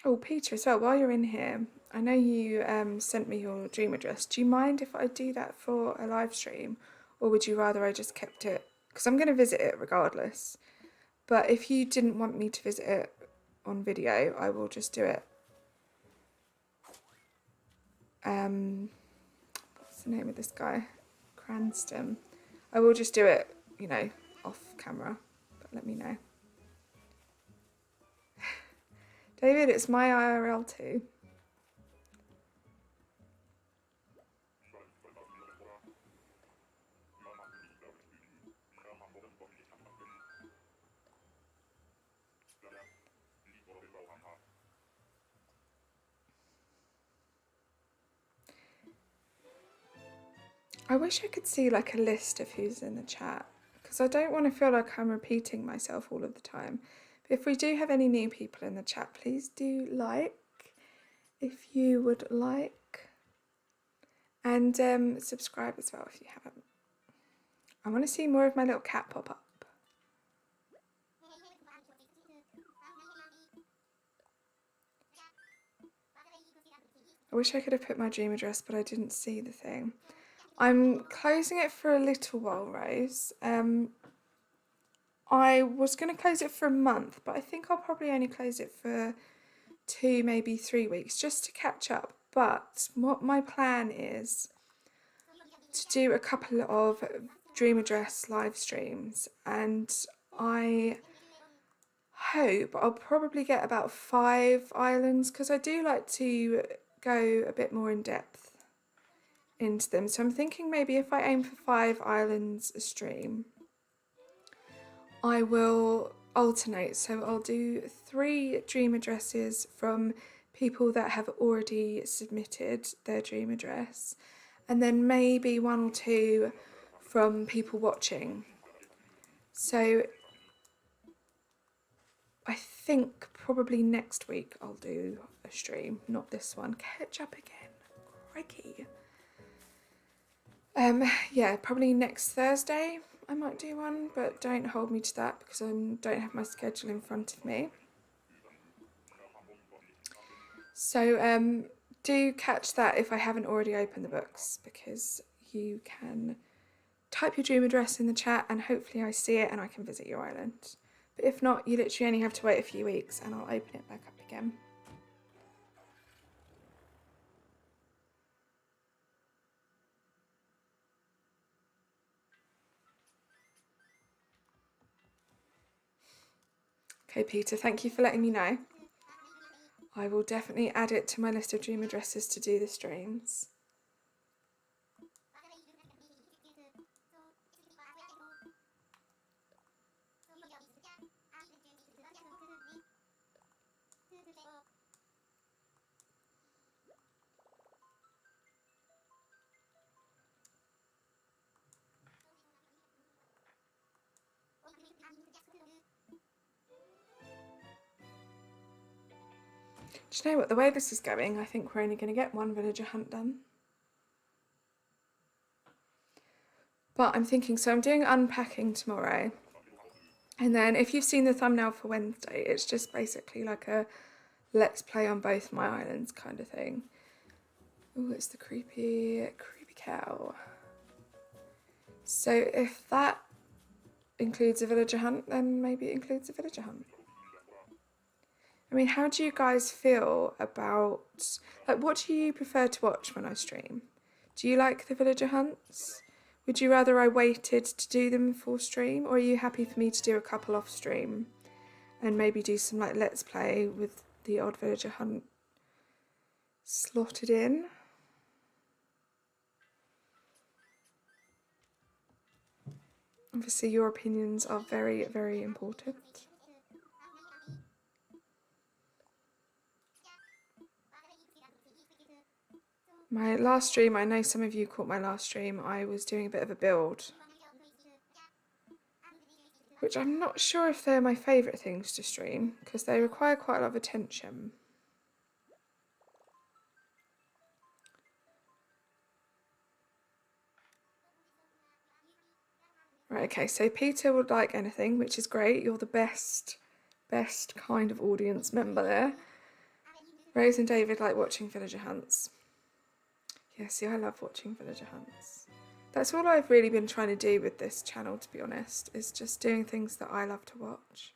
Oh, Peter, as well, while you're in here, I know you sent me your dream address. Do you mind if I do that for a live stream? Or would you rather I just kept it? Because I'm going to visit it regardless. But if you didn't want me to visit it, on video, I will just do it. What's the name of this guy? Cranston. I will just do it, you know, off camera, but let me know. David, it's my IRL too. I wish I could see like a list of who's in the chat, because I don't want to feel like I'm repeating myself all of the time. But if we do have any new people in the chat, please do like, if you would like, and subscribe as well if you haven't. I want to see more of my little cat pop up. I wish I could have put my dream address, but I didn't see the thing. I'm closing it for a little while, Rose. I was going to close it for a month, but I think I'll probably only close it for 2, maybe 3 weeks, just to catch up. But what my plan is to do a couple of dream address live streams, and I hope I'll probably get about 5 islands, because I do like to go a bit more in depth into them. So I'm thinking maybe if I aim for 5 islands a stream, I will alternate. So I'll do 3 dream addresses from people that have already submitted their dream address, and then maybe 1 or 2 from people watching. So I think probably next week I'll do a stream, not this one. Catch up again, crikey. Yeah, probably next Thursday I might do one, but don't hold me to that because I don't have my schedule in front of me. So do catch that if I haven't already opened the books, because you can type your dream address in the chat and hopefully I see it and I can visit your island. But if not, you literally only have to wait a few weeks and I'll open it back up again. Okay, Peter, thank you for letting me know. I will definitely add it to my list of dream addresses to do the streams. Do you know what, the way this is going, I think we're only going to get 1 villager hunt done. But I'm thinking, so I'm doing unpacking tomorrow. And then if you've seen the thumbnail for Wednesday, it's just basically like a let's play on both my islands kind of thing. Oh, it's the creepy cow. So if that includes a villager hunt, then maybe it includes a villager hunt. I mean, how do you guys feel about, like, what do you prefer to watch when I stream? Do you like the villager hunts? Would you rather I waited to do them full stream, or are you happy for me to do a couple off stream and maybe do some like let's play with the odd villager hunt slotted in? Obviously your opinions are very, very important. My last stream, I know some of you caught my last stream, I was doing a bit of a build, which I'm not sure if they're my favourite things to stream, because they require quite a lot of attention. Right, okay, so Peter would like anything, which is great. You're the best kind of audience member there. Rose and David like watching villager hunts. Yeah, see, I love watching villager hunts. That's all I've really been trying to do with this channel, to be honest, is just doing things that I love to watch.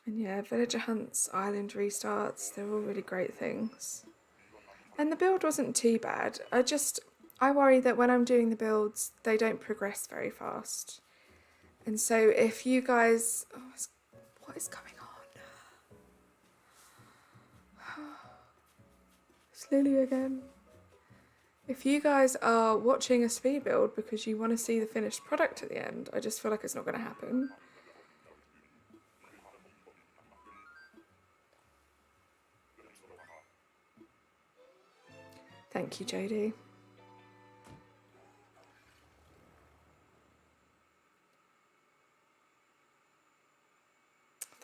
And yeah, villager hunts, island restarts, they're all really great things. And the build wasn't too bad. I worry that when I'm doing the builds, they don't progress very fast. And so if you guys, what is going on? It's Lily again. If you guys are watching a speed build because you want to see the finished product at the end, I just feel like it's not going to happen. Thank you, JD.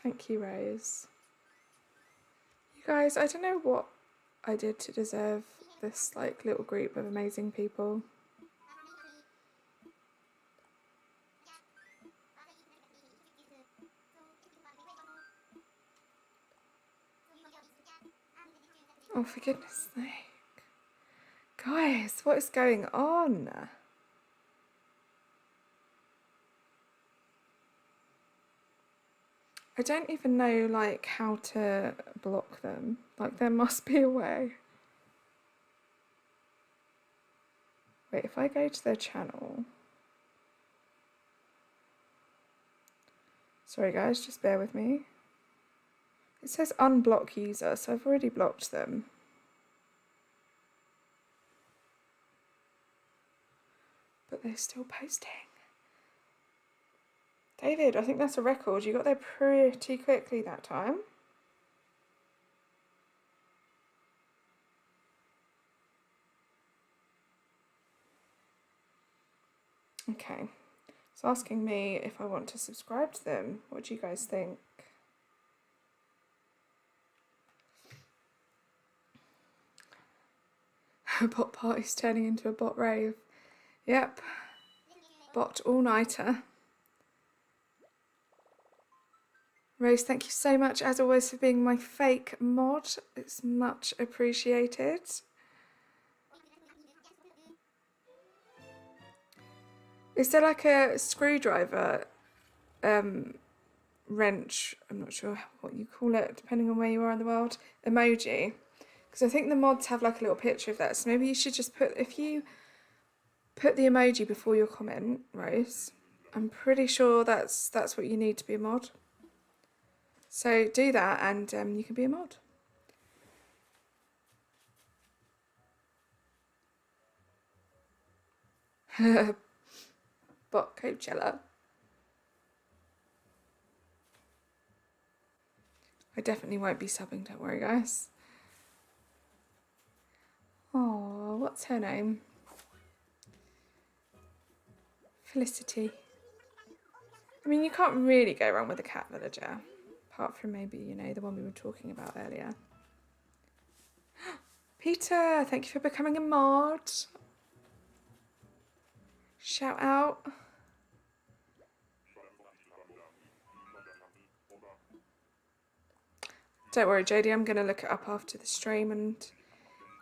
Thank you, Rose. You guys, I don't know what I did to deserve this like little group of amazing people. Oh, for goodness sake. Guys, what is going on? I don't even know like how to block them. Like there must be a way. Wait, if I go to their channel. Sorry guys, just bear with me. It says unblock user, so I've already blocked them. But they're still posting. David, I think that's a record. You got there pretty quickly that time. Okay. It's asking me if I want to subscribe to them. What do you guys think? A bot party's turning into a bot rave. Yep. Bot all-nighter. Rose, thank you so much as always for being my fake mod. It's much appreciated. Is there like a screwdriver wrench, I'm not sure what you call it depending on where you are in the world, emoji? Because I think the mods have like a little picture of that, so maybe you should just put, if you put the emoji before your comment, Rose, I'm pretty sure that's what you need to be a mod. So do that and you can be a mod. Bot Coachella. I definitely won't be subbing, don't worry guys. Oh, what's her name? Felicity. I mean, you can't really go wrong with a cat villager. Apart from maybe, you know, the one we were talking about earlier. Peter, thank you for becoming a mod. Shout out. Don't worry, JD, I'm going to look it up after the stream and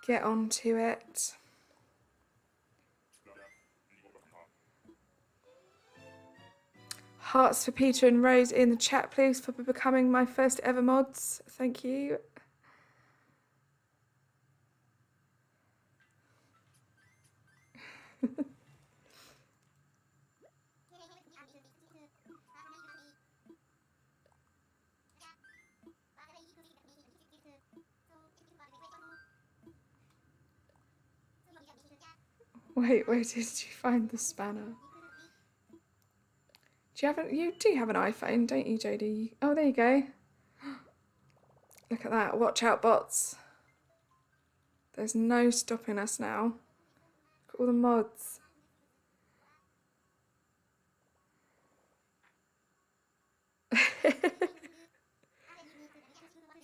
get onto it. Hearts for Peter and Rose in the chat, please, for becoming my first ever mods. Thank you. Wait, where did you find the spanner? You do have an iPhone, don't you, JD? Oh, there you go. Look at that. Watch out, bots. There's no stopping us now. Look at all the mods.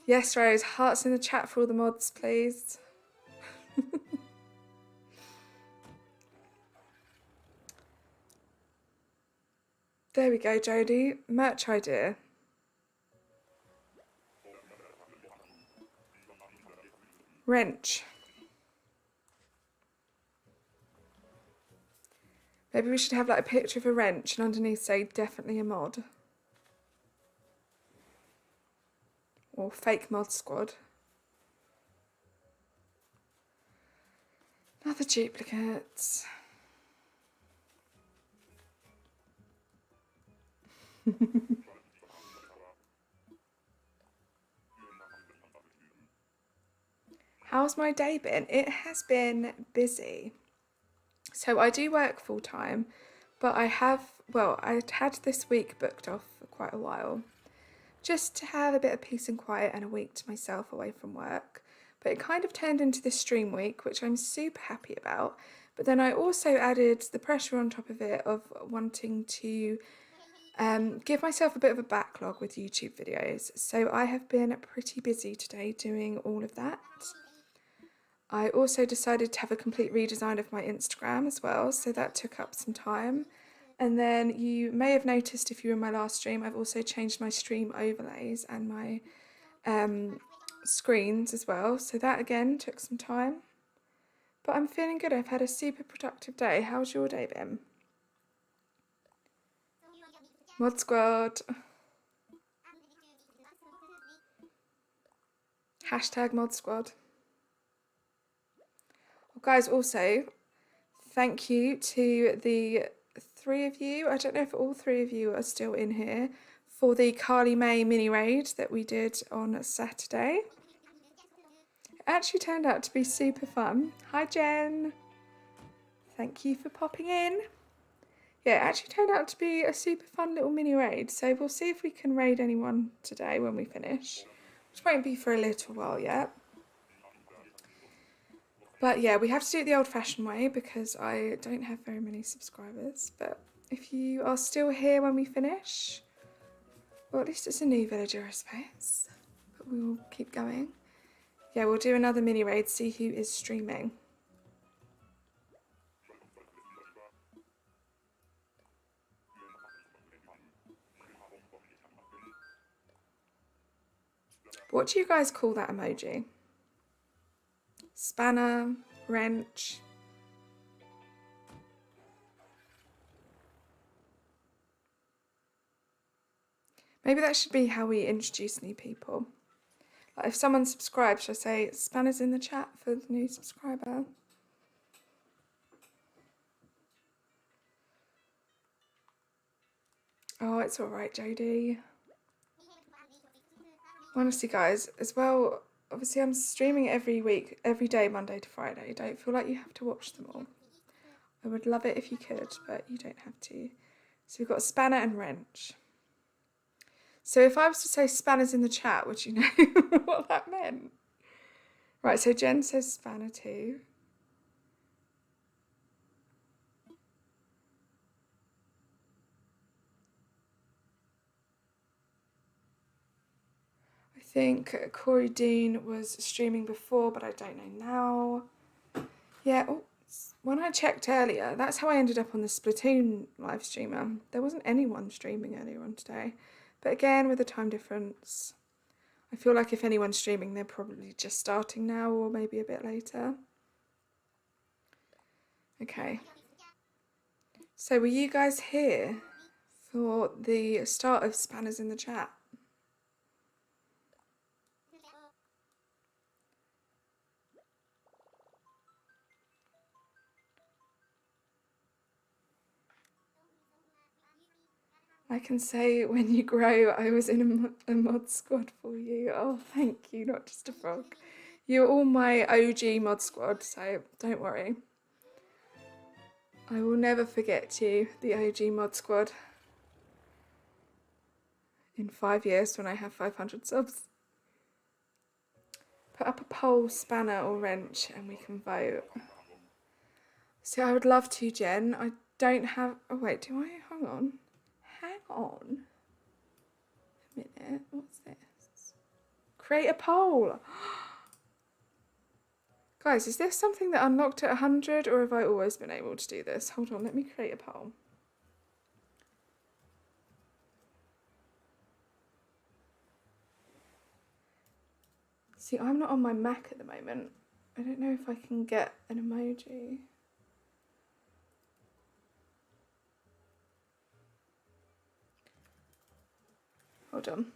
Yes, Rose. Hearts in the chat for all the mods, please. There we go, Jodie. Merch idea. Wrench. Maybe we should have like a picture of a wrench and underneath say definitely a mod. or fake mod squad. Another duplicate. How's my day been? It has been busy. So I do work full time, but I had this week booked off for quite a while, just to have a bit of peace and quiet and a week to myself away from work. But it kind of turned into this stream week, which I'm super happy about. But then I also added the pressure on top of it of wanting to give myself a bit of a backlog with YouTube videos. So I have been pretty busy today doing all of that. I also decided to have a complete redesign of my Instagram as well, so that took up some time. And then you may have noticed if you were in my last stream, I've also changed my stream overlays and my screens as well, so that again took some time. But I'm feeling good. I've had a super productive day. How's your day been? Mod Squad. Hashtag Mod Squad. Well, guys, also, thank you to the 3 of you. I don't know if all 3 of you are still in here for the Carly May mini raid that we did on Saturday. It actually turned out to be super fun. Hi, Jen. Thank you for popping in. Yeah, it actually turned out to be a super fun little mini raid. So we'll see if we can raid anyone today when we finish, which won't be for a little while yet. But yeah, we have to do it the old-fashioned way because I don't have very many subscribers. But if you are still here when we finish, well, at least it's a new villager, I suppose. But we will keep going. Yeah, we'll do another mini raid, see who is streaming. What do you guys call that emoji? Spanner, wrench. Maybe that should be how we introduce new people. Like if someone subscribes, should I say spanners in the chat for the new subscriber? Oh, it's all right, Jodie. Honestly, guys, as well, obviously I'm streaming every week, every day, Monday to Friday. Don't feel like you have to watch them all. I would love it if you could, but you don't have to. So we've got spanner and wrench. So if I was to say spanners in the chat, would you know what that meant? Right, so Jen says spanner too. I think Corey Dean was streaming before, but I don't know now. Yeah, oh, when I checked earlier, that's how I ended up on the Splatoon live streamer. There wasn't anyone streaming earlier on today. But again, with the time difference, I feel like if anyone's streaming, they're probably just starting now or maybe a bit later. Okay. So were you guys here for the start of Spanners in the Chat? I can say when you grow, I was in a mod squad for you. Oh, thank you, not just a frog. You're all my OG mod squad, so don't worry. I will never forget you, the OG mod squad. In 5 years when I have 500 subs. Put up a poll, spanner or wrench and we can vote. So I would love to, Jen. I don't have... Oh, wait, do I? Hang on. Hang on. A minute. What's this? Create a poll. Guys, is this something that unlocked at 100 or have I always been able to do this? Hold on, let me create a poll. See, I'm not on my Mac at the moment. I don't know if I can get an emoji. Hold on.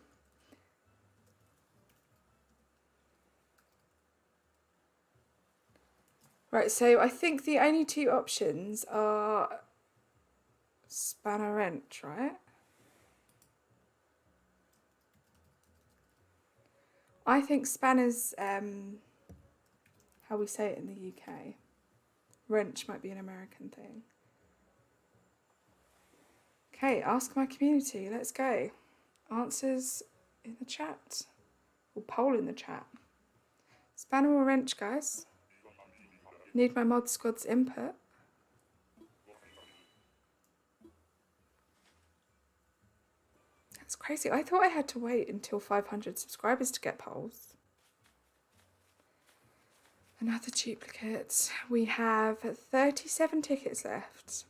Right, so I think the only two options are spanner wrench, right? I think spanner's how we say it in the UK. Wrench might be an American thing. Okay, ask my community. Let's go. Answers in the chat. Or poll in the chat. Spanner or wrench, guys? Need my mod squad's input. That's crazy. I thought I had to wait until 500 subscribers to get polls. Another duplicate. We have 37 tickets left.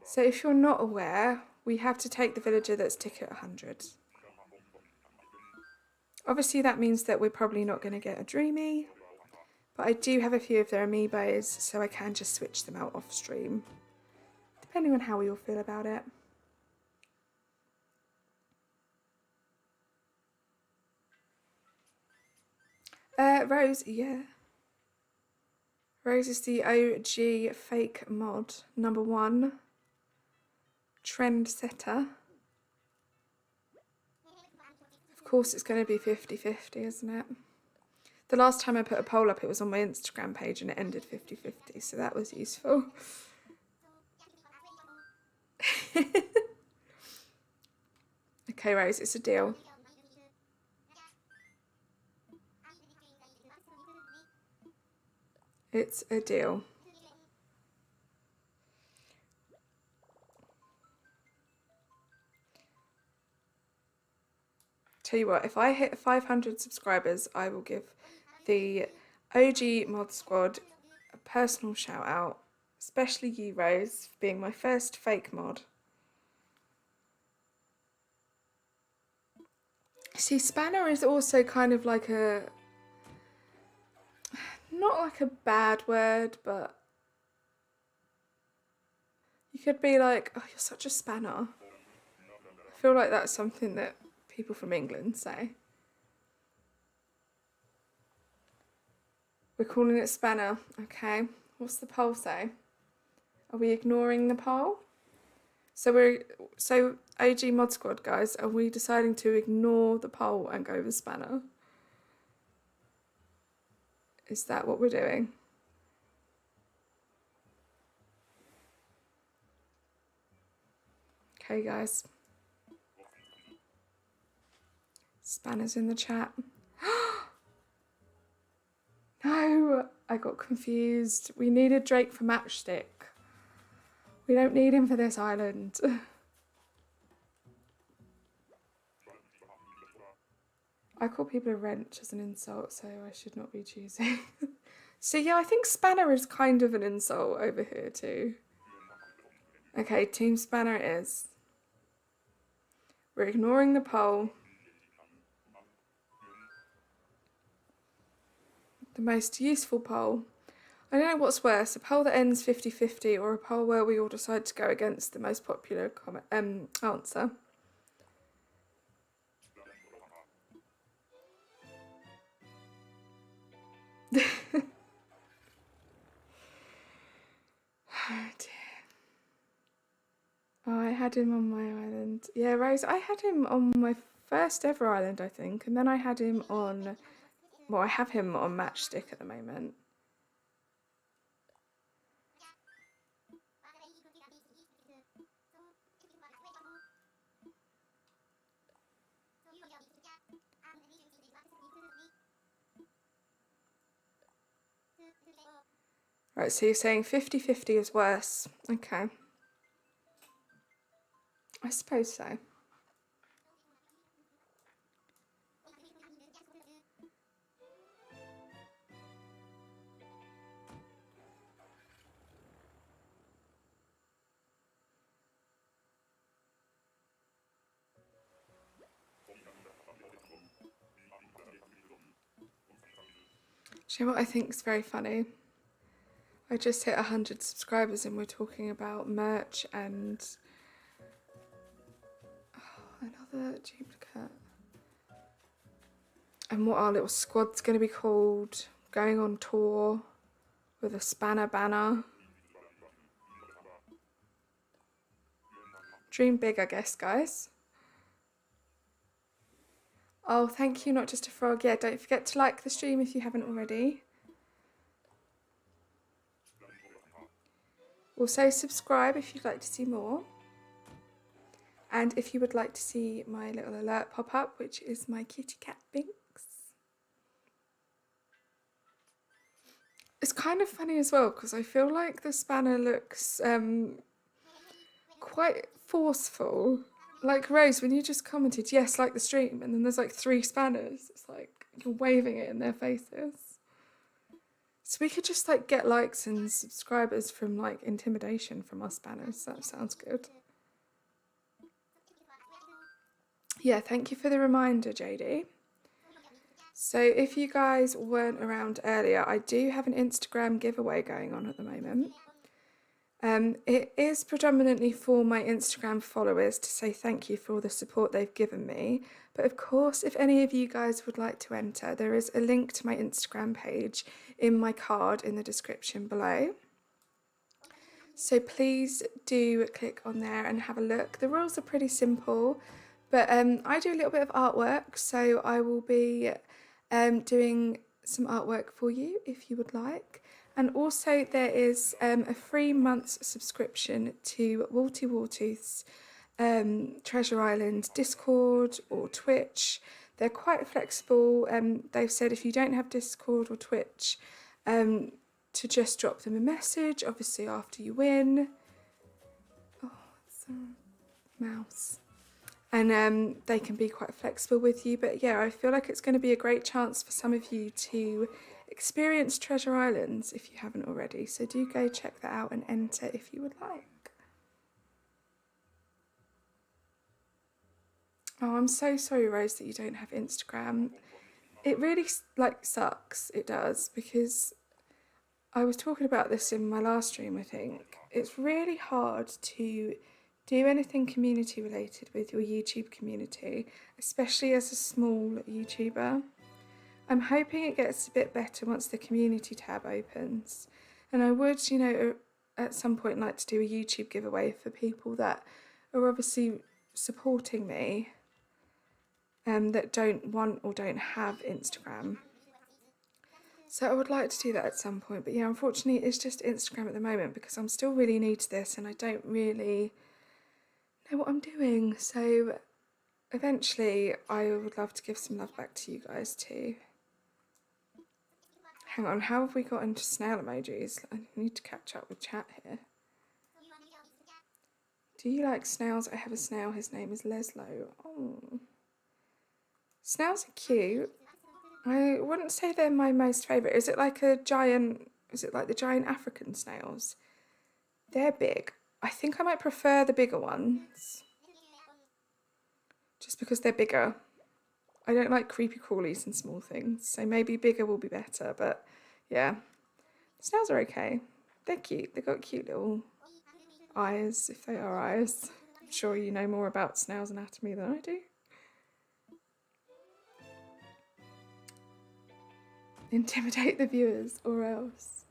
So if you're not aware, we have to take the villager that's ticket 100. Obviously that means that we're probably not going to get a dreamy, but I do have a few of their amiibos, so I can just switch them out off stream, depending on how we all feel about it. Rose, yeah. Rose is the OG fake mod, #1. Trendsetter. Of course it's going to be 50-50, isn't it? The last time I put a poll up, it was on my Instagram page and it ended 50-50, so that was useful. Okay, Rose, it's a deal. It's a deal. Tell you what, if I hit 500 subscribers, I will give the OG Mod Squad a personal shout out, especially you, Rose, for being my first fake mod. See, Spanner is also kind of like a, not like a bad word, but you could be like, oh, you're such a spanner. I feel like that's something that people from England say. We're calling it spanner, okay. What's the poll say? Are we ignoring the poll? So AG Mod Squad, guys, are we deciding to ignore the poll and go with spanner? Is that what we're doing? Okay, guys. Spanner's in the chat. No, I got confused. We needed Drake for Matchstick. We don't need him for this island. I call people a wrench as an insult, so I should not be choosing. So yeah, I think spanner is kind of an insult over here too. Okay, Team Spanner it is. We're ignoring the poll. The most useful poll. I don't know what's worse, a poll that ends 50-50 or a poll where we all decide to go against the most popular answer. Oh dear. Oh, I had him on my island. Yeah, Rose, I had him on my first ever island, I think, and then I had him on, well, I have him on Matchstick at the moment. Right, so you're saying 50-50 is worse. Okay. I suppose so. Do you know what I think is very funny? I just hit 100 subscribers and we're talking about merch and another duplicate. And what our little squad's going to be called, going on tour. with a spanner banner. Dream big, I guess, guys. Oh, thank you, Not Just a Frog. Yeah, don't forget to like the stream if you haven't already. Also, subscribe if you'd like to see more. And if you would like to see my little alert pop up, which is my kitty cat Binks. It's kind of funny as well, because I feel like the spanner looks quite forceful. Like Rose, when you just commented, yes, like the stream, and then there's like 3 spanners. It's like you're waving it in their faces. So we could just like get likes and subscribers from like intimidation from our spanners. That sounds good. Yeah, thank you for the reminder, JD. So if you guys weren't around earlier, I do have an Instagram giveaway going on at the moment. It is predominantly for my Instagram followers to say thank you for all the support they've given me. But of course, if any of you guys would like to enter, there is a link to my Instagram page in my card in the description below. So please do click on there and have a look. The rules are pretty simple, but I do a little bit of artwork, so I will be doing some artwork for you if you would like. And also there is a 3 months subscription to Walty Wartooth's Treasure Island Discord or Twitch. They're quite flexible. They've said if you don't have Discord or Twitch, to just drop them a message, obviously after you win. Oh, it's a mouse. And they can be quite flexible with you. But yeah, I feel like it's going to be a great chance for some of you to experience Treasure Islands if you haven't already. So do go check that out and enter if you would like. Oh, I'm so sorry, Rose, that you don't have Instagram. It really like sucks, it does, because I was talking about this in my last stream, I think. It's really hard to do anything community related with your YouTube community, especially as a small YouTuber. I'm hoping it gets a bit better once the community tab opens. And I would, you know, at some point like to do a YouTube giveaway for people that are obviously supporting me that don't want or don't have Instagram. So I would like to do that at some point. But yeah, unfortunately, it's just Instagram at the moment because I'm still really new to this and I don't really know what I'm doing. So eventually I would love to give some love back to you guys too. Hang on, how have we got into snail emojis? I need to catch up with chat here. Do you like snails? I have a snail, his name is Leslo. Oh. Snails are cute. I wouldn't say they're my most favourite. Is it like a giant, is it like the giant African snails? They're big. I think I might prefer the bigger ones. Just because they're bigger. I don't like creepy crawlies and small things, so maybe bigger will be better, but yeah. Snails are okay. They're cute. They've got cute little eyes, if they are eyes. I'm sure you know more about snails' anatomy than I do. Intimidate the viewers, or else.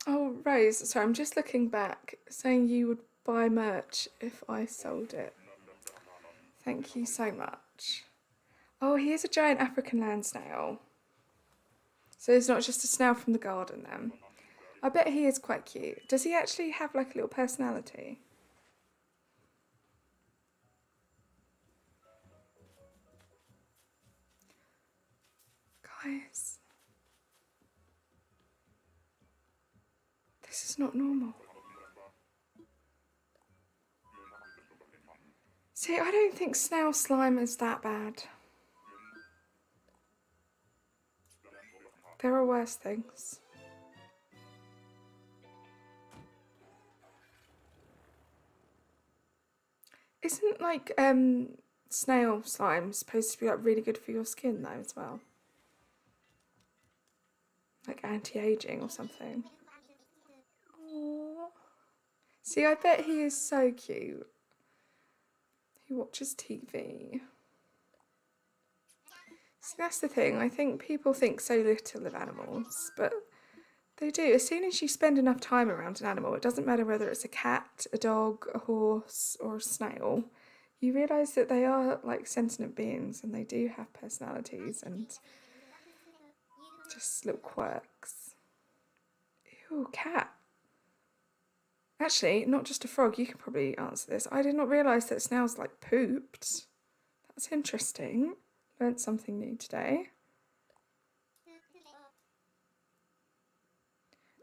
Oh, Rose, sorry, I'm just looking back, saying you would buy merch if I sold it. Thank you so much. Oh, he is a giant African land snail. So it's not just a snail from the garden then. I bet he is quite cute. Does he actually have like a little personality? Guys. This is not normal. See, I don't think snail slime is that bad. There are worse things. Isn't like snail slime supposed to be like really good for your skin though as well? Like anti-aging or something. Aww. See, I bet he is so cute. He watches TV. See, that's the thing. I think people think so little of animals, but They do. As soon as you spend enough time around an animal, it doesn't matter whether it's a cat, a dog, a horse, or a snail, you realise that they are like sentient beings and they do have personalities and just little quirks. Ew, cat. Actually, not just a frog, you can probably answer this. I did not realise that snails like pooped. That's interesting. Learned something new today.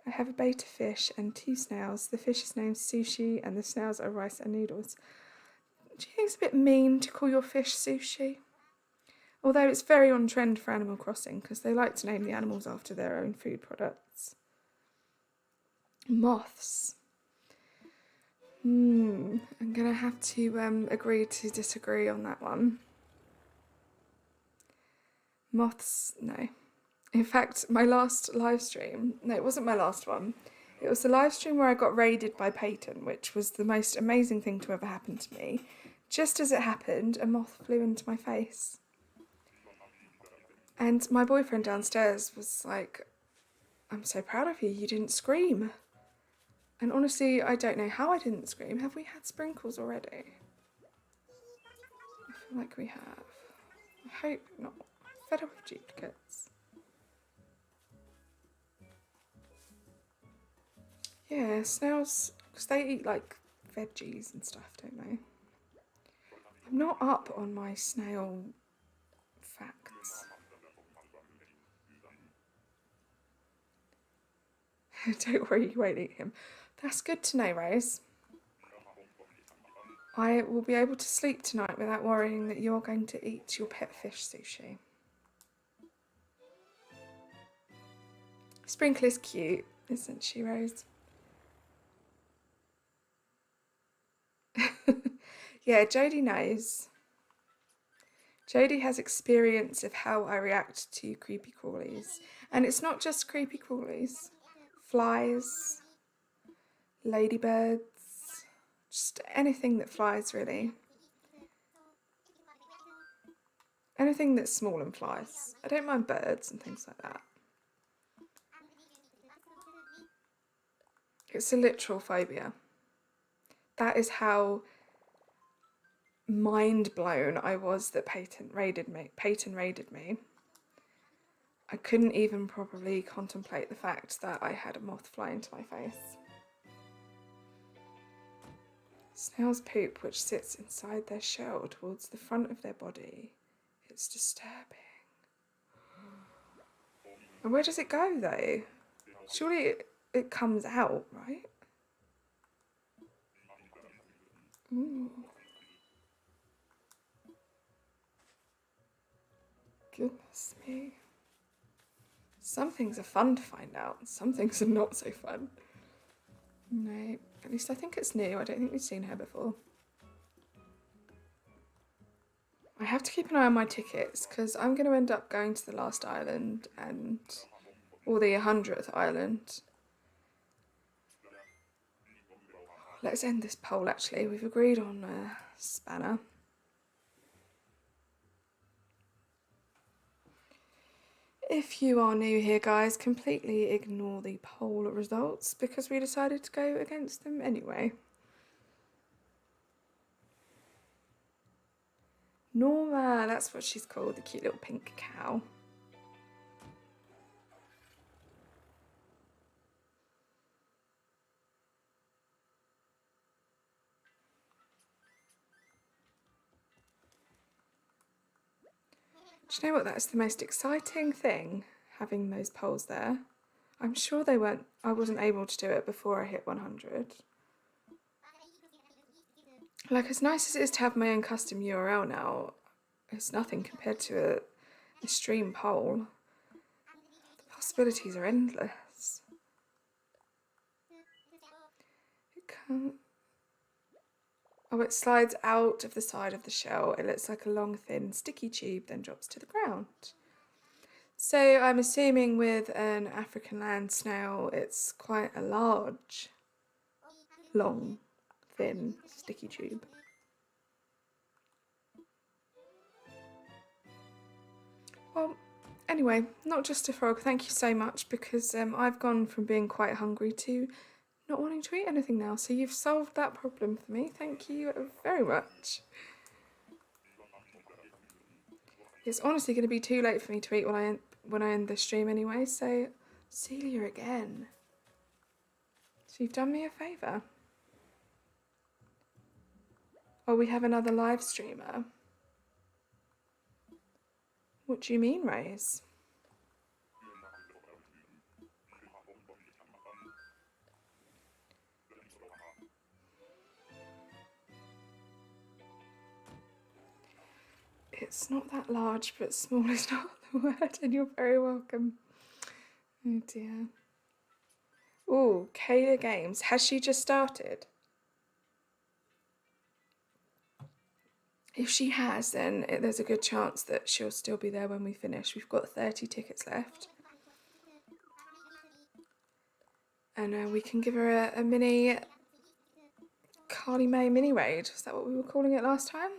I have a betta fish and 2 snails. The fish is named Sushi and the snails are rice and noodles. Do you think it's a bit mean to call your fish Sushi? Although it's very on trend for Animal Crossing because they like to name the animals after their own food products. Moths. I'm going to have to agree to disagree on that one. Moths, no. In fact, my last live stream, no, it wasn't my last one. It was the live stream where I got raided by Peyton, which was the most amazing thing to ever happen to me. Just as it happened, a moth flew into my face. And my boyfriend downstairs was like, I'm so proud of you, you didn't scream. And honestly, I don't know how I didn't scream. Have we had sprinkles already? I feel like we have. I hope not. I'm fed up with duplicates. Yeah, snails, because they eat like veggies and stuff, don't they? I'm not up on my snail facts. Don't worry, you won't eat him. That's good to know, Rose. I will be able to sleep tonight without worrying that you're going to eat your pet fish sushi. Sprinkle is cute, isn't she, Rose? Yeah, Jodie knows. Jodie has experience of how I react to creepy crawlies. And it's not just creepy crawlies. Flies, ladybirds, just anything that flies really. Anything that's small and flies. I don't mind birds and things like that. It's a literal phobia. That is how mind blown I was that Peyton raided me. I couldn't even probably contemplate the fact that I had a moth fly into my face. Snails poop which sits inside their shell towards the front of their body. It's disturbing. And where does it go though? Surely it comes out, right? Ooh. Goodness me. Some things are fun to find out, some things are not so fun. No, at least I think it's new. I don't think we've seen her before. I have to keep an eye on my tickets because I'm going to end up going to the last island or the 100th island. Let's end this poll actually. We've agreed on Spanner. If you are new here, guys, completely ignore the poll results because we decided to go against them anyway. Norma, that's what she's called, the cute little pink cow. Do you know what, that's the most exciting thing, having those polls there. I'm sure I wasn't able to do it before I hit 100. Like, as nice as it is to have my own custom URL now, it's nothing compared to a stream poll. The possibilities are endless. Oh, it slides out of the side of the shell. It looks like a long, thin, sticky tube, then drops to the ground. So I'm assuming with an African land snail, it's quite a large, long, thin, sticky tube. Well, Anyway, not just a frog, thank you so much, because I've gone from being quite hungry to not wanting to eat anything now, so you've solved that problem for me. Thank you very much. It's honestly going to be too late for me to eat when I end this stream anyway, so Celia again. So you've done me a favour. Oh, we have another live streamer. What do you mean, Rays? It's not that large, but small is not the word, and you're very welcome. Oh dear. Oh, Kayla Games. Has she just started? If she has, then there's a good chance that she'll still be there when we finish. We've got 30 tickets left. And we can give her a mini Carly May mini raid. Is that what we were calling it last time?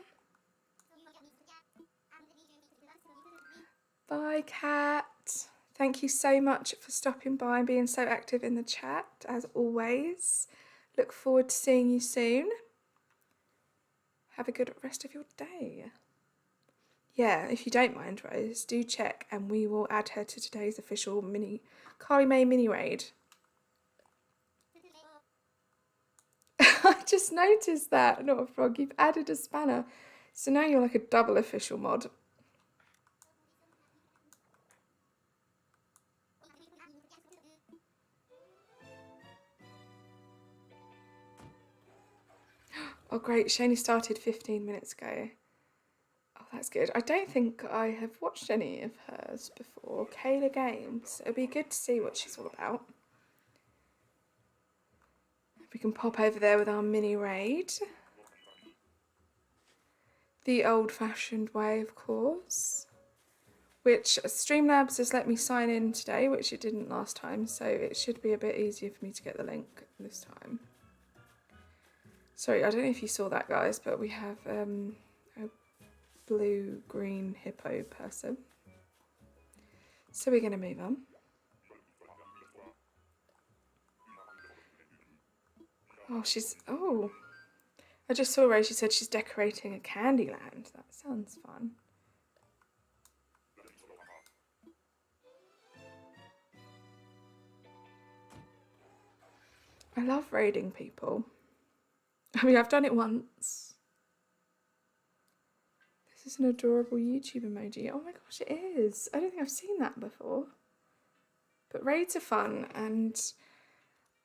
Bye, Kat. Thank you so much for stopping by and being so active in the chat, as always. Look forward to seeing you soon. Have a good rest of your day. Yeah, if you don't mind, Rose, do check and we will add her to today's official mini Carly May mini raid. I just noticed that, not a frog. You've added a spanner. So now you're like a double official mod. Oh great, she only started 15 minutes ago. Oh, that's good. I don't think I have watched any of hers before. Kayla Games. It'd be good to see what she's all about. We can pop over there with our mini raid. The old-fashioned way, of course. Which Streamlabs has let me sign in today, which it didn't last time, so it should be a bit easier for me to get the link this time. Sorry, I don't know if you saw that, guys, but we have a blue-green hippo person. So we're going to move on. Oh, I just saw Ray, she said she's decorating a Candyland. That sounds fun. I love raiding people. I mean, I've done it once. This is an adorable YouTube emoji. Oh my gosh, it is. I don't think I've seen that before. But raids are fun, and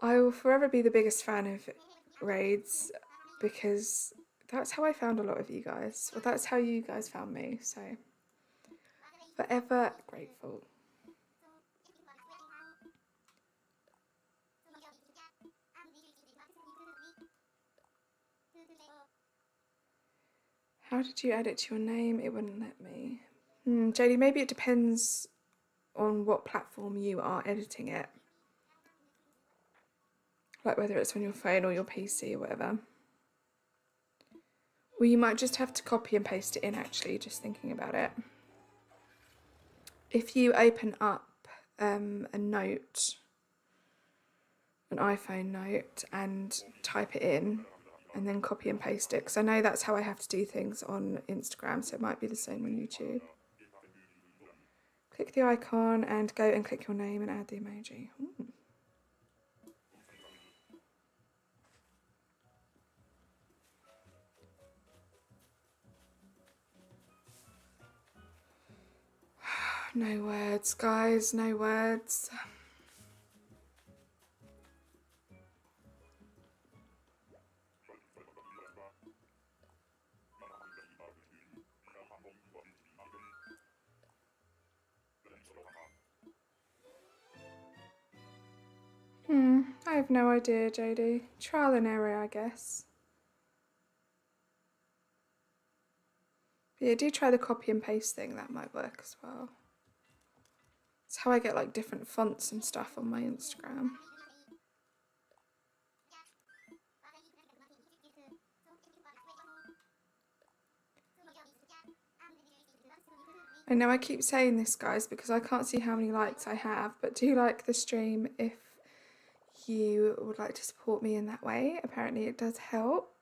I will forever be the biggest fan of raids because that's how I found a lot of you guys. Well, that's how you guys found me, so forever grateful. How did you add it to your name? It wouldn't let me. JD, maybe it depends on what platform you are editing it. Like whether it's on your phone or your PC or whatever. Well, you might just have to copy and paste it in, actually, just thinking about it. If you open up a note, an iPhone note, and type it in, and then copy and paste it, because I know that's how I have to do things on Instagram, so it might be the same on YouTube. Click the icon and go and click your name and add the emoji. No words, guys, no words. I have no idea, JD. Trial and error, I guess. But yeah, do try the copy and paste thing, that might work as well. It's how I get like different fonts and stuff on my Instagram. I know I keep saying this, guys, because I can't see how many likes I have, but do like the stream if you would like to support me in that way. Apparently it does help,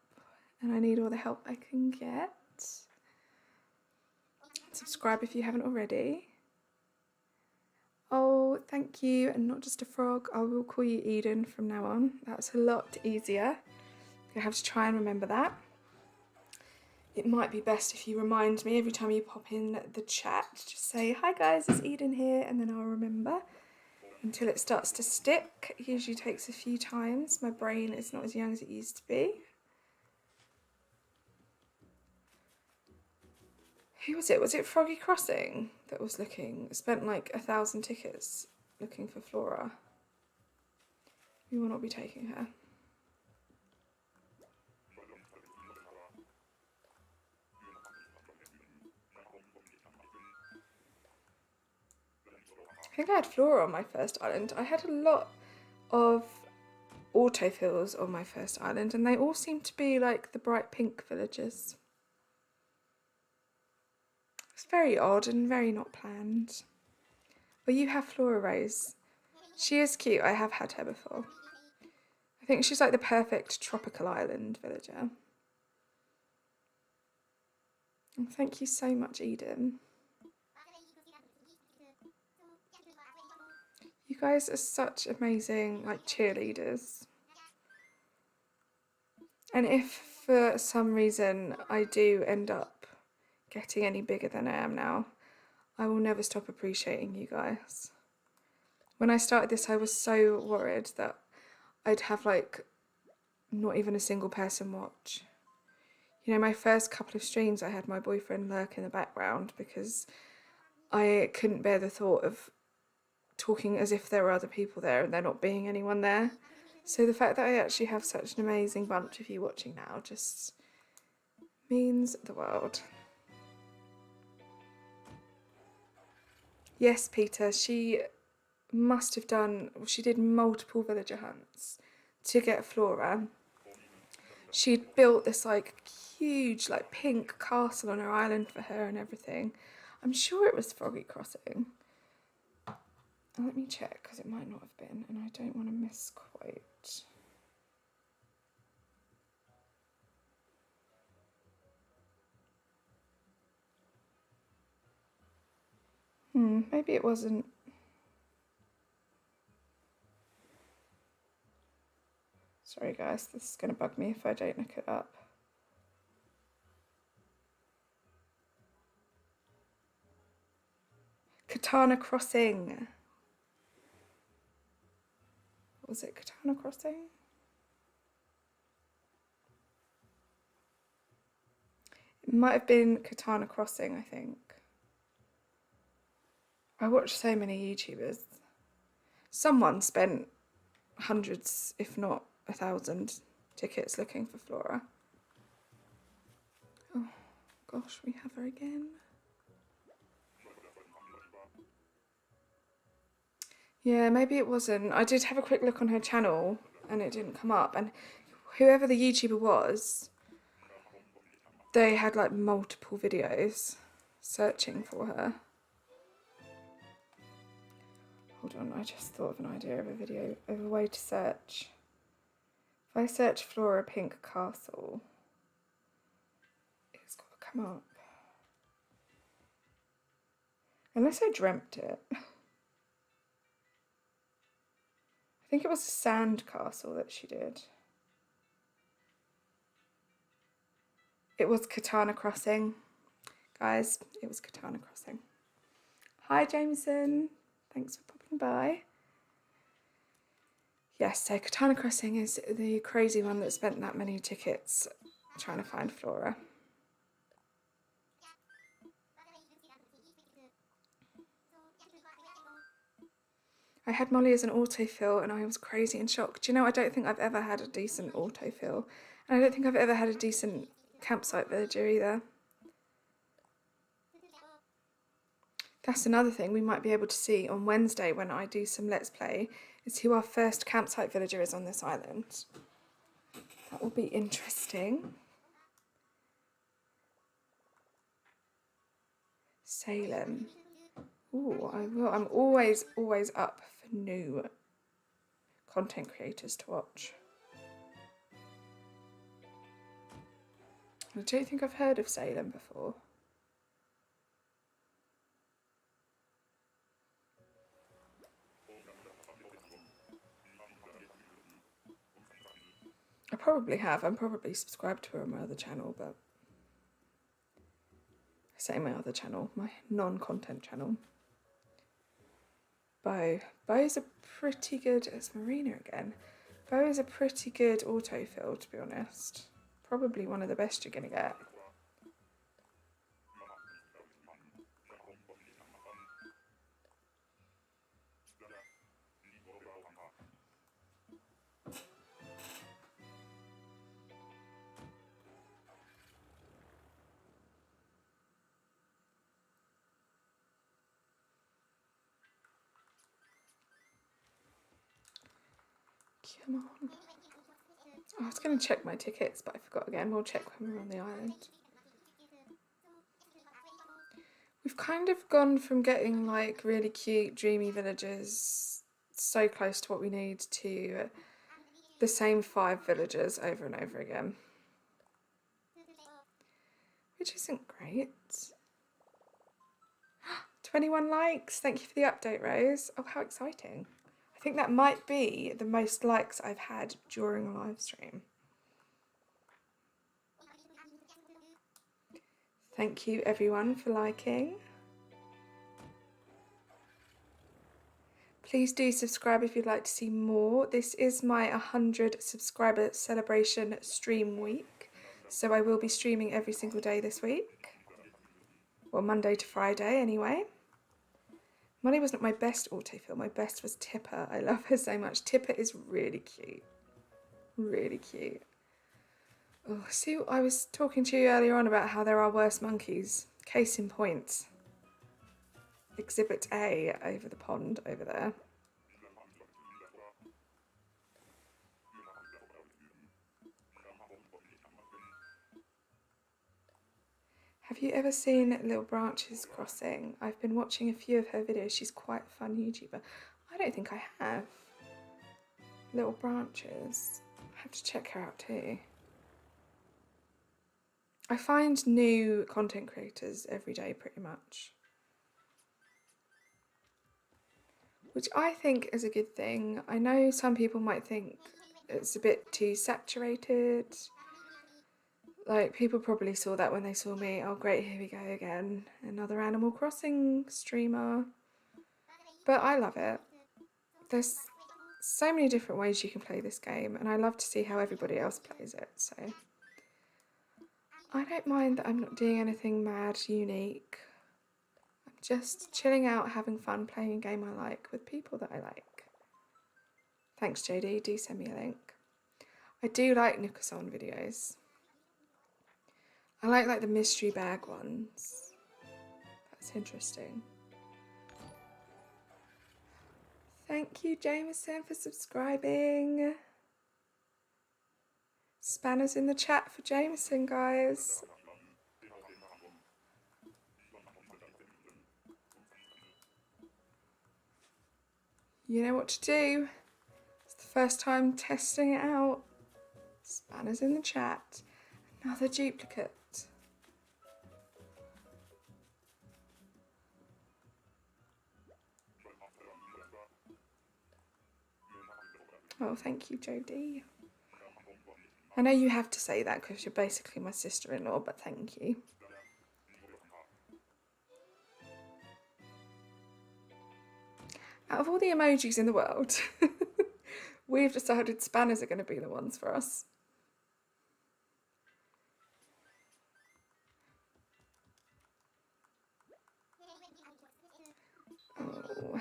and I need all the help I can get. Subscribe if you haven't already. Oh, thank you, and not just a frog. I will call you Eden from now on. That's a lot easier. I have to try and remember that. It might be best if you remind me every time you pop in the chat. Just say, hi guys, it's Eden here, and then I'll remember until it starts to stick. It usually takes a few times. My brain is not as young as it used to be. Who was it? Was it Froggy Crossing that was looking? Spent like 1,000 tickets looking for Flora. We will not be taking her. I think I had Flora on my first island. I had a lot of autofills on my first island, and they all seemed to be like the bright pink villagers. It's very odd and very not planned. Well, you have Flora Rose. She is cute. I have had her before. I think she's like the perfect tropical island villager. And thank you so much, Eden. You guys are such amazing, like, cheerleaders. And if for some reason I do end up getting any bigger than I am now, I will never stop appreciating you guys. When I started this, I was so worried that I'd have like not even a single person watch. You know, my first couple of streams I had my boyfriend lurk in the background because I couldn't bear the thought of talking as if there were other people there and there not being anyone there. So the fact that I actually have such an amazing bunch of you watching now just means the world. Yes, Peter, she must have done, she did multiple villager hunts to get Flora. She'd built this like huge like pink castle on her island for her and everything. I'm sure it was Froggy Crossing. Let me check because it might not have been and I don't want to misquote. Maybe it wasn't. Sorry guys, this is going to bug me if I don't look it up. Katana Crossing. What was it? Katana Crossing? It might have been Katana Crossing, I think. I watch so many YouTubers. Someone spent hundreds, if not 1,000 tickets looking for Flora. Oh gosh, we have her again. Yeah, maybe it wasn't. I did have a quick look on her channel and it didn't come up. And whoever the YouTuber was, they had like multiple videos searching for her. Hold on, I just thought of an idea of a video, of a way to search. If I search Flora Pink Castle, it's got to come up. Unless I dreamt it. I think it was a sand castle that she did. It was Katana Crossing. Guys, it was Katana Crossing. Hi Jameson, thanks for popping by. Yes, so Katana Crossing is the crazy one that spent that many tickets trying to find Flora. I had Molly as an autofill and I was crazy and shocked. Do you know, I don't think I've ever had a decent autofill. And I don't think I've ever had a decent campsite villager either. That's another thing we might be able to see on Wednesday when I do some Let's Play, is who our first campsite villager is on this island. That will be interesting. Salem. Ooh, I will. I'm always up for new content creators to watch. I don't think I've heard of Salem before. I probably have. I'm probably subscribed to her on my other channel, but I say my other channel, my non-content channel. Bo. Bo's a pretty good, it's Marina again. Bo is a pretty good autofill, to be honest. Probably one of the best you're going to get. Come on. Oh, I was going to check my tickets, but I forgot again. We'll check when we're on the island. We've kind of gone from getting like really cute, dreamy villages so close to what we need to the same 5 villagers over and over again. Which isn't great. 21 likes. Thank you for the update, Rose. Oh, how exciting. I think that might be the most likes I've had during a live stream. Thank you everyone for liking. Please do subscribe if you'd like to see more. This is my 100 subscriber celebration stream week. So I will be streaming every single day this week. Well, Monday to Friday anyway. Money wasn't my best autofill. My best was Tipper. I love her so much. Tipper is really cute. Really cute. Oh, see, I was talking to you earlier on about how there are worse monkeys. Case in point. Exhibit A over the pond over there. Have you ever seen Little Branches Crossing? I've been watching a few of her videos. She's quite a fun YouTuber. I don't think I have. Little Branches. I have to check her out too. I find new content creators every day pretty much. Which I think is a good thing. I know some people might think it's a bit too saturated. Like, people probably saw that when they saw me. Oh great, here we go again. Another Animal Crossing streamer. But I love it. There's so many different ways you can play this game, and I love to see how everybody else plays it, so I don't mind that I'm not doing anything mad unique. I'm just chilling out, having fun, playing a game I like with people that I like. Thanks JD, do send me a link. I do like Nukason videos. I like the mystery bag ones. That's interesting. Thank you, Jameson, for subscribing. Spanners in the chat for Jameson, guys. You know what to do. It's the first time testing it out. Spanners in the chat. Another duplicate. Oh, thank you, Jodie. I know you have to say that because you're basically my sister-in-law, but thank you. Out of all the emojis in the world, we've decided spanners are going to be the ones for us. Oh.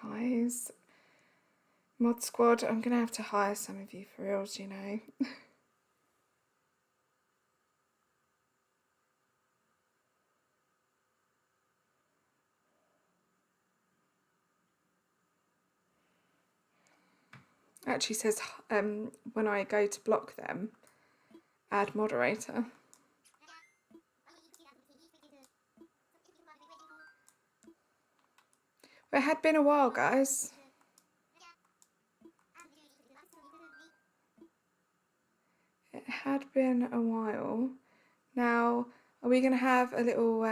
Guys, Mod Squad, I'm going to have to hire some of you for reals, you know. It actually says when I go to block them, add moderator. It had been a while, guys. It had been a while. Now, are we going to have a little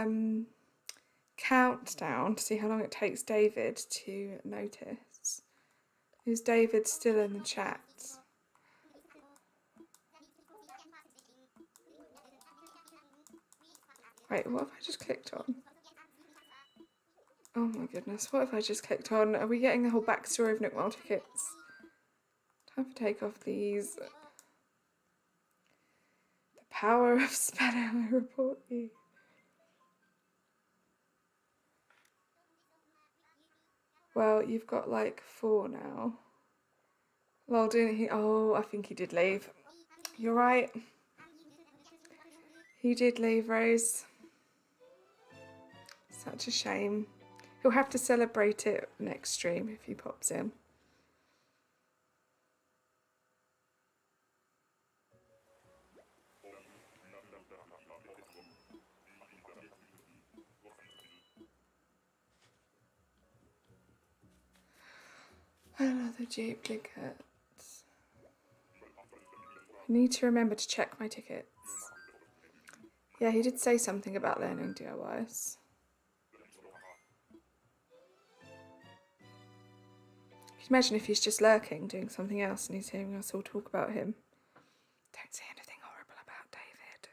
countdown to see how long it takes David to notice? Is David still in the chat? Wait, what have I just clicked on? Oh my goodness, what have I just clicked on? Are we getting the whole backstory of Nook Mile tickets? Time for takeoff, please. The power of Splatoon, I report you. Well, you've got like 4 now. Well, didn't he? Oh, I think he did leave. You're right. He did leave, Rose. Such a shame. He'll have to celebrate it next stream if he pops in. Another duplicate. I need to remember to check my tickets. Yeah, he did say something about learning DIYs. Can you imagine if he's just lurking, doing something else, and he's hearing us all talk about him? Don't say anything horrible about David.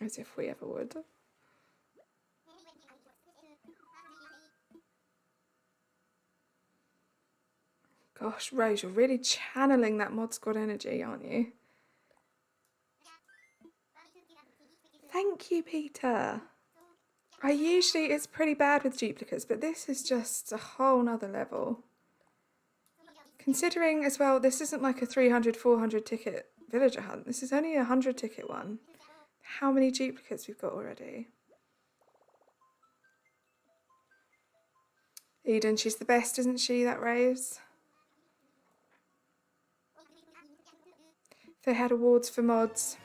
As if we ever would. Gosh, Rose, you're really channeling that Mod Squad energy, aren't you? Thank you, Peter. It's pretty bad with duplicates, but this is just a whole nother level. Considering as well, this isn't like a 300, 400 ticket villager hunt. This is only a 100 ticket one. How many duplicates we've got already? Eden, she's the best, isn't she, that Rose? If they had awards for mods,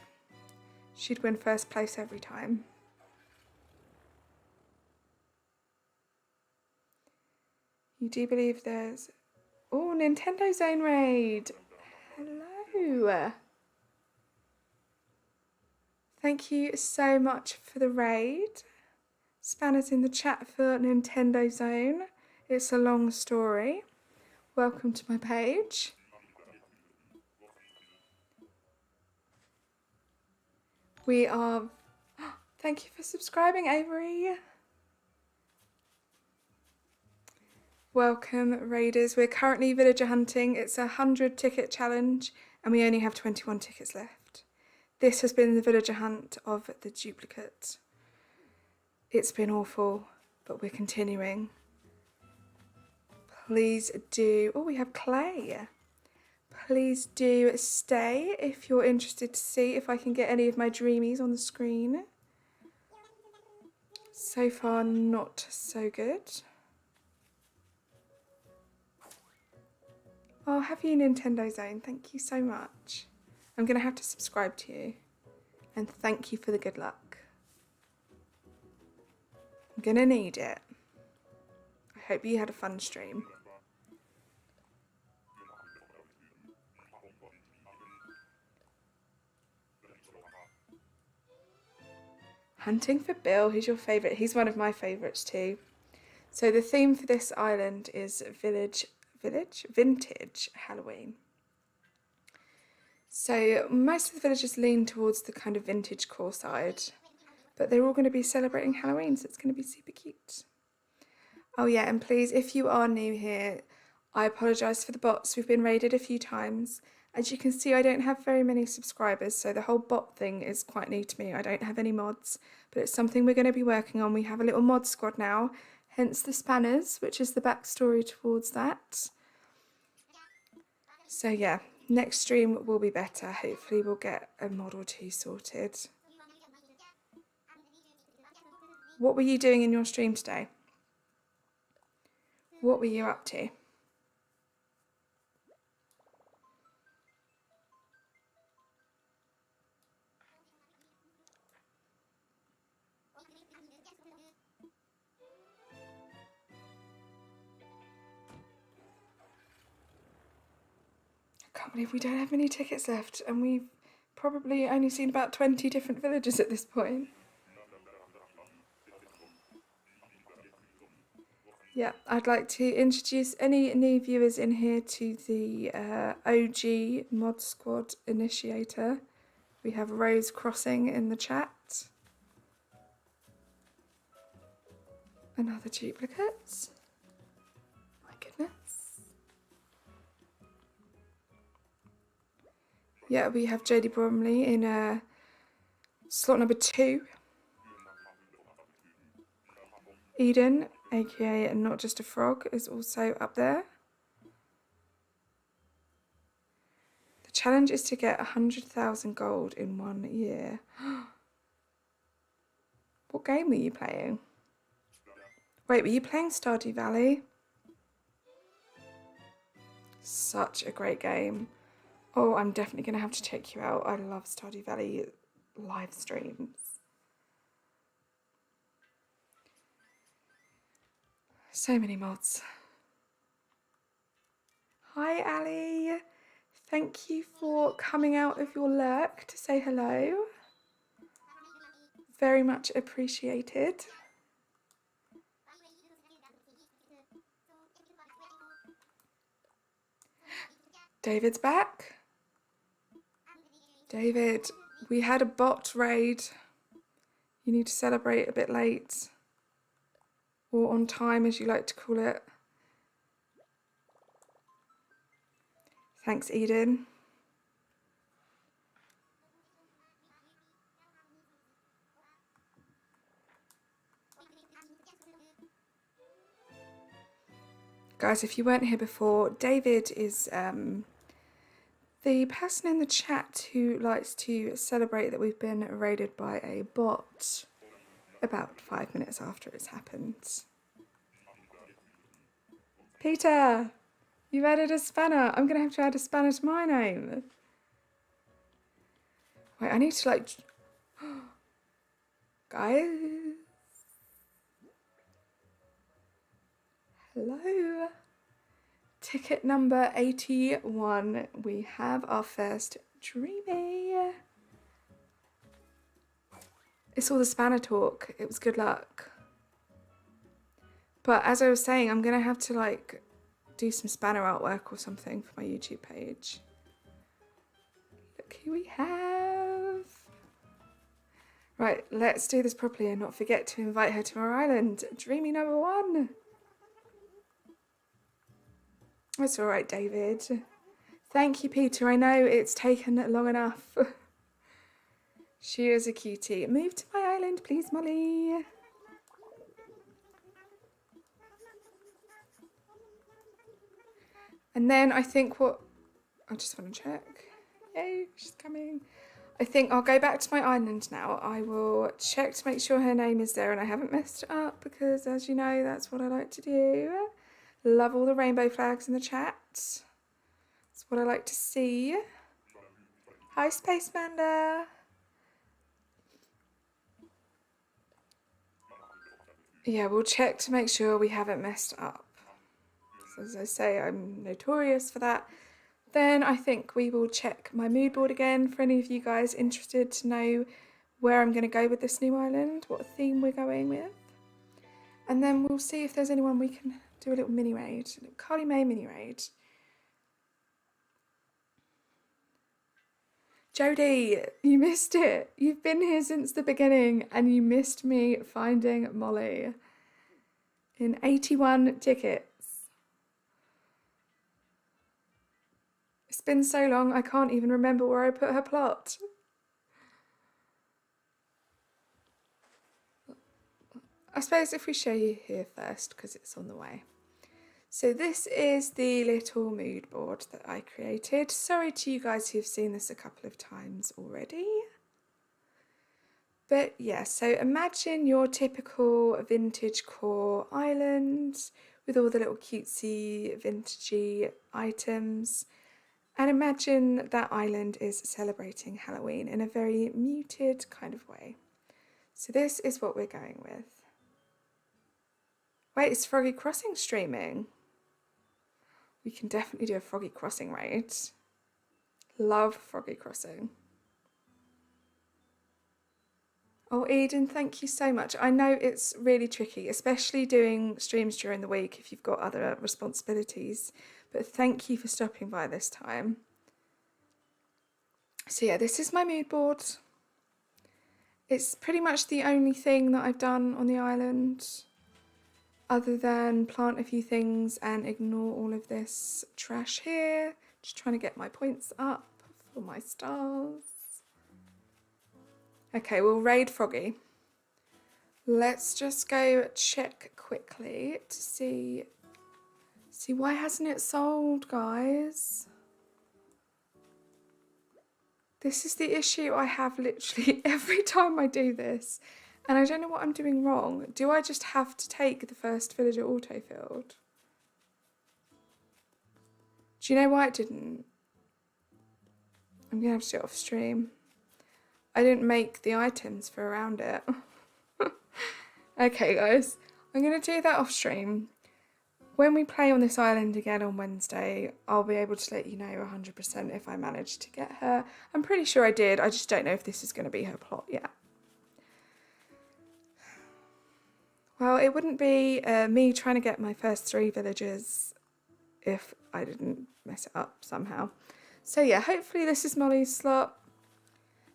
she'd win first place every time. You do believe there's... Oh, Nintendo Zone Raid! Hello! Thank you so much for the raid. Spanners in the chat for Nintendo Zone. It's a long story. Welcome to my page. We are... Thank you for subscribing, Avery. Welcome, raiders. We're currently villager hunting. It's a 100 ticket challenge and we only have 21 tickets left. This has been the villager hunt of the duplicate. It's been awful, but we're continuing. Please do... Oh, we have Clay. Please do stay if you're interested to see if I can get any of my dreamies on the screen. So far, not so good. Oh, have you, Nintendo Zone? Thank you so much. I'm going to have to subscribe to you. And thank you for the good luck. I'm going to need it. I hope you had a fun stream. Hunting for Bill, who's your favourite? He's one of my favourites too. So the theme for this island is vintage Halloween. So most of the villagers lean towards the kind of vintage core side, but they're all going to be celebrating Halloween, so it's going to be super cute. Oh yeah, and please, if you are new here, I apologise for the bots. We've been raided a few times. As you can see, I don't have very many subscribers, so the whole bot thing is quite new to me. I don't have any mods, but it's something we're going to be working on. We have a little mod squad now, hence the spanners, which is the backstory towards that. So yeah, next stream will be better. Hopefully we'll get a mod or two sorted. What were you doing in your stream today? What were you up to? can't believe we don't have many tickets left, and we've probably only seen about 20 different villages at this point. Yeah, I'd like to introduce any new viewers in here to the OG Mod Squad initiator. We have Rose Crossing in the chat. Another duplicate. My goodness. Yeah, we have Jodie Bromley in slot number 2. Eden, aka Not Just a Frog, is also up there. The challenge is to get 100,000 gold in 1 year. What game were you playing? Wait, were you playing Stardew Valley? Such a great game. Oh, I'm definitely going to have to check you out. I love Stardew Valley live streams. So many mods. Hi, Ali. Thank you for coming out of your lurk to say hello. Very much appreciated. David's back. David, we had a bot raid. You need to celebrate a bit late. Or on time, as you like to call it. Thanks, Eden. Guys, if you weren't here before, David is the person in the chat who likes to celebrate that we've been raided by a bot about 5 minutes after it's happened. Peter, you've added a spanner. I'm going to have to add a spanner to my name. Wait, I need to like... Guys. Hello. Ticket number 81. We have our first Dreamy. It's all the spanner talk. It was good luck. But as I was saying, I'm going to have to like do some spanner artwork or something for my YouTube page. Look who we have. Right, let's do this properly and not forget to invite her to our island. Dreamy number 1. It's all right, David. Thank you, Peter. I know it's taken long enough. She is a cutie. Move to my island, please, Molly. And then I think what... I just want to check. Yay, she's coming. I think I'll go back to my island now. I will check to make sure her name is there and I haven't messed it up because, as you know, that's what I like to do. Love all the rainbow flags in the chat. That's what I like to see. Hi, Space Manda. Yeah, we'll check to make sure we haven't messed up. So as I say, I'm notorious for that. Then I think we will check my mood board again for any of you guys interested to know where I'm going to go with this new island, what theme we're going with. And then we'll see if there's anyone we can do a little mini raid, a little Carly May mini raid. Jodie, you missed it. You've been here since the beginning and you missed me finding Molly in 81 tickets. It's been so long I can't even remember where I put her plot. I suppose if we show you here first because it's on the way. So this is the little mood board that I created. Sorry to you guys who've seen this a couple of times already. But yeah, so imagine your typical vintage core island with all the little cutesy vintagey items. And imagine that island is celebrating Halloween in a very muted kind of way. So this is what we're going with. Wait, is Froggy Crossing streaming? We can definitely do a Froggy Crossing raid. Love Froggy Crossing. Oh, Eden, thank you so much. I know it's really tricky, especially doing streams during the week if you've got other responsibilities, but thank you for stopping by this time. So yeah, this is my mood board. It's pretty much the only thing that I've done on the island, other than plant a few things and ignore all of this trash here. Just trying to get my points up for my stars. Okay, we'll raid Froggy. Let's just go check quickly to see why hasn't it sold, guys? This is the issue I have literally every time I do this, and I don't know what I'm doing wrong. Do I just have to take the first villager autofilled? Do you know why it didn't? I'm gonna have to do it off stream. I didn't make the items for around it. Okay, guys, I'm going to do that off stream. When we play on this island again on Wednesday, I'll be able to let you know 100% if I managed to get her. I'm pretty sure I did, I just don't know if this is going to be her plot yet. Well, it wouldn't be me trying to get my first 3 villagers if I didn't mess it up somehow. So yeah, hopefully this is Molly's slot.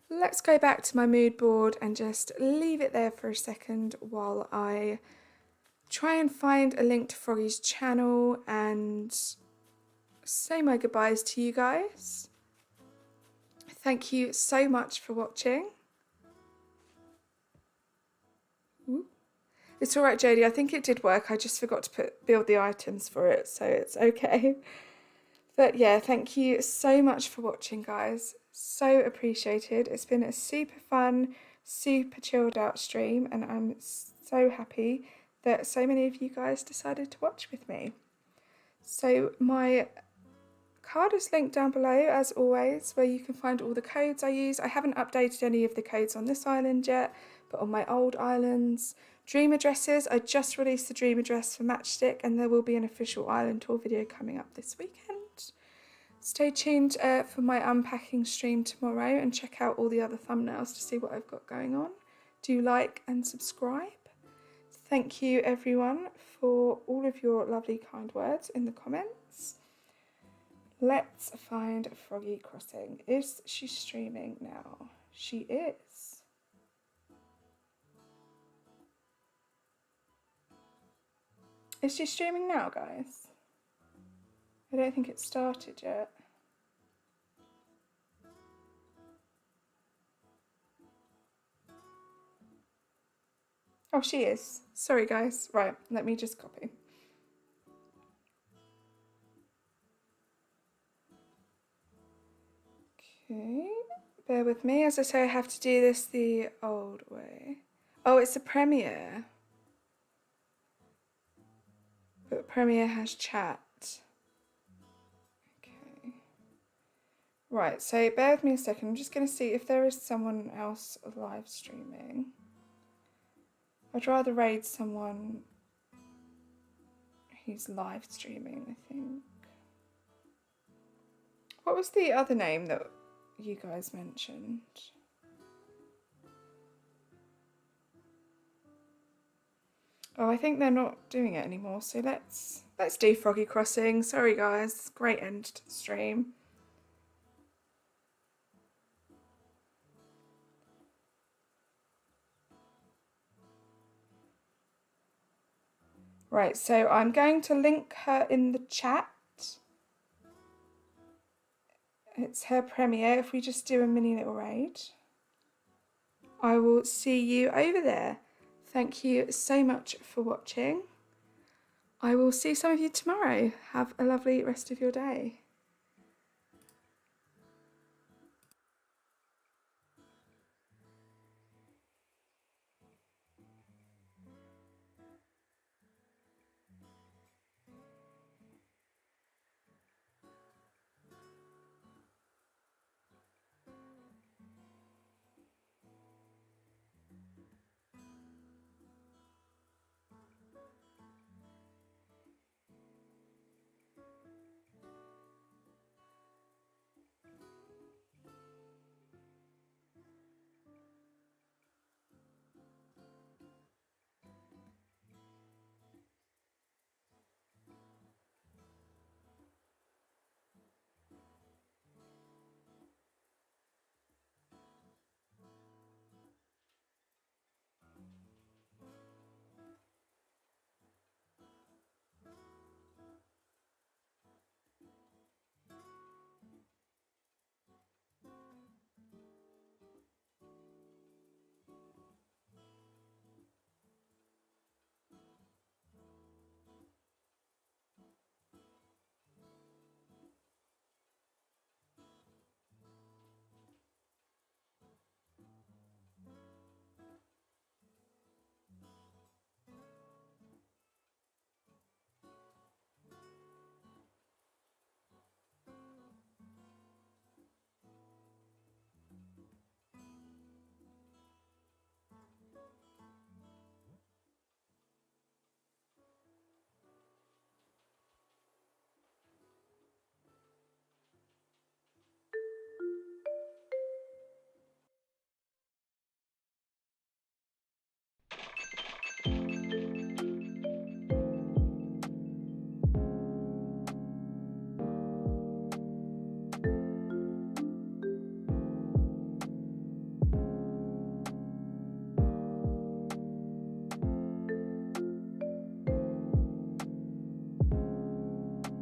Let's go back to my mood board and just leave it there for a second while I try and find a link to Froggy's channel and say my goodbyes to you guys. Thank you so much for watching. Ooh. It's alright, Jodie, I think it did work. I just forgot to build the items for it, so it's okay. But yeah, thank you so much for watching, guys. So appreciated. It's been a super fun, super chilled out stream, and I'm so happy that so many of you guys decided to watch with me. So my card is linked down below as always, where you can find all the codes I use. I haven't updated any of the codes on this island yet, but on my old islands. Dream addresses, I just released the dream address for Matchstick, and there will be an official island tour video coming up this weekend. Stay tuned for my unpacking stream tomorrow and check out all the other thumbnails to see what I've got going on. Do like and subscribe. Thank you everyone for all of your lovely kind words in the comments. Let's find Froggy Crossing. Is she streaming now? She is. Is she streaming now, guys? I don't think it started yet. Oh, she is. Sorry, guys. Right, let me just copy. Okay, bear with me. As I say, I have to do this the old way. Oh, it's a premiere. But premiere has chat. Okay. Right, so bear with me a second. I'm just going to see if there is someone else live streaming. I'd rather raid someone who's live streaming, I think. What was the other name that you guys mentioned? Oh, I think they're not doing it anymore, so let's do Froggy Crossing. Sorry guys, great end to the stream. Right, so I'm going to link her in the chat. It's her premiere. If we just do a mini little raid, I will see you over there. Thank you so much for watching. I will see some of you tomorrow. Have a lovely rest of your day.